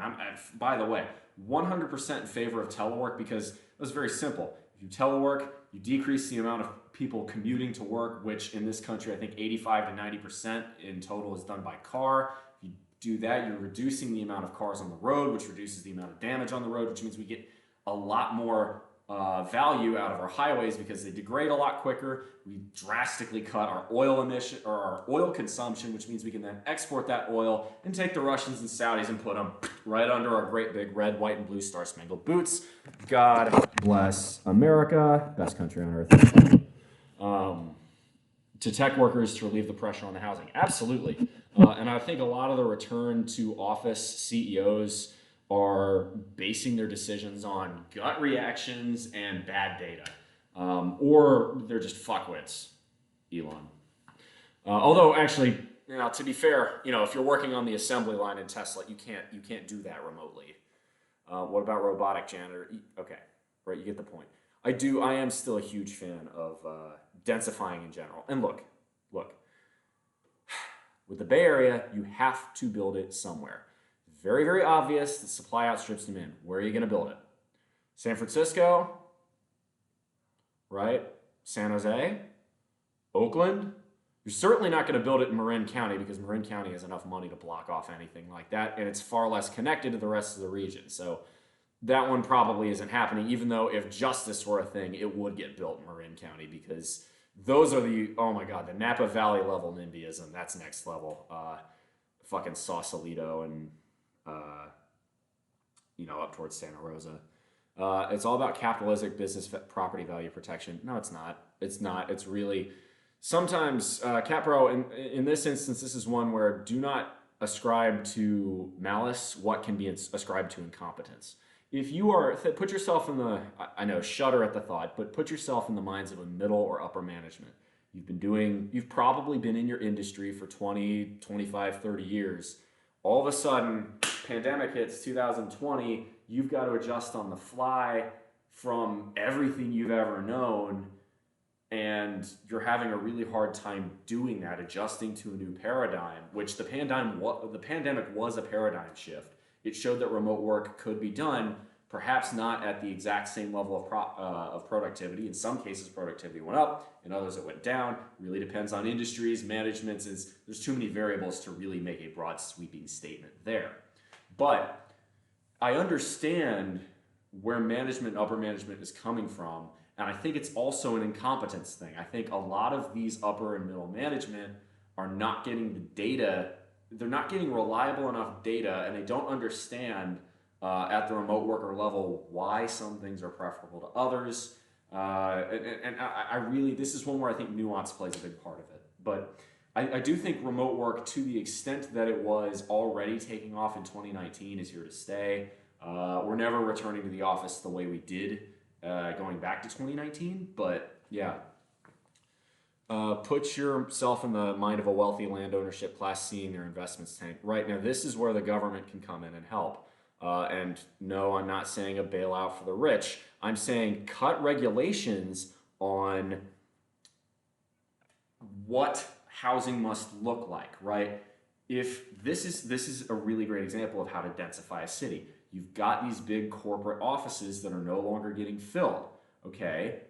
By the way, 100% in favor of telework because it's very simple. If you telework, you decrease the amount of people commuting to work, which in this country, I think 85 to 90% in total is done by car. If you do that, you're reducing the amount of cars on the road, which reduces the amount of damage on the road, which means we get a lot more value out of our highways because they degrade a lot quicker. We drastically cut our oil emission or our oil consumption, which means we can then export that oil and take the Russians and Saudis and put them right under our great big red, white, and blue star-spangled boots. God bless America, best country on earth. To tech workers to relieve the pressure on the housing, absolutely. And I think a lot of the return to office CEOs are basing their decisions on gut reactions and bad data. Or they're just fuckwits, Elon. Although actually, to be fair, if you're working on the assembly line in Tesla, you can't do that remotely. What about robotic janitor? Okay, right, you get the point. I am still a huge fan of densifying in general. And look, with the Bay Area, you have to build it somewhere. Very, very obvious that supply outstrips demand. Where are you going to build it? San Francisco, right? San Jose, Oakland. You're certainly not going to build it in Marin County because Marin County has enough money to block off anything like that, and it's far less connected to the rest of the region. So that one probably isn't happening, even though if justice were a thing, it would get built in Marin County because those are oh my God, the Napa Valley level NIMBYism. That's next level. Fucking Sausalito and, up towards Santa Rosa. It's all about capitalistic business property value protection. No, it's not. It's not. It's really... Sometimes, Capro, in this instance, this is one where do not ascribe to malice what can be ascribed to incompetence. If you are, put yourself in I know, shudder at the thought, but put yourself in the minds of a middle or upper management. You've probably been in your industry for 20, 25, 30 years. All of a sudden, pandemic hits 2020, you've got to adjust on the fly from everything you've ever known. And you're having a really hard time doing that, adjusting to a new paradigm, which the pandemic was a paradigm shift. It showed that remote work could be done, perhaps not at the exact same level of productivity. In some cases, productivity went up. In others, it went down. Really depends on industries, managements. There's too many variables to really make a broad sweeping statement there. But I understand where management, upper management is coming from. And I think it's also an incompetence thing. I think a lot of these upper and middle management are not getting the data. They're not getting reliable enough data, and they don't understand at the remote worker level why some things are preferable to others. I really, this is one where I think nuance plays a big part of it. But I do think remote work, to the extent that it was already taking off in 2019, is here to stay. We're never returning to the office the way we did going back to 2019, but yeah. Put yourself in the mind of a wealthy land ownership class seeing their investments tank. Right now, this is where the government can come in and help. And no, I'm not saying a bailout for the rich. I'm saying cut regulations on what housing must look like, right? If this is a really great example of how to densify a city. You've got these big corporate offices that are no longer getting filled, okay?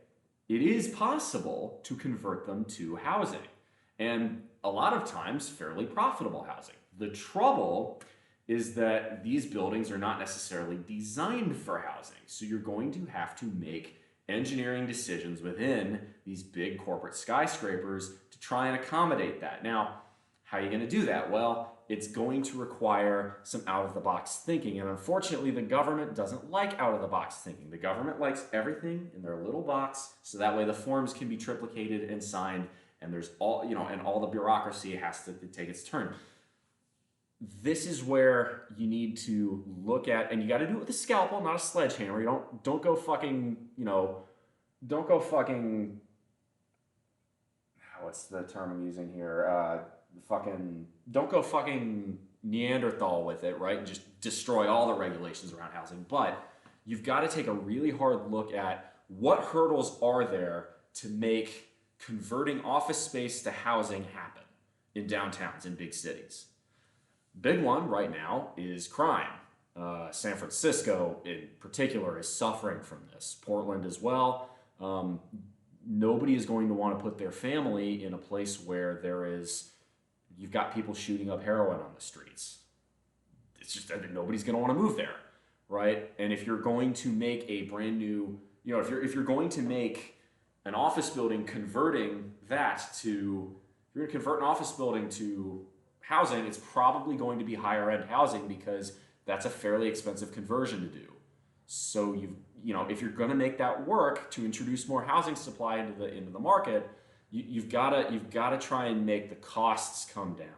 It is possible to convert them to housing, and a lot of times fairly profitable housing. The trouble is that these buildings are not necessarily designed for housing, so you're going to have to make engineering decisions within these big corporate skyscrapers to try and accommodate that. Now, how are you going to do that? Well, it's going to require some out-of-the-box thinking, and unfortunately, the government doesn't like out-of-the-box thinking. The government likes everything in their little box, so that way the forms can be triplicated and signed, and there's all, and all the bureaucracy has to take its turn. This is where you need to look at, and you got to do it with a scalpel, not a sledgehammer. You don't go fucking, don't go fucking. What's the term I'm using here? Don't go fucking Neanderthal with it, right? And just destroy all the regulations around housing. But you've got to take a really hard look at what hurdles are there to make converting office space to housing happen in downtowns, in big cities. Big one right now is crime. San Francisco in particular is suffering from this. Portland as well. Nobody is going to want to put their family in a place where you've got people shooting up heroin on the streets. It's just that nobody's going to want to move there, right? And if you're going to make a brand new, if you're going to make an office building, if you're going to convert an office building to housing, it's probably going to be higher end housing because that's a fairly expensive conversion to do. So if you're going to make that work to introduce more housing supply into the market, you've got to try and make the costs come down.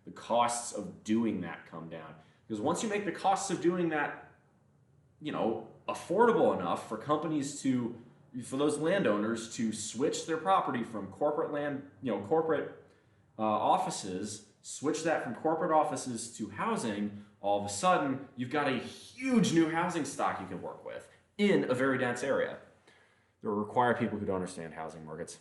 The costs of doing that come down. Because once you make the costs of doing that, affordable enough for companies for those landowners to switch their property from corporate land, corporate offices, switch that from corporate offices to housing, all of a sudden you've got a huge new housing stock you can work with in a very dense area. that will require people who don't understand housing markets.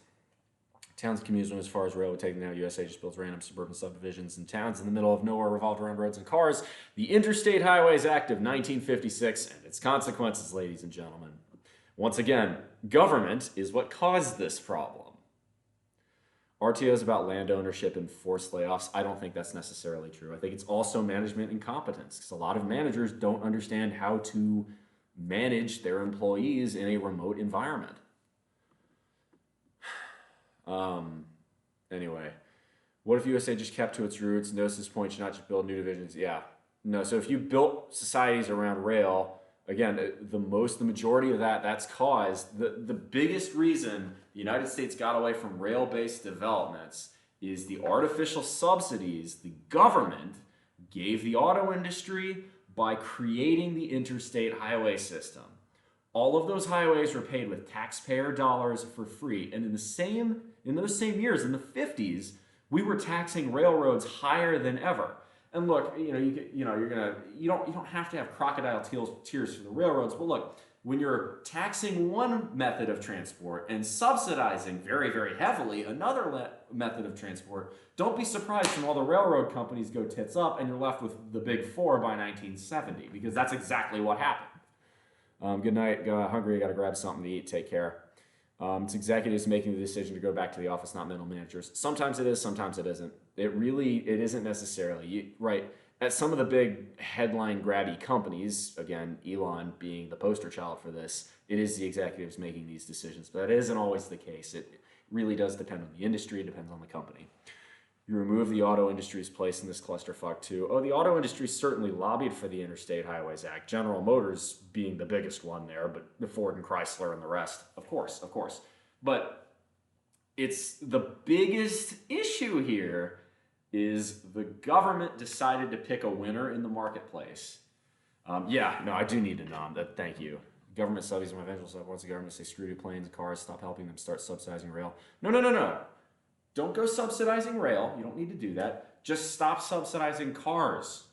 Towns and communities went as far as rail would take now. USA just builds random suburban subdivisions and towns in the middle of nowhere revolved around roads and cars. The Interstate Highways Act of 1956 and its consequences, ladies and gentlemen. Once again, government is what caused this problem. RTOs about land ownership and forced layoffs, I don't think that's necessarily true. I think it's also management incompetence, because a lot of managers don't understand how to manage their employees in a remote environment. Anyway, what if USA just kept to its roots? Notice this point should not just build new divisions. Yeah, no. So if you built societies around rail, again, the majority of that's caused the biggest reason the United States got away from rail-based developments is the artificial subsidies the government gave the auto industry by creating the interstate highway system. All of those highways were paid with taxpayer dollars for free, and in those same years, in the 50s, we were taxing railroads higher than ever. And look, you don't have to have crocodile tears for the railroads, but look, when you're taxing one method of transport and subsidizing very, very heavily another method of transport, don't be surprised when all the railroad companies go tits up and you're left with the big four by 1970, because that's exactly what happened. Good night. Hungry. I got to grab something to eat. Take care. It's executives making the decision to go back to the office, not middle managers. Sometimes it is, sometimes it isn't. It isn't necessarily. Right. At some of the big headline grabby companies, again, Elon being the poster child for this, it is the executives making these decisions. But that isn't always the case. It really does depend on the industry. It depends on the company. You remove the auto industry's place in this clusterfuck too. Oh, the auto industry certainly lobbied for the Interstate Highways Act. General Motors being the biggest one there, but the Ford and Chrysler and the rest, of course. But it's the biggest issue here is the government decided to pick a winner in the marketplace. I do need to nom that. Thank you. Government subsidies my eventual stuff. Once the government say screw to planes and cars, stop helping them, start subsidizing rail. No. Don't go subsidizing rail. You don't need to do that. Just stop subsidizing cars.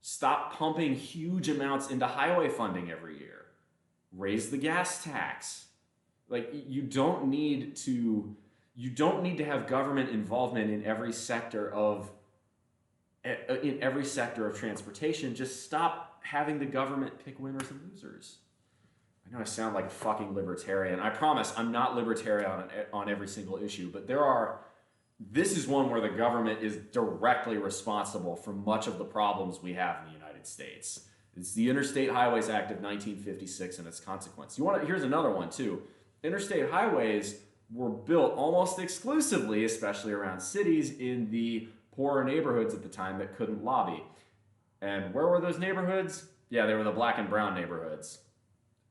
Stop pumping huge amounts into highway funding every year. Raise the gas tax. You don't need to have government involvement in every sector of transportation. Just stop having the government pick winners and losers. I know I sound like a fucking libertarian. I promise I'm not libertarian on every single issue, but this is one where the government is directly responsible for much of the problems we have in the United States. It's the Interstate Highways Act of 1956 and its consequence. Here's another one too. Interstate highways were built almost exclusively, especially around cities, in the poorer neighborhoods at the time that couldn't lobby. And where were those neighborhoods? Yeah, they were the black and brown neighborhoods.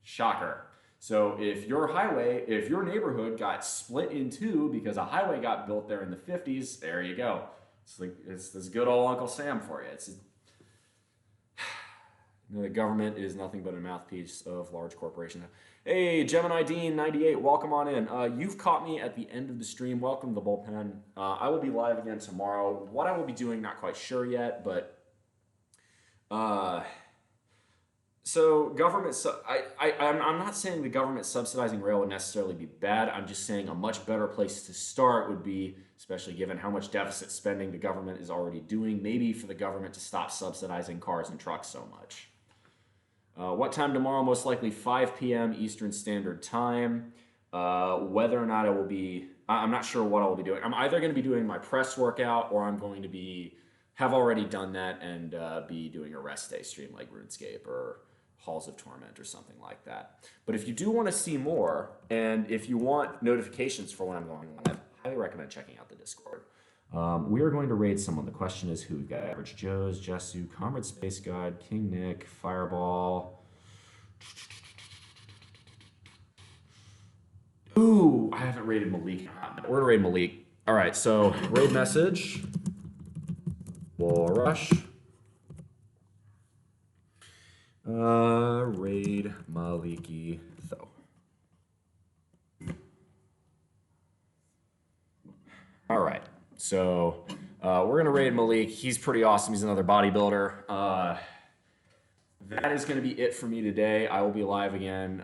Shocker. So if your neighborhood got split in two because a highway got built there in the 50s, there you go. It's this good old Uncle Sam for you. The government is nothing but a mouthpiece of large corporations. Hey, Gemini Dean 98, welcome on in. You've caught me at the end of the stream. Welcome to the bullpen. I will be live again tomorrow. What I will be doing, not quite sure yet, but so government. I'm not saying the government subsidizing rail would necessarily be bad. I'm just saying a much better place to start would be, especially given how much deficit spending the government is already doing, maybe for the government to stop subsidizing cars and trucks so much. What time tomorrow? Most likely 5 p.m. Eastern Standard Time. Whether or not I will be, I'm not sure what I will be doing. I'm either going to be doing my press workout or I'm going to have already done that and be doing a rest day stream like RuneScape or Halls of Torment or something like that. But if you do want to see more and if you want notifications for when I'm going live, I highly recommend checking out the Discord. We are going to raid someone. The question is who? We've got Average Joe's, Jesu, Comrade Space God, King Nick, Fireball. Ooh, I haven't raided Malik. We're gonna raid Malik. All right, so raid message. War Rush. Raid Maliki Tho. All right. So we're going to raid Malik. He's pretty awesome. He's another bodybuilder. That is going to be it for me today. I will be live again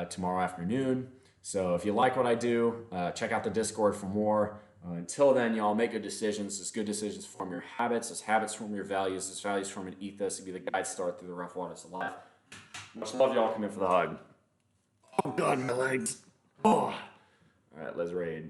tomorrow afternoon. So if you like what I do, check out the Discord for more. Until then, y'all make good decisions. As good decisions form your habits. As habits form your values. As values form an ethos. To be the guide star through the rough waters of life. Much love, y'all. Come in for the hug. Oh, God, my legs. Oh. All right, let's raid.